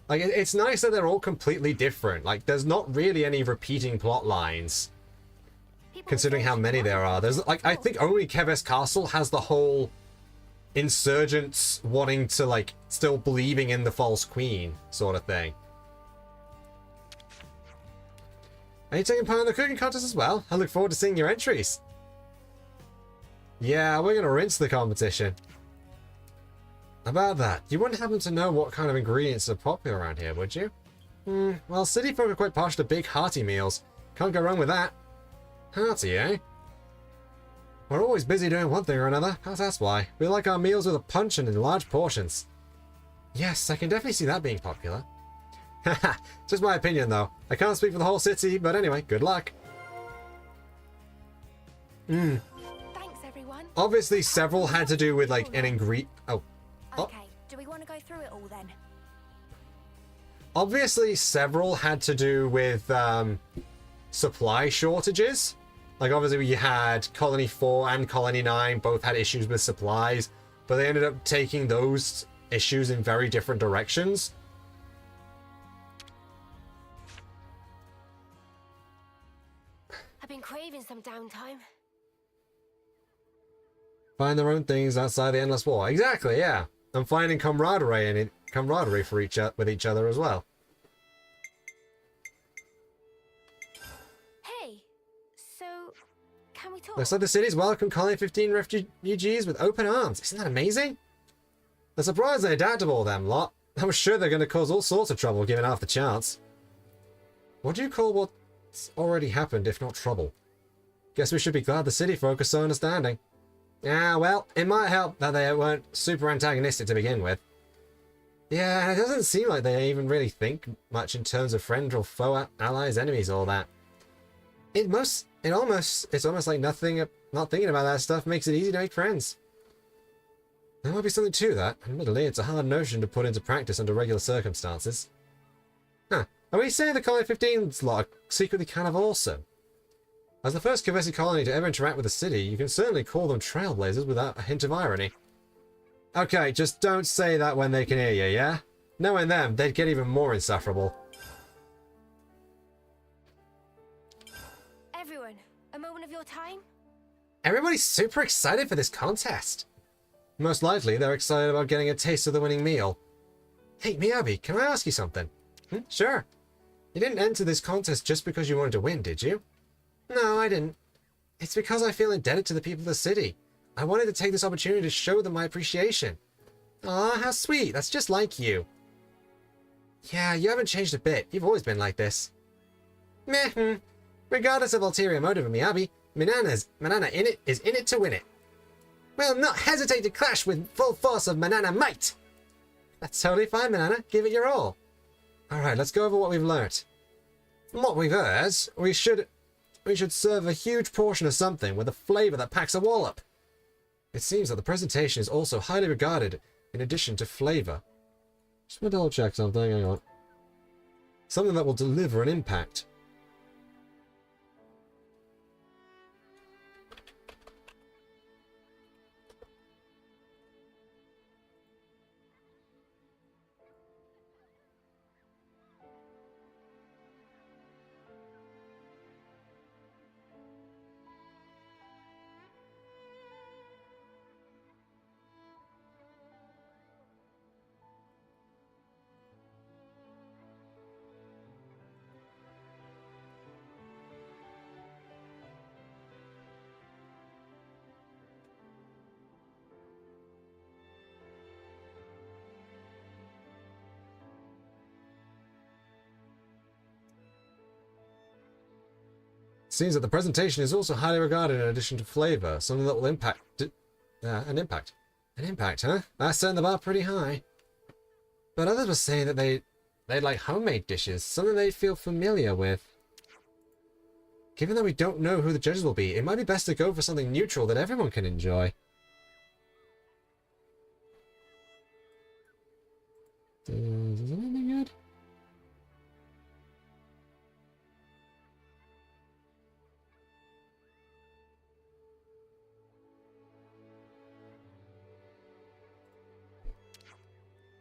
like it's nice that they're all completely different. Like there's not really any repeating plot lines, considering how many there are. There's like I think only Keves Castle has the whole insurgents wanting to like still believing in the false queen sort of thing. Are you taking part in the cooking contest as well? I look forward to seeing your entries. Yeah, we're gonna rinse the competition. About that, you wouldn't happen to know what kind of ingredients are popular around here, would you? Well, city folk are quite partial to big, hearty meals. Can't go wrong with that. Hearty, eh? We're always busy doing one thing or another. That's why. We like our meals with a punch and in large portions. Yes, I can definitely see that being popular. Haha, just my opinion though. I can't speak for the whole city, but anyway, good luck. Obviously, several had to do with like an ingredient. Oh. Okay, do we want to go through it all then? Obviously, several had to do with supply shortages. Like, obviously, you had Colony 4 and Colony 9 both had issues with supplies, but they ended up taking those issues in very different directions. I've been craving some downtime. Find their own things outside the endless war. Exactly, yeah. And finding camaraderie and camaraderie for with each other as well. Hey, so can we talk? Looks like the city's welcomed Colony 15 refugees with open arms. Isn't that amazing? They're surprisingly adaptable, them lot. I'm sure they're going to cause all sorts of trouble given half the chance. What do you call what's already happened if not trouble? Guess we should be glad the city folk are so understanding. Ah, well, it might help that they weren't super antagonistic to begin with. Yeah, it doesn't seem like they even really think much in terms of friend or foe, allies, enemies, all that. It's almost like not thinking about that stuff makes it easy to make friends. There might be something to that. Admittedly, it's a hard notion to put into practice under regular circumstances. Huh. Are we saying the Colony 15's lot are secretly kind of awesome? As the first Candesia colony to ever interact with the city, you can certainly call them trailblazers without a hint of irony. Okay, just don't say that when they can hear you, yeah? Knowing them, they'd get even more insufferable. Everyone, a moment of your time? Everybody's super excited for this contest. Most likely, they're excited about getting a taste of the winning meal. Hey, Miyabi, can I ask you something? Sure. You didn't enter this contest just because you wanted to win, did you? No, I didn't. It's because I feel indebted to the people of the city. I wanted to take this opportunity to show them my appreciation. Aw, how sweet. That's just like you. Yeah, you haven't changed a bit. You've always been like this. Meh. Regardless of ulterior motive of Miyabi, Manana is in it to win it. Will not hesitate to clash with full force of Manana might. That's totally fine, Manana. Give it your all. Alright, let's go over what we've learnt. From what we've heard, we should serve a huge portion of something with a flavour that packs a wallop. It seems that the presentation is also highly regarded in addition to flavour. Just want to double check something, hang on. Something that will deliver an impact. Seems that the presentation is also highly regarded in addition to flavour, something that will impact... an impact. An impact, huh? That's setting the bar pretty high. But others were saying that they'd like homemade dishes, something they feel familiar with. Given that we don't know who the judges will be, it might be best to go for something neutral that everyone can enjoy. Is anything good?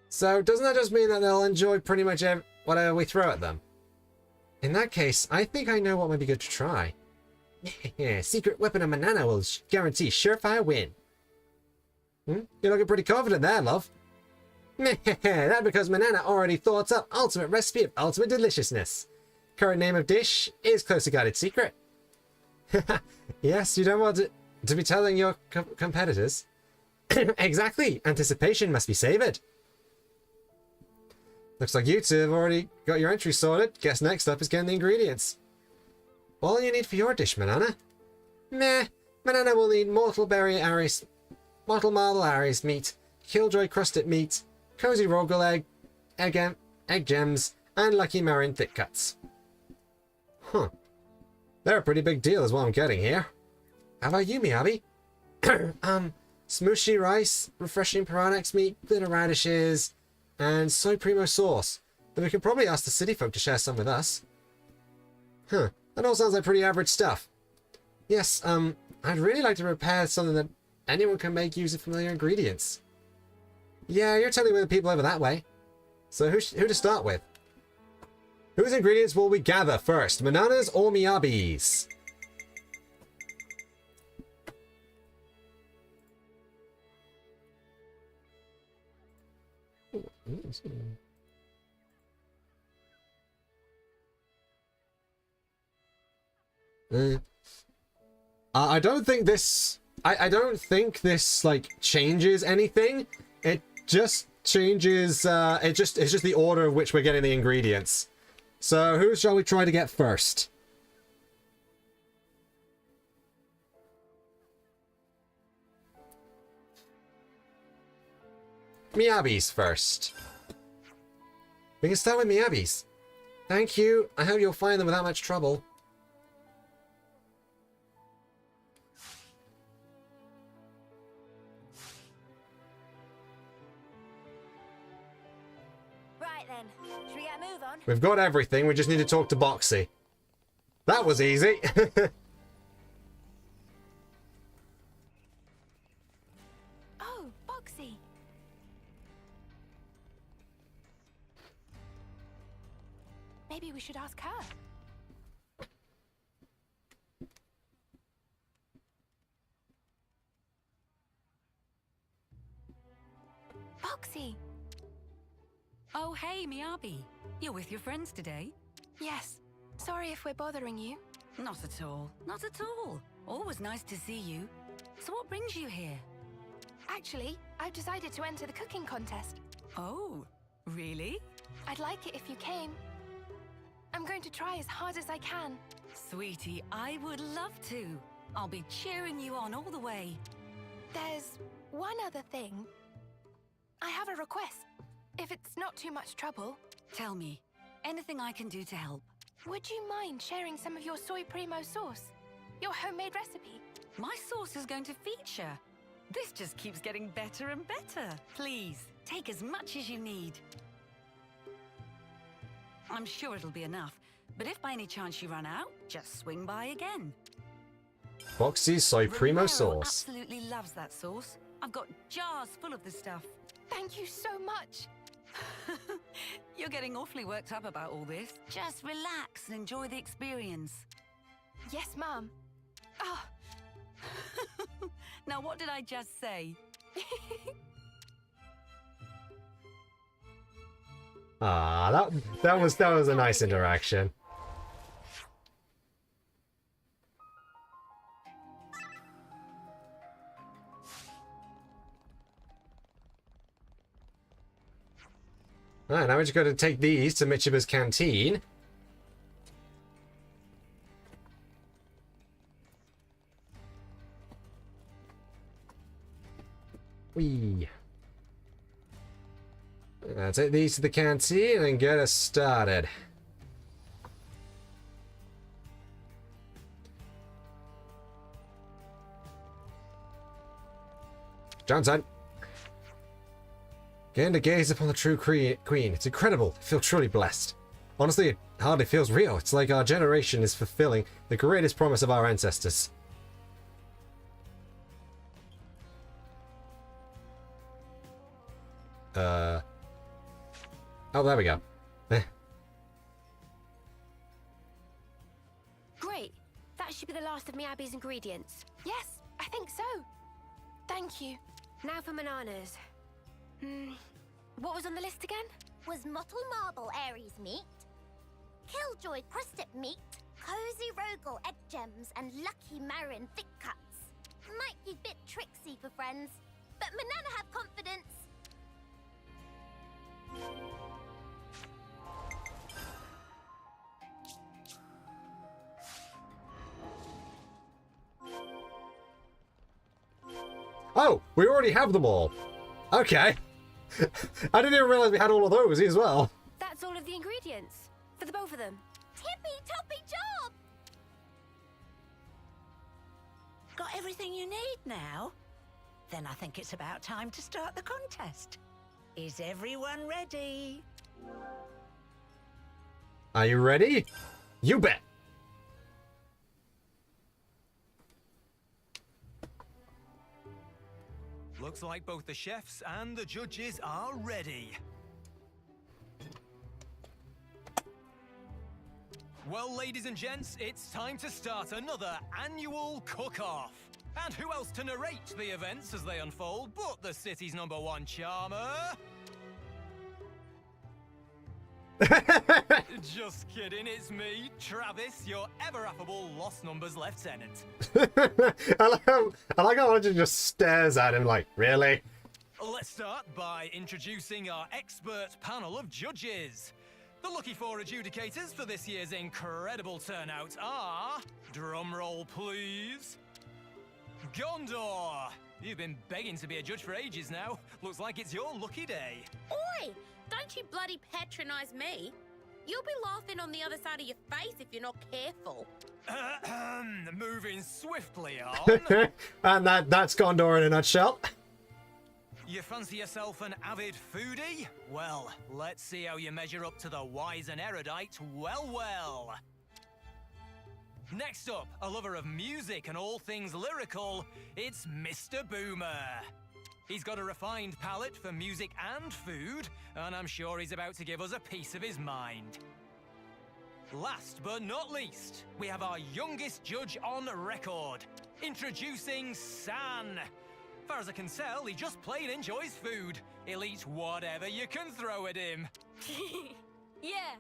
So, doesn't that just mean that they'll enjoy pretty much whatever we throw at them? In that case, I think I know what might be good to try. Secret weapon of Manana will guarantee surefire win. You're looking pretty confident there, love. That's because Manana already thought up ultimate recipe of ultimate deliciousness. Current name of dish is closely guarded secret. Yes, you don't want to be telling your competitors. Exactly. Anticipation must be savoured. Looks like you two have already got your entry sorted. Guess next up is getting the ingredients. All you need for your dish, Manana? Manana will need mortal marble aries meat, killjoy crusted meat, cozy rogel egg gems, and lucky marin thick cuts. Huh. They're a pretty big deal is what I'm getting here. How about you, Miyabi? Smooshy rice, refreshing Piranax meat, glitter radishes, and soy primo sauce. Then we can probably ask the city folk to share some with us. Huh. That all sounds like pretty average stuff. Yes, I'd really like to prepare something that anyone can make using familiar ingredients. Yeah, you're telling me the people over that way. So who to start with? Whose ingredients will we gather first? Manana's or Miyabi's? I don't think this... I don't think this, like, changes anything. It just changes... it's just the order of which we're getting the ingredients. So, who shall we try to get first? Miyabi's first. We can start with Miyabi's. Thank you. I hope you'll find them without much trouble. Right then, should we get a move on? We've got everything. We just need to talk to Boxy. That was easy. Oh, Boxy. Maybe we should ask her. Boxy. Oh, hey, Miyabi. You're with your friends today? Yes. Sorry if we're bothering you. Not at all. Not at all. Always nice to see you. So what brings you here? Actually, I've decided to enter the cooking contest. Oh, really? I'd like it if you came. I'm going to try as hard as I can. Sweetie, I would love to. I'll be cheering you on all the way. There's one other thing. I have a request. If it's not too much trouble. Tell me, anything I can do to help? Would you mind sharing some of your soy primo sauce? Your homemade recipe? My sauce is going to feature. This just keeps getting better and better. Please, take as much as you need. I'm sure it'll be enough, but if by any chance you run out, just swing by again. Boxy's Soy Primo Romero sauce. Absolutely loves that sauce. I've got jars full of the stuff. Thank you so much. You're getting awfully worked up about all this. Just relax and enjoy the experience. Yes, Mom. Oh. Now, what did I just say? Ah, that was a nice interaction. Alright, now we're just going to take these to Michiba's canteen. Whee. I'll take these to the canteen and get us started. Johnson. Getting to gaze upon the true queen. It's incredible. I feel truly blessed. Honestly, it hardly feels real. It's like our generation is fulfilling the greatest promise of our ancestors. Oh, there we go. Great. That should be the last of Miyabi's ingredients. Yes, I think so. Thank you. Now for bananas. What was on the list again? Was Mottle Marble Aries meat, Killjoy crusted meat, Cozy Rogel egg gems, and Lucky Marin thick cuts. Might be a bit tricksy for friends, but Manana have confidence. Oh, we already have them all. Okay. I didn't even realize we had all of those as well. That's all of the ingredients. For the both of them. Tippy-toppy job! Got everything you need now? Then I think it's about time to start the contest. Is everyone ready? Are you ready? You bet. Looks like both the chefs and the judges are ready. Well, ladies and gents, it's time to start another annual cook-off. And who else to narrate the events as they unfold but the city's #1 charmer? Just kidding, it's me, Travis, your ever-affable Lost Numbers lieutenant. I like how Roger just stares at him like, really? Let's start by introducing our expert panel of judges. The lucky 4 adjudicators for this year's incredible turnout are... drumroll please... Gondor, You've been begging to be a judge for ages now. Looks like it's your lucky day. Oi! Don't you bloody patronise me. You'll be laughing on the other side of your face if you're not careful. Moving swiftly on. And that's Gondor in a nutshell. You fancy yourself an avid foodie? Well, let's see how you measure up to the wise and erudite. Well. Next up, a lover of music and all things lyrical, it's Mr. Boomer. He's got a refined palate for music and food, and I'm sure he's about to give us a piece of his mind. Last but not least, we have our youngest judge on record. Introducing San. Far as I can tell, he just plain enjoys food. He'll eat whatever you can throw at him. Yeah,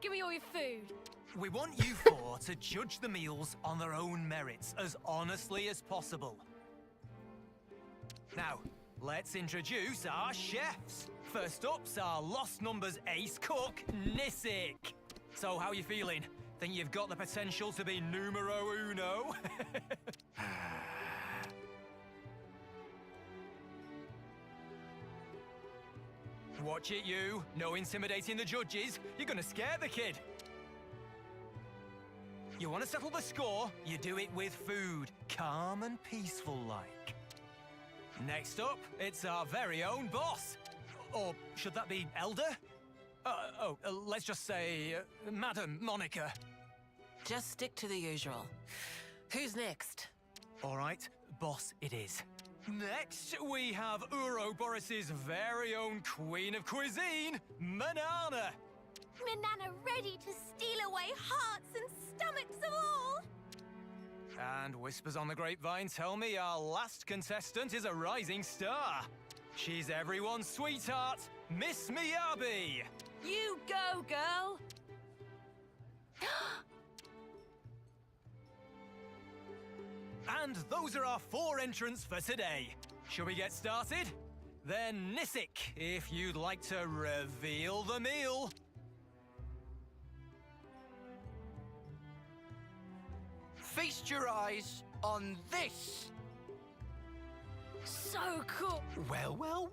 give me all your food. We want you four to judge the meals on their own merits as honestly as possible. Now, let's introduce our chefs. First up's our Lost Numbers ace cook, Nisic. So, how you feeling? Think you've got the potential to be numero uno? Watch it, you. No intimidating the judges. You're gonna scare the kid. You want to settle the score? You do it with food. Calm and peaceful like. Next up, it's our very own boss. Or should that be Elder? Let's just say Madam Monica. Just stick to the usual. Who's next? All right, boss it is. Next, we have Ouroboros' very own queen of cuisine, Manana. Manana ready to steal away hearts and stomachs of all. And whispers on the grapevine tell me our last contestant is a rising star. She's everyone's sweetheart, Miss Miyabi. You go, girl. And those are our 4 entrants for today. Shall we get started? Then Nisic, if you'd like to reveal the meal. Feast your eyes on this. So cool. Well.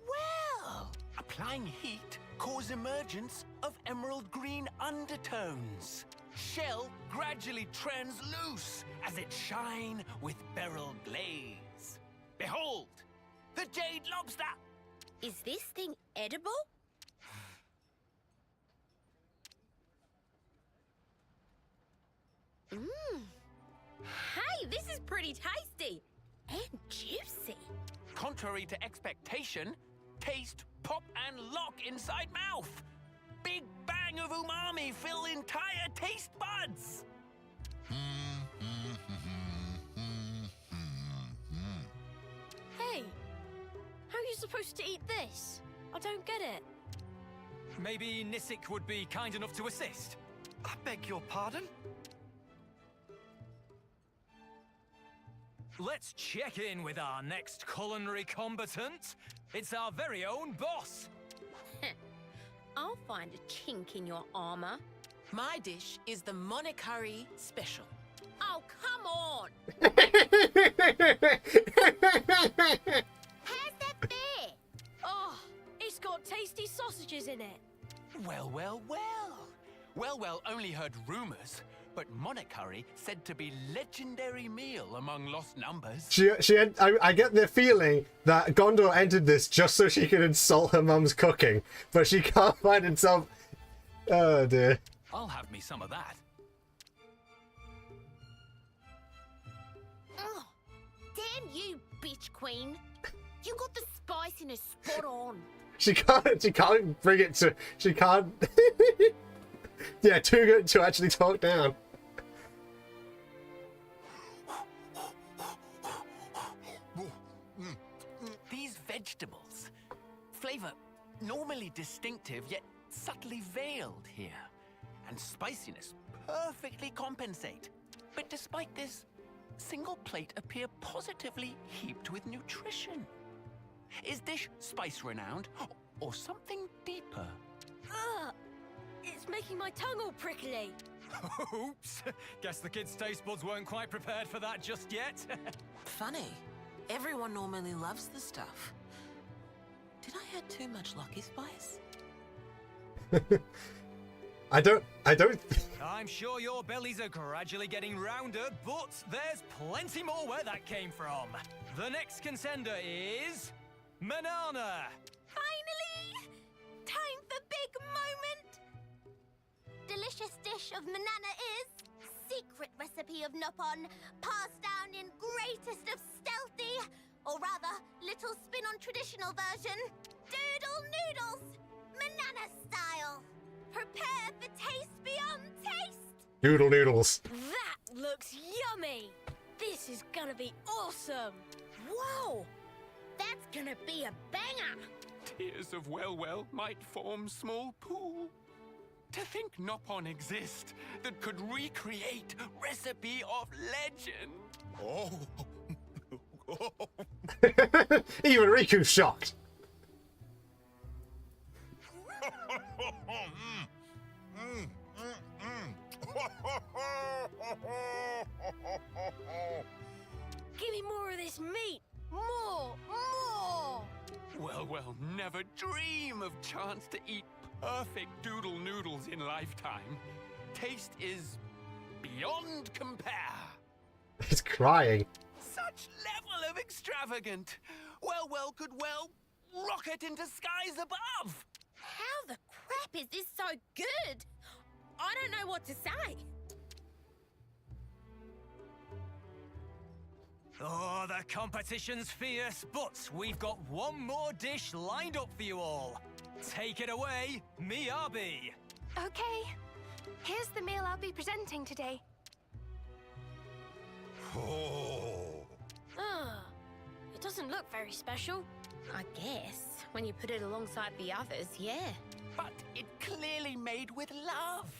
Applying heat causes emergence of emerald green undertones. Shell gradually transluce as it shine with beryl glaze. Behold, the jade lobster! Is this thing edible? Hey, this is pretty tasty and juicy. Contrary to expectation, taste, pop, and lock inside mouth. Big bang of umami fill entire taste buds. Hey, how are you supposed to eat this? I don't get it. Maybe Nisic would be kind enough to assist. I beg your pardon? Let's check in with our next culinary combatant. It's our very own boss. I'll find a chink in your armor. My dish is the Monicurry Special. Oh, come on! How's that fair? Oh, it's got tasty sausages in it. Well, only heard rumors, but Monicurry said to be legendary meal among Lost Numbers. I get the feeling that Gondor entered this just so she could insult her mum's cooking, but she can't find herself. Oh dear. I'll have me some of that. Oh, damn you, bitch queen! You got the spiciness spot on. She can't bring it to. She can't. Yeah, too good to actually talk down. These vegetables, flavor normally distinctive yet subtly veiled here, and spiciness perfectly compensate. But despite this, single plate appear positively heaped with nutrition. Is dish spice renowned or something deeper? Ugh! It's making my tongue all prickly. Oops. Guess the kids' taste buds weren't quite prepared for that just yet. Funny. Everyone normally loves the stuff. Did I add too much Lucky Spice? I don't. I'm sure your bellies are gradually getting rounder, but there's plenty more where that came from. The next contender is Manana. Finally! Time for big moment! Delicious dish of Manana is secret recipe of Nopon, passed down in greatest of stealthy, or rather, little spin on traditional version, doodle noodles, Manana style. Prepare for taste beyond taste! Doodle noodles. That looks yummy! This is gonna be awesome! Whoa! That's gonna be a banger! Tears of well might form small pool. To think Nopon exist that could recreate recipe of legend. Oh. Even Riku's shocked. Give me more of this meat! More! More! Well, never dream of chance to eat perfect doodle noodles in lifetime. Taste is beyond compare. He's crying. Such level of extravagant. Well, could rocket into skies above. How the crap is this so good? I don't know what to say. Oh, the competition's fierce, but we've got one more dish lined up for you all. Take it away, Miyabi. Okay. Here's the meal I'll be presenting today. It doesn't look very special. I guess, when you put it alongside the others, yeah. But it clearly made with love.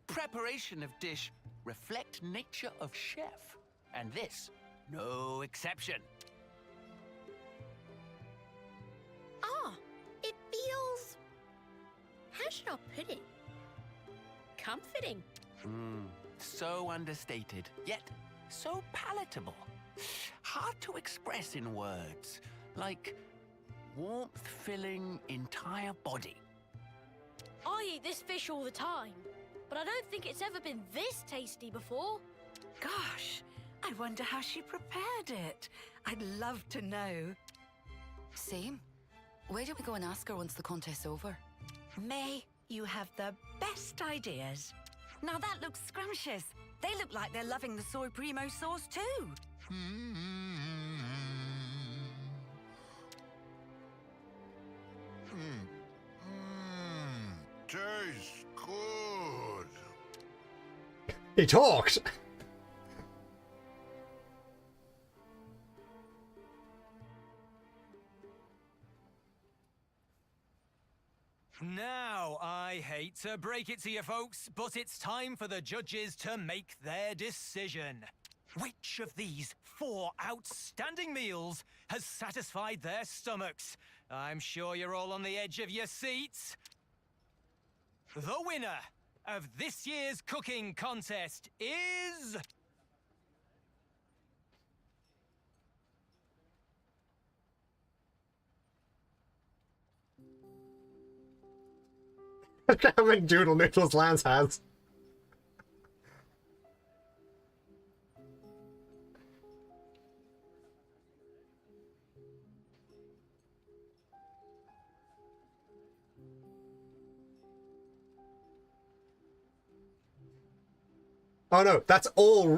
Preparation of dish reflect nature of chef. And this, no exception. It feels... how should I put it? Comforting. So understated, yet so palatable. Hard to express in words. Like warmth filling entire body. I eat this fish all the time, but I don't think it's ever been this tasty before. Gosh, I wonder how she prepared it. I'd love to know. Same. Where do we go and ask her once the contest's over? May, you have the best ideas. Now that looks scrumptious. They look like they're loving the soy primo sauce too. Tastes good. He talked. Now, I hate to break it to you folks, but it's time for the judges to make their decision. Which of these 4 outstanding meals has satisfied their stomachs? I'm sure you're all on the edge of your seats. The winner of this year's cooking contest is... Look how many doodle noodles Lance has. Oh no, that's all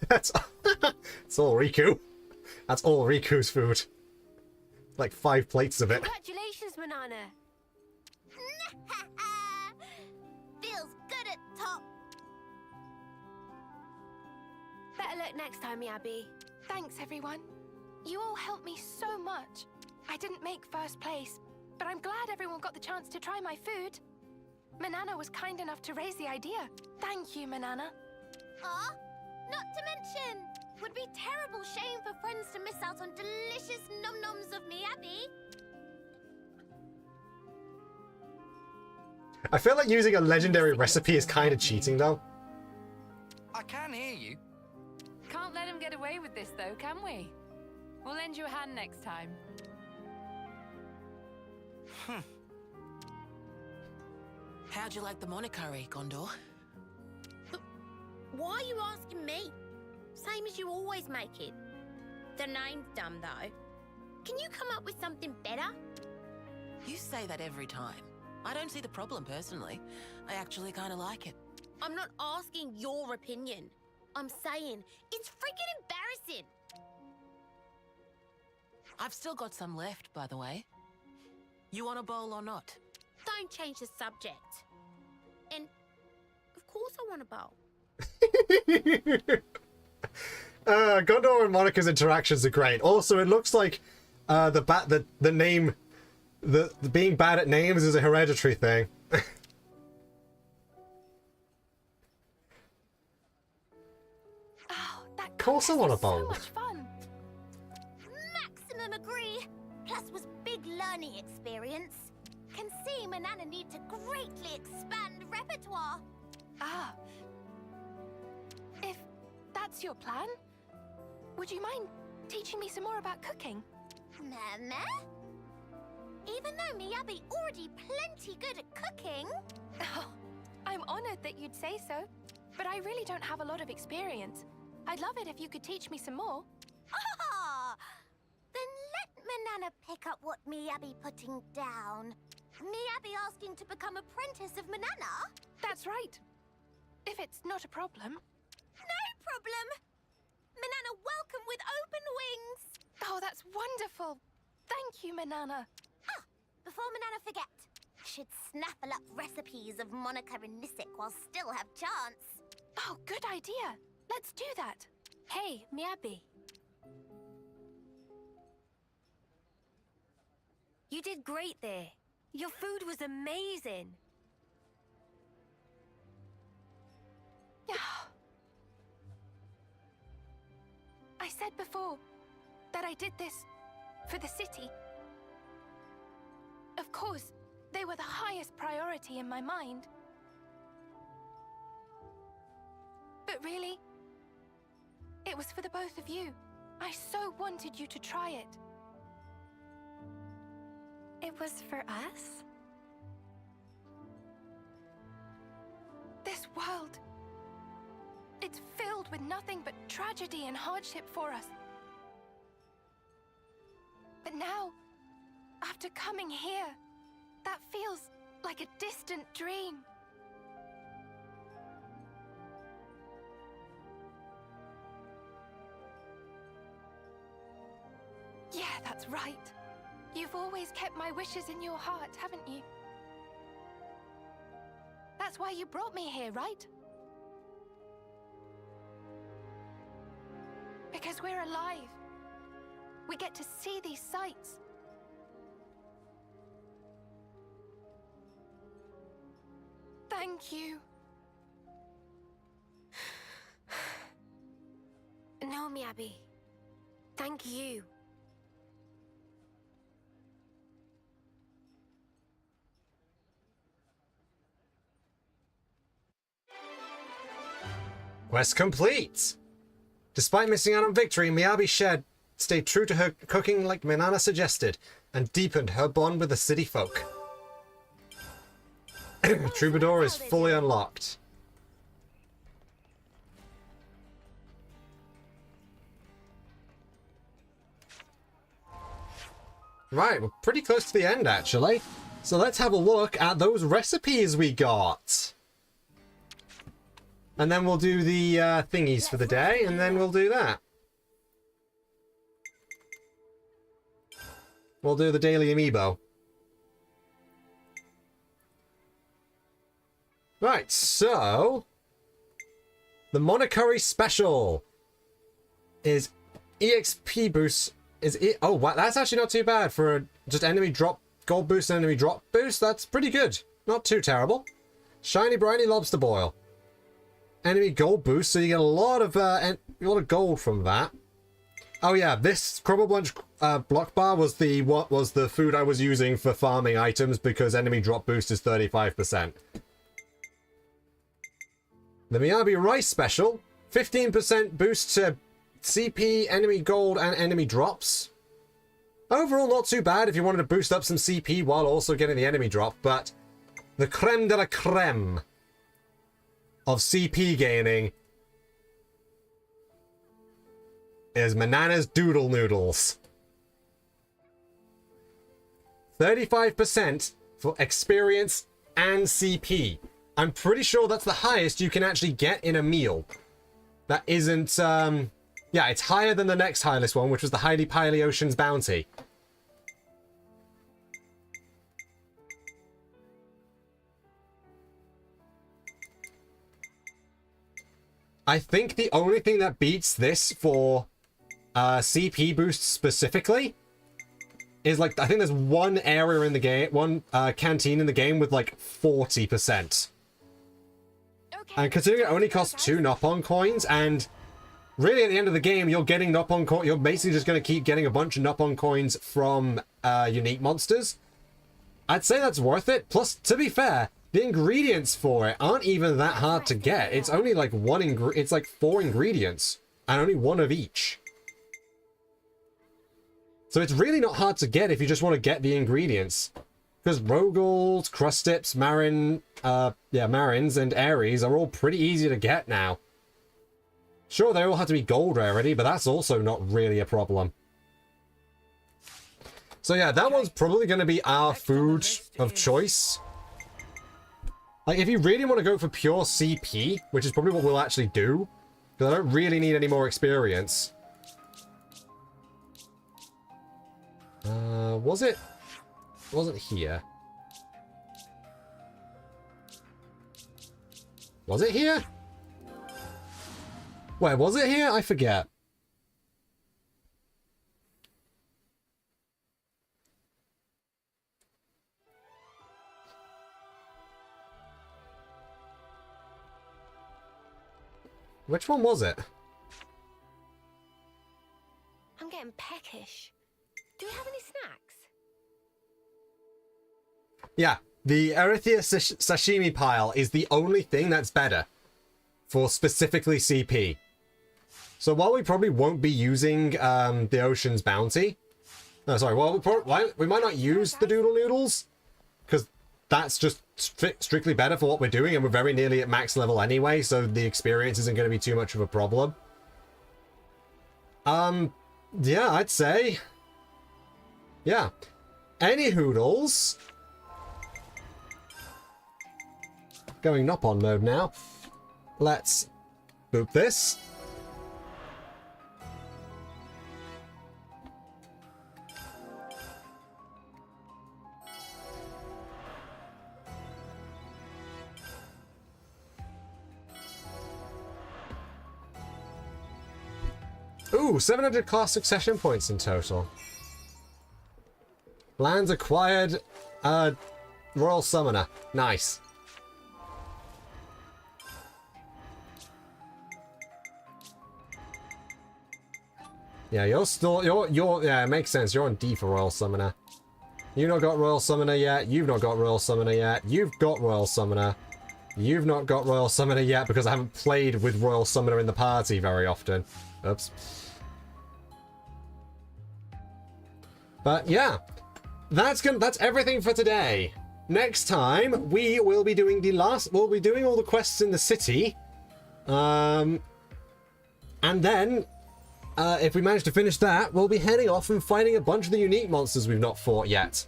that's all Riku. That's all Riku's food. Like 5 plates of it. Congratulations, Manana. Feels good at top. Better luck next time, Miyabi. Thanks, everyone. You all helped me so much. I didn't make first place, but I'm glad everyone got the chance to try my food. Manana was kind enough to raise the idea. Thank you, Manana. Aw, not to mention, would be terrible shame for friends to miss out on delicious num-nums of Miyabi. I feel like using a legendary recipe is kind of cheating though. I can hear you. Can't let him get away with this though, can we? We'll lend you a hand next time. How'd you like the monikari, Gondor? Why are you asking me? Same as you always make it. The name's dumb, though. Can you come up with something better? You say that every time. I don't see the problem personally. I actually kind of like it. I'm not asking your opinion. I'm saying it's freaking embarrassing. I've still got some left, by the way. You want a bowl or not? Don't change the subject. And of course I want a bowl. Gondor and Monica's interactions are great. Also, it looks like the name, the being bad at names is a hereditary thing. Of course I want a bowl. So much fun. Maximum agree. Plus was big learning experience. Can see Manana need to greatly expand repertoire. Ah. If that's your plan, would you mind teaching me some more about cooking? Mama? Even though Miyabi already plenty good at cooking. Oh, I'm honored that you'd say so, but I really don't have a lot of experience. I'd love it if you could teach me some more. Ah! Then let Manana pick up what Miyabi putting down. Miyabi asking to become apprentice of Manana? That's right. If it's not a problem. No problem! Manana welcome with open wings! Oh, that's wonderful. Thank you, Manana. Ah, before Manana forget, should snaffle up recipes of Monica and Nisik while still have chance. Oh, good idea. Let's do that. Hey, Miyabi. You did great there. Your food was amazing. Yeah. I said before that I did this for the city. Of course, they were the highest priority in my mind. But really, it was for the both of you. I so wanted you to try it. It was for us? This world, it's filled with nothing but tragedy and hardship for us. But now, after coming here, that feels like a distant dream. Yeah, that's right. You've always kept my wishes in your heart, haven't you? That's why you brought me here, right? Because we're alive. We get to see these sights. Thank you. No, Miyabi. Thank you. Quest complete! Despite missing out on victory, Miyabi stayed true to her cooking like Manana suggested, and deepened her bond with the city folk. Troubadour is fully unlocked. Right, we're pretty close to the end, actually. So let's have a look at those recipes we got. And then we'll do the thingies for the day, and then we'll do that. We'll do the daily amiibo. Right, so... the Monikari Special is EXP boost. Oh, wow, that's actually not too bad for just enemy drop, gold boost, and enemy drop boost. That's pretty good. Not too terrible. Shiny Briny Lobster Boil. Enemy gold boost, so you get a lot of gold from that. Oh yeah, this Crumble Bunch block bar was the food I was using for farming items because enemy drop boost is 35%. The Miyabi Rice Special, 15% boost to CP, enemy gold, and enemy drops. Overall, not too bad if you wanted to boost up some CP while also getting the enemy drop, but the creme de la creme of CP gaining is Manana's Doodle Noodles. 35% for experience and CP. I'm pretty sure that's the highest you can actually get in a meal. That isn't, yeah, it's higher than the next highest one, which was the Highly Piley Ocean's Bounty. I think the only thing that beats this for CP boosts specifically is, like, I think there's one area in the game, one canteen in the game with, like, 40%. And considering it only costs 2 Nopon coins, and really at the end of the game, you're getting Nopon coins, you're basically just going to keep getting a bunch of Nopon coins from unique monsters. I'd say that's worth it. Plus, to be fair, the ingredients for it aren't even that hard to get. It's only like it's like 4 ingredients, and only 1 of each. So it's really not hard to get if you just want to get the ingredients. Because Rogals, Crustips, Marins, and Aries are all pretty easy to get now. Sure, they all have to be gold rarity, but that's also not really a problem. So yeah, that one's probably going to be our food of choice. Like, if you really want to go for pure CP, which is probably what we'll actually do, because I don't really need any more experience. Was it? It wasn't here. Was it here? Wait, was it here? I forget. Which one was it? I'm getting peckish. Do we have any snacks? Yeah, the Erythia sashimi pile is the only thing that's better for specifically CP. So while we probably won't be using the Ocean's Bounty... No, sorry, well, we might not use the Doodle Noodles, because that's just strictly better for what we're doing, and we're very nearly at max level anyway, so the experience isn't going to be too much of a problem. Yeah, I'd say... Yeah. Any hoodles... Going Nopon mode now. Let's boop this. Ooh, 700 class succession points in total. Lands acquired, Royal Summoner. Nice. Yeah, you're still, yeah, it makes sense. You're on D for Royal Summoner. You've not got Royal Summoner yet. You've not got Royal Summoner yet. You've got Royal Summoner. You've not got Royal Summoner yet because I haven't played with Royal Summoner in the party very often. Oops. But yeah, that's everything for today. Next time we will be doing we'll be doing all the quests in the city. And then if we manage to finish that, we'll be heading off and fighting a bunch of the unique monsters we've not fought yet.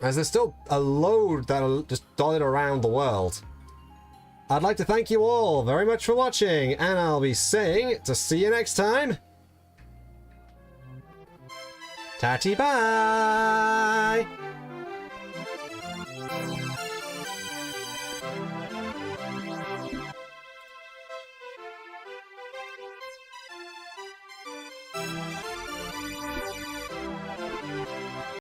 As there's still a load that are just dotted around the world. I'd like to thank you all very much for watching, and I'll be saying to see you next time. Tatty bye!